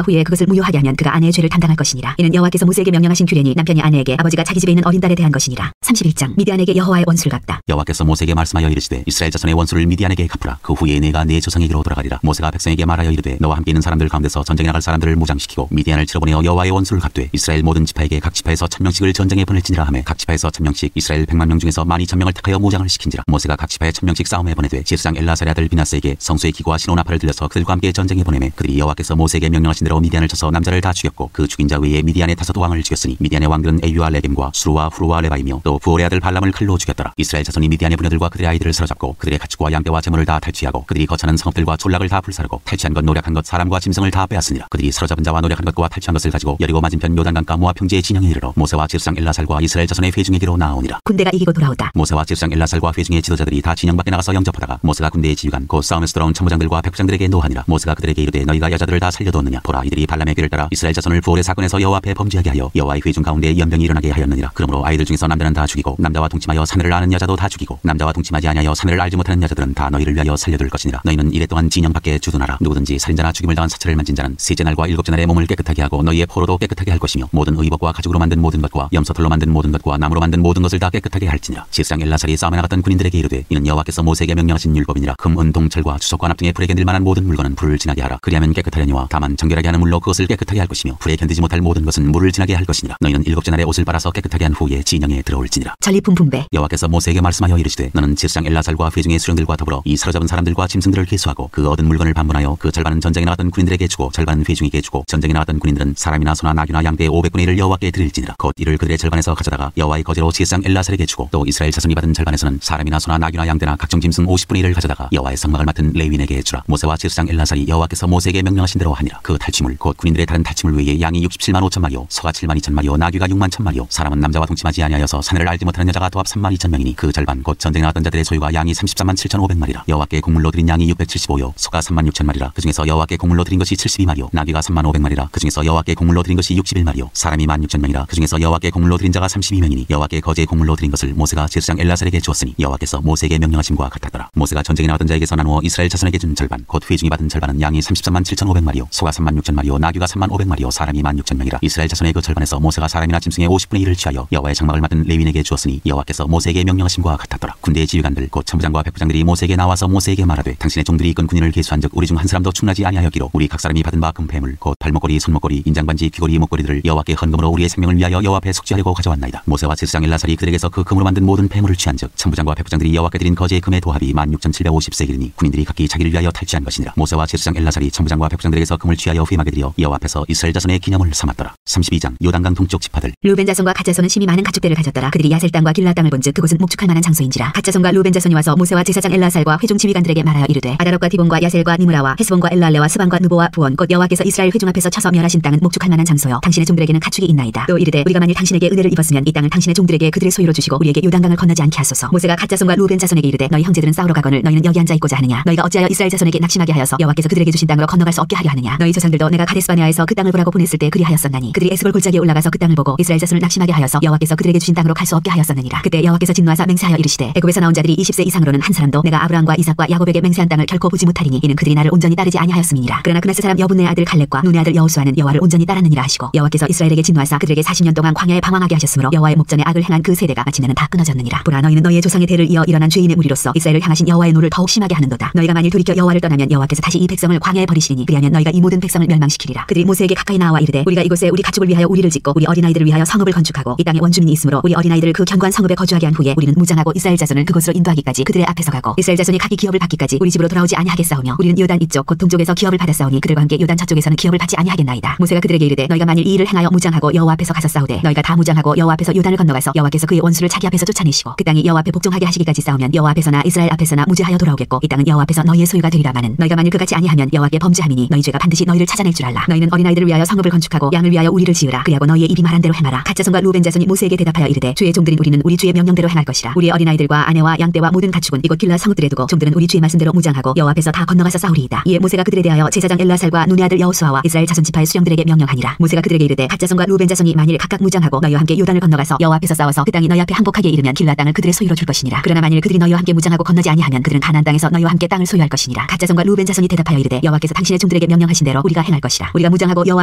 후에 그것을 무효하게 하면 그가 아내의 죄를 담당할 것이니라. 이는 여호와께서 모세에게 명령하신 규례니 남편이 아내에게 아버지가 자기 집에 있는 어린 딸에 대한 것이니라. 31장 미디안에게 여호와의 원수를 갚다. 여호와께서 모세에게 말씀하여 이르시되 이스라엘 자손의 원수를 미디안에게 갚으라. 그 후에 내가 네 조상에게로 돌아가리라. 모세가 백성에게 말하여 이르되 너와 함께 있는 사람들 가운데서 전쟁에 나갈 사람들을 무장시키고 미디안을 치러 보내어 여호와의 원수를 갚되 이스라엘 모든 지파에게 각 지파에서 1000명씩을 전쟁에 보낼지니라 하매 각 지파에서 1000명씩 이스라엘 100만 명 중에서 12000명을 택하여 무장을 시킨지라. 모세가 각 지파에 1000명씩 싸움에 보내되 지르장 엘라살의 아들 비나스에게 성수의 기구와 시노나팔을 들려서 그들과 함께 전쟁에 보내매 그들이 여호와께서 모세에게 명령하신 대로 미디안을 쳐서 남자를 다 죽였고 그 죽인 자 외에 미디안의 5 왕을 죽였으니 미디안의 왕들은 에유와 레겜과 수루와 후루와 레바이며 또 부올의 아들 발람을 칼로 죽였더라. 이스라엘 자손이 미디안의 부녀들과 그들의 아이들을 사로잡고 그들의 가축과 양떼와 재물을 다 탈취하고 그들이 거처하는 성읍들과 촌락을 다 불사르고 탈취한 것 노력한 것 사람과 짐승을 다 빼앗으니라. 그들이 사로잡은 자와 노력한 것과 탈취한 것을 가지고 여리고 맞은편 요단강가 모압 평지의 진영에 이르러 모세와 지르장 엘라살과 이스라엘 자손의 회중에게로 나아오니라. 군대가 이기고 돌아오다. 모세와 지르장 엘라살과 회중의 지도자들이 다 진영 밖에 나가서 영접하다가 모세가 군대의 지휘관 곧 싸움에서 돌아온 참모장들과 백부장들에게 노하니라. 모세가 그들에게 이르되 너희가 여자들을 다 살려두었느냐. 보라 이들이 발람의 귀를 따라 이스라엘 자손을 부올의 사건에서 여호와 앞에 범죄하게 하여 여호와의 회중 가운데 연병이 일어나게 하였느니라. 그러므로 아이들 중에서 남자는 다 죽이고 남자와 동침하여 사내를 아는 여자도 다 죽이고 남자와 동침하지 아니하여 사내를 알지 못하는 여자들은 다 너희를 위하여 살려둘 것이니라. 너희는 이래 동안 진영 밖에 주둔하라. 누구든지 살인자나 죽임을 당한 사체를 만진 자는 셋째 날과 일곱째 날에 몸을 깨끗하게 하고 너희의 포로도 깨끗하게 할 것이며 모든 의복과 가죽으로 만든 모든 것과 염소털로 만든 모든 것과 나무로 만든 모든 것을 다 깨끗하게 할지니라. 지르장 엘라살이 싸움에 나갔던 군인들에게 이르되 이는 여호와께서 모세에게 명령하신 율법이니라. 금, 은, 동, 철과 주석과 납 등의 불에 견딜 만한 모든 물건은 불을 지나게 하라. 그리하면 깨끗하려니와 다만 정결하게 하는 물로 그것을 깨끗하게 할 것이며 불에 견디지 못할 모든 것은 물을 지나게 할 것이니라. 너희는 일곱째 날에 옷을 빨아서 깨끗하게 한 후에 진영에 들어올지니라. 전리품 분배. 여호와께서 모세에게 말씀하여 이르시되 너는 지르장 엘라살과 회중의 수령들과 더불어 이 사로잡은 사람들과 짐승들을 계수하고 그 얻은 물건을 반분하여 그 절반은 전쟁에 나갔던 군인들에게 주고 절반은 회중에게 주고 전쟁에 나갔던 군인들은 사람이나 소나 나귀나 양떼 500분의 1을 여호와께 드릴지니라. 곧 이를 그들의 절반에서 가져다가 여호와의 거제로 지르장 엘라살에게 주고 또 이스라엘 자손이 받은 절반에서는 사람이나 소나 나귀나 양떼나 각종 짐승 50분의 1을 가져다가 여호와의 성막을 맡은 레위인에게 주라. 모세와 지르장 엘라살이 여호와께서 모세에게 명령하신 대로 하니라. 그 탈취물 곧 군인들의 다른 탈취물 외에 양이 67만 5천 마리요 소가 7만 2천 마리요 나귀가 6만 1천 마리요 사람은 남자와 동침하지 아니하여서 사내를 알지 못하는 여자가 도합 3만 2천 명이니 그 절반 곧 전쟁에 나갔던 자들의 소유가 양이 34만 7,500마리라. 여호와께 곡물로 드린 양이 675요 소가 3만 6천 마리라. 그 중에서 여호와께 곡물로 드린 것이 72마리요 나귀가 3만 500마리라. 그 중에서 여호와께 곡물로 드린 것이 61마리요 사람이 1만 6천 명이라. 그 중에서 여호와께 곡물로 드린 자가 32명이니 여호와께 거제의 곡물로 드린 것을 모세가 지르장 엘라살에게 주었으니 여호와께서 모세에게 명령하심과 같았더라. 모세가 전쟁에 나왔던 자에게서 나누어 이스라엘 자손에게 준 절반 곧 회중이 받은 절반은 양이 33만 7,500마리요 소가 3만 6천 마리요 나귀가 3만 500마리요 사람이 1만 6천 명이라. 이스라엘 자손의 그 절반에서 모세가 사람이나 짐승의 50분의 1을 취하여 여호와의 장막을 맡은 레위인에게 주었으니 여호와께서 모세에게 명령하심과 같았더라. 군대의 지휘관들 곧 참부장과 백부장들이 모세에게 나와서 모세에게 말하되 당신의 종들이 이끈 군인을 계수한즉 우리 중 한 사람도 충나지 아니하였기로 우리 각 사람이 받은 바 금폐물 곧 발목걸이 손목걸이 인장반지 귀걸이 목걸이들을 여호와께 헌금으로 우리의 생명을 위하여 여호와 앞에 속죄하려고 가져왔나이다. 모세와 지르장 엘라살이 그들에게서 그 금으로 만든 모든 폐물을 취한즉 참부장과 백부장들이 여호와께 드린 거제의 금의 도합이 16,750세겔이니 군인들이 각기 자기를 위하여 탈취한 것이니라. 모세와 지르장 엘라살이 참부장과 백부장들에게서 금을 취하여 회막에 드려 여호와 앞에서 이스라엘 자손의 기념을 삼았더라. 32장 요단강 동쪽 지파들. 르우벤 자손과 갓 자손은 심히 많은 가축대를 가졌더라. 그들이 야셀 땅과 길라 땅을 본즉 그곳은 목축할 만한 장소인지라. 갓 자손과 르우벤 자손이 와서 모세와 제사장 엘라살과 회중 지휘관들에게 말하여 이르되 아다롯과 디본과 야셀과 니므라와 헤스본과 엘랄레와 스반과 느보와 부원 곧 여호와께서 이스라엘 회중 앞에서 쳐서 멸하신 땅은 목축할 만한 장소요 당신의 종들에게는 가축이 있나이다. 또 이르되 우리가 만일 당신에게 은혜를 입었으면 이 땅을 당신의 종들에게 그들의 소유로 주시고 우리에게 요단강을 건너지 않게 하소서. 모세가 갓 자손과 르우벤 자손에게 이르되 너희 형제들은 싸우러 가거늘 너희는 여기 앉아 있고자 하느냐. 너희가 어찌하여 이스라엘 자손에게 낙심하게 하여서 여호와께서 그들에게 주신 땅으로 건너갈 수 없게 하려 하느냐. 아니하냐. 너희 조상들도 내가 가데스바네아에서 그 땅을 보라고 보냈을 때 그리하였었나니 그들이 에스골 골짜기에 올라가서 그 땅을 보고 이스라엘 자손을 낙심하게 하여서 여호와께서 그들에게 주신 땅으로 갈 수 없게 하였었느니라. 그때 여호와께서 진노하사 맹세하여 이르시되 애굽에서 나온 자들이 20세 이상으로는 한 사람도 내가 아브라함과 이삭과 야곱에게 맹세한 땅을 결코 보지 못하리니 이는 그들이 나를 온전히 따르지 아니하였음이니라. 그러나 그나스 사람 여분의 아들 갈렙과 눈의 아들 여호수아는 여호와를 온전히 따랐느니라 하시고 여호와께서 이스라엘에게 진노하사 그들에게 40년 동안 광야에 방황하게 하셨으므로 여호와의 목전에 악을 행한 그 세대가 마침내는 다 끊어졌느니라. 보라 너희는 너희의 조상의 대를 이어 일어난 죄인의 무리로서 이스라엘을 향하신 여호와의 노를 더욱 심하게 하는도다. 너희가 만일 돌이켜 여호와를 떠나면 여호와께서 다시 이 백성을 광야에 버리시리니 그리하면 너희가 이 모든 백성을 멸망시키리라. 그들이 모세에게 가까이 나와 이르되 우리가 이곳에 우리 가축을 위하여 우리를 짓고 우리 어린아이들을 위하여 성읍을 건축하고 이 땅에 원주민이 있으므로 우리 어린아이들을 그 견고한 성읍에 거주하게 한 후에 우리는 무장하고 이스라엘 자손을 그곳으로 인도하기까지 그들의 앞에서 가고 이스라엘 자손이 각기 기업을 받기까지 우리 집으로 돌아오지 아니하겠사오며 우리는 요단 이쪽 곧 동쪽에서 기업을 받았사오니 그들과 함께 요단 저쪽에서는 기업을 받지 아니하겠나이다. 모세가 그들에게 이르되 너희가 만일 이 일을 행하여 무장하고 여호와 앞에서 가서 싸우되 너희가 다 무장하고 여호와 앞에서 요단을 건너가서 여호와께서 그의 원수를 자기 앞에서 쫓아내시고 그 땅이 여호와 앞에 복종하게 하시기까지 싸우면 여호와 앞에서나 이스라엘 앞에서나 무죄하여 돌아오겠고 이 땅은 여호와 앞에서 너희의 소유가 되리라마는 너희가 만일 그같이 아니하면 여호와께 범죄함이니 너희 죄가 반드시 너희를 찾아낼 줄 알라. 너희는 어린아이들을 위하여 성읍을 건축하고 양을 위하여 우리를 지으라. 그리하고 너희의 입이 말한 대로 행하라. 갓 자손과 루벤 자손이 모세에게 대답하여 이르되 주의 종들인 우리는 우리 주의 명령대로 행할 것이라. 우리의 어린아이들과 아내와 양떼와 모든 가축은 이곳 길라 성읍들에 두고 종들은 우리 주의 말씀대로 무장하고 여호와 앞에서 다 건너가서 싸우리이다. 이에 모세가 그들에 대하여 제사장 엘라살과 눈의 아들 여호수아와 이스라엘 자손 지파의 수령들에게 명령하니라. 모세가 그들에게 이르되 갓 자손과 루벤 자손이 만일 각각 무장하고 너희와 함께 요단을 건너가서 여호와 앞에서 싸워서 그 땅이 너희 앞에 항복하게 이르면 길라 땅을 그들의 소유로 줄 것이니라. 그러나 만일 그들이 너희와 함께 무장하고 건너지 아니하면 그들은 가나안 땅에서 너희와 함께 땅을 소유할 것이니라. 갓 자손과 루벤 자손이 대답하여 이르되 여호와께서 당신의 종들에게 명령하신 대로 우리가 행할 것이라. 우리가 무장하고 여호와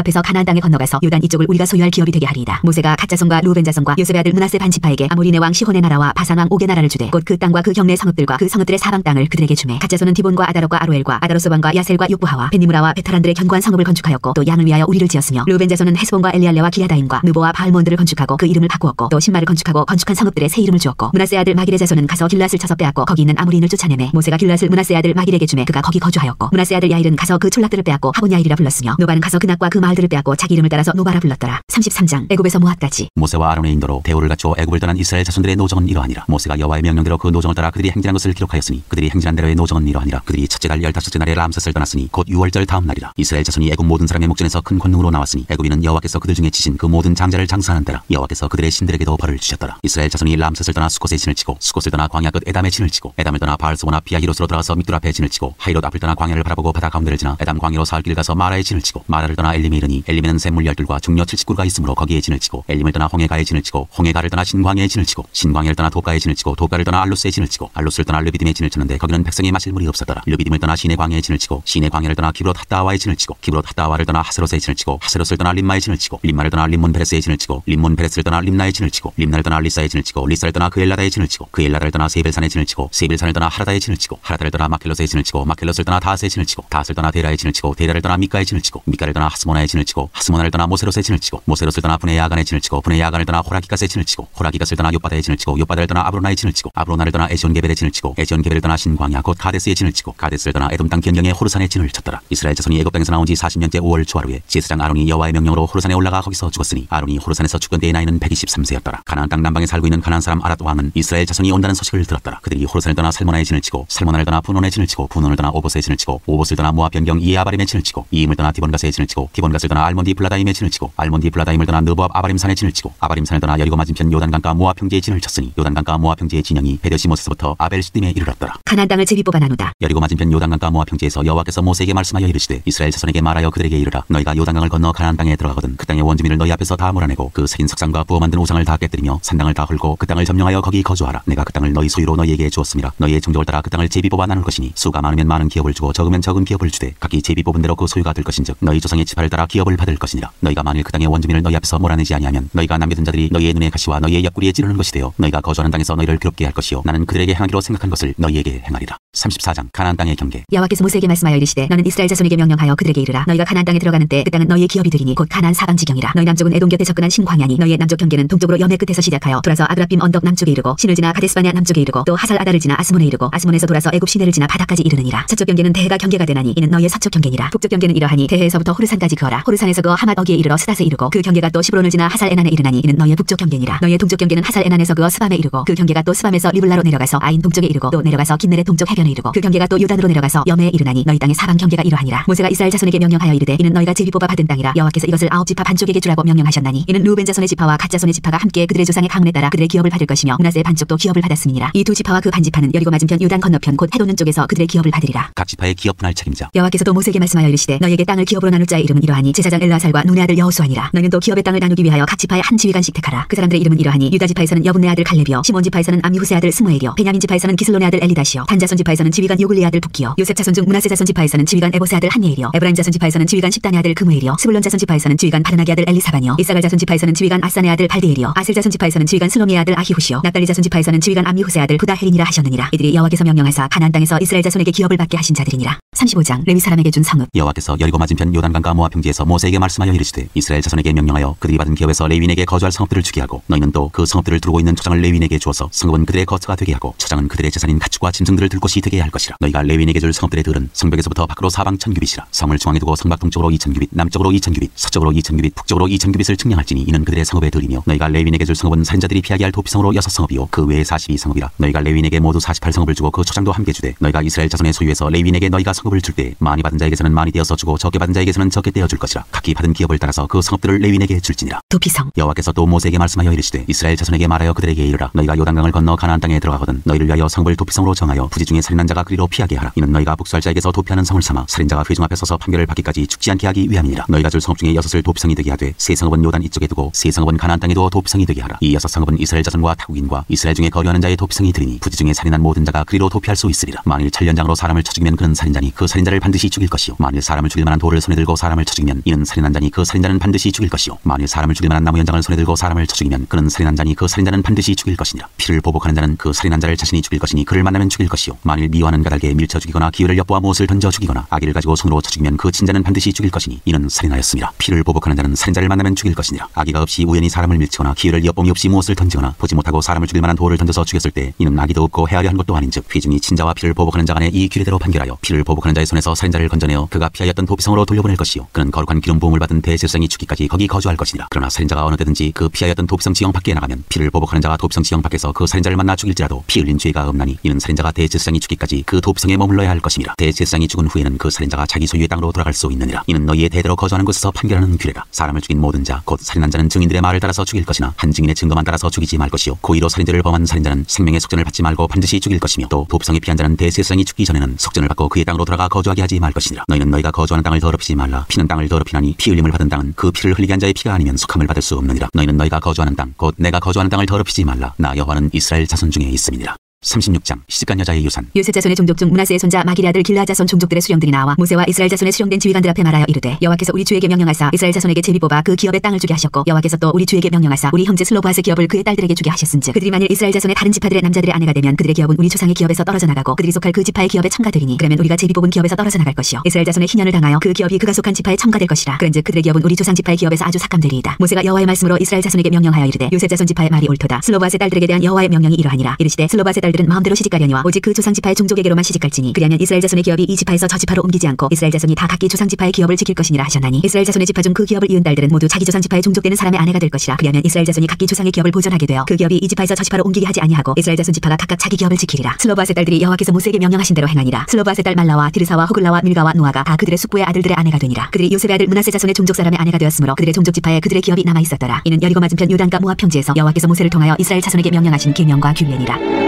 앞에서 가나안 땅에 건너가서 요단 이쪽을 우리가 소유할 기업이 되게 하리이다. 모세가 갓 자손과 루벤 자손과 요셉의 아들 므낫세 반 지파에게 아모리네 왕 시혼의 나라와 바산 왕 옥의 나라를 주되 곧 그 땅과 그 경내 성읍들과 그 성읍들의 사방 땅을 그들에게 주매 갓 자손은 디본과 아다롯과 아로엘과 아다롯소반과 야셀과 욕부하와 벤니무라와 베타란들의 견고한 성읍을 건축하였고 또 양을 위하여 우리를 지었으며 루벤 자손은 헤스본과 엘리알레와 기랴다임과 느보와 바알몬들을 건축하고 그 이름을 바꾸었고 또 신마를 건축하고 건축한 성읍들의 새 이름을 주었고 므낫세 아들 마길의 자손은 가서 길랏을 쳐서 빼앗고 거기 있는 아모리인을 쫓아내매 모세가 길랏을 므낫세 아들 마길에게 주매 그가 거기 거주하였고 므낫세 아들 야일은 가서 그 촌락들을 빼앗고 하본야일이라 불렀으며 노바는 가서 그 낙과 그 마을들을 빼앗고 자기 이름을 따라서 노바라 불렀더라. 33장 애굽에서 모압까지. 모세와 아론의 인도로 대오를 갖추어 애굽을 떠난 이스라엘 자손들의 노정은 이러하니라. 모세가 여호와의 명령대로 그 노정을 따라 그들이 행진한 것을 기록하였으니 그들이 행진한 대로의 노정은 이러하니라. 그들이 첫째 달 15째 날에 람셋을 떠났으니 곧 6월절 다음 날이라. 이스라엘 자손이 애굽 모든 사람의 목전에서 큰 권능으로 나왔으니 애굽인은 여호와께서 그들 중에 치신 그 모든 장자를 장사하는 데라. 여호와께서 그들의 신들에게도 벌을 주셨더라. 이스라엘 자손이 람셋을 떠나 수콧에 진을 치고 수콧을 떠나 광야 끝 에담에 진을 치고 에담을 떠나 바알스보나 비아히롯으로 들어가서 믹돌 앞에 진을 치고 하이롯 앞을 떠나 광야를 바라보고 바다 가운데를 지나 에담 광야로 사흘길 가서 마라에 진을 치고 마라를 떠나 엘림에 이르니 엘림에는 샘물 12과 중녀 70구가 있으므로 거기에 진을 치고 엘림을 떠나 홍해가에 진을 치고 홍해가를 떠나 신광야에 진을 치고 신광야를 떠나 도가에 진을 치고 도가를 떠나 알로스에 진을 치고 알로스를 떠나 르비딤에 진을 쳤는데 거기는 백성이 마실 물이 없었더라. 르비딤을 떠나 시내 광야에 진을 치고 시내 광야를 떠나 기브롯 핫다와에 진을 치고 기브롯 핫다와를 떠나 하스롯에 진을 치고 하스롯을 떠나 림마에 진을 치고 림마를 떠나 림몬 베레스에 진을 치고 림몬 베레스를 떠나 림나에 진을 치고 림나를 떠나 리사에 진을 치고 리사를 떠나 그엘라다에 진을 치고 그엘라다를 떠나 세벨산에 진을 치고 세벨산을 떠나 하라다에 진을 치고 하라다를 떠나 마켈롯에 진을 치고 마켈롯을 떠나 다스에 진을 치고 다스를 떠나 데라에 진을 치고 데라를 떠나 미가에 진을 치고 미가를 떠나 하스모나에 진을 치고 하스모나를 떠나 모세롯에 진을 치고 모세롯을 떠나 분의 야간에 진을 치고 분의 야간을 떠나 호라기갓에 진을 치고 호라기갓을 떠나 요바다에 진을 치고 요바다를 떠나 아브로나에 진을 치고 아브로나를 떠나 에시온게벨에 진을 치고 에시온게벨을 떠나 신광야 곧 가데스에 진을 치고 가데스를 떠나 에돔 땅 견경의 호르산에 진을 쳤더라. 이스라엘 자손이 애굽 땅에서 나온 지 40년째 5월 초하루에 제사장 아론이 여호와의 명령으로 호르산에 올라가 거기서 죽었으니 아론이 호르산에서 죽은 때의 나이는 123세였더라. 가나안 땅 남방에 살고 있는 가나안 사람 아랏 왕은 이스라엘 자손이 온다는 소식을 들었더라. 그들이 호르산을 떠나 살모나에 진을 치고 살모나를 떠나 분원에 진을 치고 분원을 떠나 오봇에 진을 치고 오봇을 떠나 모압 변경 이에아바림에 진을 치고 이임을 떠나 디본가스에 진을 치고 디본가스를 떠나 알몬디 블라다임에 진을 치고 알몬디 블라다임을 떠나 느보압 아바림산에 진을 치고 아바림산을 떠나 여리고 맞은편 요단강가 모압 평지에 진을 쳤으니 요단강가 모압 평지의 진영이 베데시모스부터 아벨시딤에 이르렀더라. 가나안 땅을 제비 뽑아 나누다. 여리고 맞은편 요단강가 모압 평지에서 여호와께서 모세에게 말씀하여 이르시되 이스라엘 자손에게 말하여 그들에게 이르라. 너희가 요단강을 건너 가나안 땅에 들어가거든 그 땅의 원주민을 너희 앞에서 다 몰아내고 그 새긴 석상과 부어 만든 우상을 다 깨뜨리며 산당을 다 헐고 그 땅을 점령하여 거기 거주하라. 내가 그 땅을 너희 소유로 너희에게 주었음이라. 너희의 정족을 따라 그 땅을 제비 뽑아 나눌 것이니 수가 많으면 많은 기업을 주고 적으면 적은 기업을 주되 각기 제비 뽑은 대로 그 소유가 될 것인즉 너희 조상의 지파를 따라 기업을 받을 것이니라. 너희가 만일 그 땅의 원주민을 너희 앞에서 몰아내지 아니하면 너희가 남겨둔 자들이 너희의 눈에 가시와 너희의 옆구리에 찌르는 것이 되어 너희가 거주하는 땅에서 너희를 괴롭게 할 것이요 나는 그들에게 행하기로 생각한 것을 너희에게 행하리라. 34장 가나안 땅의 경계. 여호와께서 모세에게 말씀하여 이르시되 너는 이스라엘 자손에게 명령하여 그들에게 이르라. 너희가 가나안 땅에 들어가는 때 그 땅은 너희의 기업이 되리니 곧 가나안 사방 지경이라. 너희 남쪽은 에돔 곁에 접근한 신광야니 너희의 남쪽 경계는 동쪽으로 여매 끝에서 시작하여 돌아서 아그라빔 언덕 남쪽에 이르고 신을 지나 가데스바네아 남쪽에 이르고 또 하살 아다를 지나 아스몬에 이르고 아스몬에서 돌아서 애굽 시내를 지나 바다까지 이르느니라. 서쪽 경계는 대해가 경계가 되나니 이는 너희의 서쪽 경계니라. 북쪽 경계는 이러하니 대해에서부터 호르산까지 그어라. 호르산에서 그어 하맛 어기에 이르러 스닷에 이르고 그 경계가 또 시브론을 지나 하살 에난에 이르나니 이는 너희의 북쪽 경계니라. 너희의 동쪽 경계는 하살 에난에서 그어 스밤에 이르고 그 경계가 또 스밤에서 리블라로 내려가서 아인 동쪽에 이르고 또 내려가서 긴네렛 동쪽 해변에 이르고 그 경계가 또 요단으로 내려가서 여매에 이르나니 너희 땅의 사방 경계가 이러하니라. 모세가 이스라엘 자손에게 명령하여 이르되 이는 너희가 제비 뽑아 받은 땅이라. 여호와께서 이것을 9지파 반쪽에게 주라고 명령하셨나니 이는 루벤 자손의 지파와 갓 자손의 지파가 함께 그들의 조상의 가문에 따라 그들의 기업을 받을 것이며 므낫세의 반쪽도 기업을 받았음이니라. 이 두 지파와 그 반지파는 여리고 맞은편 요단 건너편 곧 헤도는 쪽에서 그들의 기업을 받으리라. 각 지파의 기업 분할 책임자. 여호와께서도 모세에게 말씀하여 이르시되 너희에게 땅을 기업으로 나눌 자의 이름은 이러하니 제사장 엘르아살과 눈의 아들 여호수아니라. 너희는 또 기업의 땅을 나누기 위하여 각 지파에 한 지휘관씩 택하라. 그 사람들의 이름은 이러하니 유다 지파에서는 여분네 아들 갈렙이요 시몬 지파에서는 암미후세 아들 스무엘이요 베냐민 지파에서는 기슬론의 아들 엘리다시요 단 자손 지파에서는 지휘관 요글리의 아들 북기요 요셉 자손 중 므낫세 자손 지파에서는 지휘관 에보스의 아들 한예일이요 에브라임 자손 지파에서는 지휘관 십단의 아들 그무엘이요 스불론 자손 지파에서는 지휘관 바르나게 아들 엘리사반이요 이사갈 자손 지파에서는 지휘관 아산의 아들 발데엘이요 아셀 자손 지파에서는 지휘관 슬로미의 아들 아히후시요 납달리 자손 지파에서는 지휘관 암미후세 아들 부다헬이니라 하셨느니라. 이들이 여호와께서 명령하사 가나안 땅에서 이스라엘 자손에게 기업을 받게 하신 자들이니라. 35장 레위 사람에게 준 성읍. 여호와께서 여리고 맞은편 요단강과 모압 평지에서 모세에게 말씀하여 이르시되 이스라엘 자손에게 명령하여 그들이 받은 기업에서 레위인에게 거주할 성읍들을 주게 하고 너희는 또 그 성읍들을 두르고 있는 초장을 레위인에게 주어서 성읍은 그들의 거처가 되게 하고 초장은 그들의 재산인 가축과 짐승들을 들 곳이 되게 할 것이라. 너희가 레위인에게 줄 성읍들의 들은 성벽에서부터 밖으로 사방 1000규빗이라. 성을 중앙에 두고 성곽 동쪽으로 2000규빗 남쪽으로 2000규빗 서쪽으로 2000규빗 북쪽으로 2000규빗을 측량할지니 이는 그들의 성읍의 들이며 너희가 레위인에게 줄 성읍은 살인자들이 피하게 할 도피성으로 6성읍이요 그 외에 42성읍이라. 너희가 레위인에게 모두 48성읍을 주고 그 초장도 함께 주되 너희가 이스라엘 자손의 소유에서 레위인에게 너희가 성읍을 줄 때 많이 받은 자에게서는 많이 떼어서 주고 적게 받은 자에게서는 적게 떼어 줄 것이라. 각기 받은 기업을 따라서 그 성읍들을 레위인에게 줄지니라. 도피성. 여호와께서 또 모세에게 말씀하여 이르시되 이스라엘 자손에게 말하여 그들에게 이르라. 너희가 요단강을 건너 가나안 땅에 들어가거든 너희를 위하여 성읍을 도피성으로 정하여 부지 중에 살인한 자가 그리로 피하게 하라. 이는 너희가 복수할 자에게서 도피하는 성을 삼아 살인자가 회중 앞에 서서 판결을 받기까지 죽지 않게 하기 위함이니라. 너희가 줄 성읍 중에 6을 도피성이 되게 하되 세 성읍은 요단 이쪽에 두고 세 성읍은 가나안 땅에 두어 도피성이 되게 하라. 이 6성읍은 이스라엘 자손과 타국인과 이스라엘 중에 거류하는 자의 도피성이 되리니 부지 중에 살인한 모든 자가 그리로 도피할 수 있으리라. 만일 찰련장으로 사람을 쳐 죽이면 그는 살인자니 그 살인자를 반드시 죽일 것이요 만일 사람을 죽일 만한 돌을 손에 들고 사람을 쳐 죽이면 이는 살인한 자니 그 살인자는 반드시 죽일 것이요 만일 사람을 죽일 만한 나무 연장을 손에 들고 사람을 쳐 죽이면 그는 살인한 자니 그 살인자는 반드시 죽일 것이니라. 피를 보복하는 자는 그 살인한 자를 자신이 죽일 것이니 그를 만나면 죽일 것이요 만일 미워하는 가달개에 밀쳐 죽이거나 기회를 엿보아 못을 던져 죽이거나 아기를 가지고 손으로 쳐 죽이면 그 친자는 반드시 죽일 것이니 이는 살인하였습니다. 피를 보복하는 자는 살인자를 만나면 죽일 것이니라. 아기가 없이 우연히 사람을 밀치거나 기회를 엿봄이 없이 못을 던지거나 보지 못하고 사람을 죽일 만한 돌을 던져서 죽였을 때 이는 아기도 없고 헤아려 한 것도 아닌즉 회중이 친자와 피를 보복하는 자 간에 이 규례대로 판결하여 피를 보복하는 자의 손에서 살인자를 건져내어 그가 피하였던 도피성으로 돌려보낼 것이요 그는 거룩한 기름 부음을 받은 대제사장이 죽기까지 거기 거주할 것이니라. 그러나 살인자가 어느 때든지 그 피하였던 도피성 지형 밖에 나가면 피를 보복하는 자가 도피성 지형 밖에서 그 살인자를 만나 죽일지라도 피 흘린 죄가 없나니 이는 살인자가 대제사장이 죽기까지 그 도피성에 머물러야 할 것이니라. 대제사장이 죽은 후에는 그 살인자가 자기 소유의 땅으로 돌아갈 수 있느니라. 이는 너희의 대대로 거주하는 곳에서 판결하는 규례라. 사람을 죽인 모든 자 곧 살인한 자는 증인들의 말을 따라서 죽일 것이나 한 증인의 증거만 따라서 죽이지 말 것이요 고의로 살인죄를 범한 살인자는 생명의 속전을 받지 말고 반드시 죽일 것이며 또 도피성에 피한 자는 대제사장이 죽기 전에는 속전을 받고 그의 땅으로 돌아가 거주하게 하지 말 것이니라. 너희는 너희가 거주하는 땅을 더럽히지 말라. 피는 땅을 더럽히나니 피 흘림을 받은 땅은 그 피를 흘리게 한 자의 피가 아니면 속함을 받을 수 없느니라. 너희는 너희가 거주하는 땅 곧 내가 거주하는 땅을 더럽히지 말라. 나 여호와는 이스라엘 자손 중에 있음이니라. 36장 시집간 여자의 유산. 요셉 자손의 종족 중 므낫세의 손자 마길의 아들 길르앗 자손 종족들의 수령들이 나와 모세와 이스라엘 자손의 수령된 지휘관들 앞에 말하여 이르되 여호와께서 우리 주에게 명령하사 이스라엘 자손에게 제비 뽑아 그 기업의 땅을 주게 하셨고 여호와께서 또 우리 주에게 명령하사 우리 형제 슬로브앗의 기업을 그의 딸들에게 주게 하셨은즉 그들이 만일 이스라엘 자손의 다른 지파들의 남자들의 아내가 되면 그들의 기업은 우리 조상의 기업에서 떨어져 나가고 그들이 속할 그 지파의 기업에 첨가되리니 그러면 우리가 제비 뽑은 기업에서 떨어져 나갈 것이요 이스라엘 자손의 희년을 당하여 그 기업이 그가 속한 지파에 첨가될 것이라. 그런즉 그들의 기업은 우리 조상 지파의 기업에서 아주 삭감되리이다. 모세가 여호와의 말씀으로 이스라엘 자손에게 명령하여 이르되 요셉 자손 지파의 말이 옳도다. 슬로브앗의 딸들에게 대한 여호와의 명령이 이러하니라. 이르시되 슬로브앗의 딸들은 마음대로 시집가려니와 오직 그 조상 지파의 종족에게로만 시집갈지니 그리하면 이스라엘 자손의 기업이 이 지파에서 저 지파로 옮기지 않고 이스라엘 자손이 다 각기 조상 지파의 기업을 지킬 것이니라 하셨나니 이스라엘 자손의 지파 중 그 기업을 이은 딸들은 모두 자기 조상 지파의 종족되는 사람의 아내가 될 것이라. 그리하면 이스라엘 자손이 각기 조상의 기업을 보존하게 되어 그 기업이 이 지파에서 저 지파로 옮기게 하지 아니하고 이스라엘 자손 지파가 각각 자기 기업을 지키리라. 슬로브앗의 딸들이 여호와께서 모세에게 명령하신 대로 행하니라. 슬로브앗의 딸 말라와 디르사와 호글라와 밀가와 노아가 다 그들의 숙부의 아들들의 아내가 되니라. 그들이 요셉의 아들 므낫세 자손의 종족 사람의 아내가 되었으므로 그들의 종족 지파에 그들의 기업이 남아 있었더라. 이는 여리고 맞은편 요단가 모압 평지에서 여호와께서 모세를 통하여 이스라엘 자손에게 명령하신 계명과 규례니라.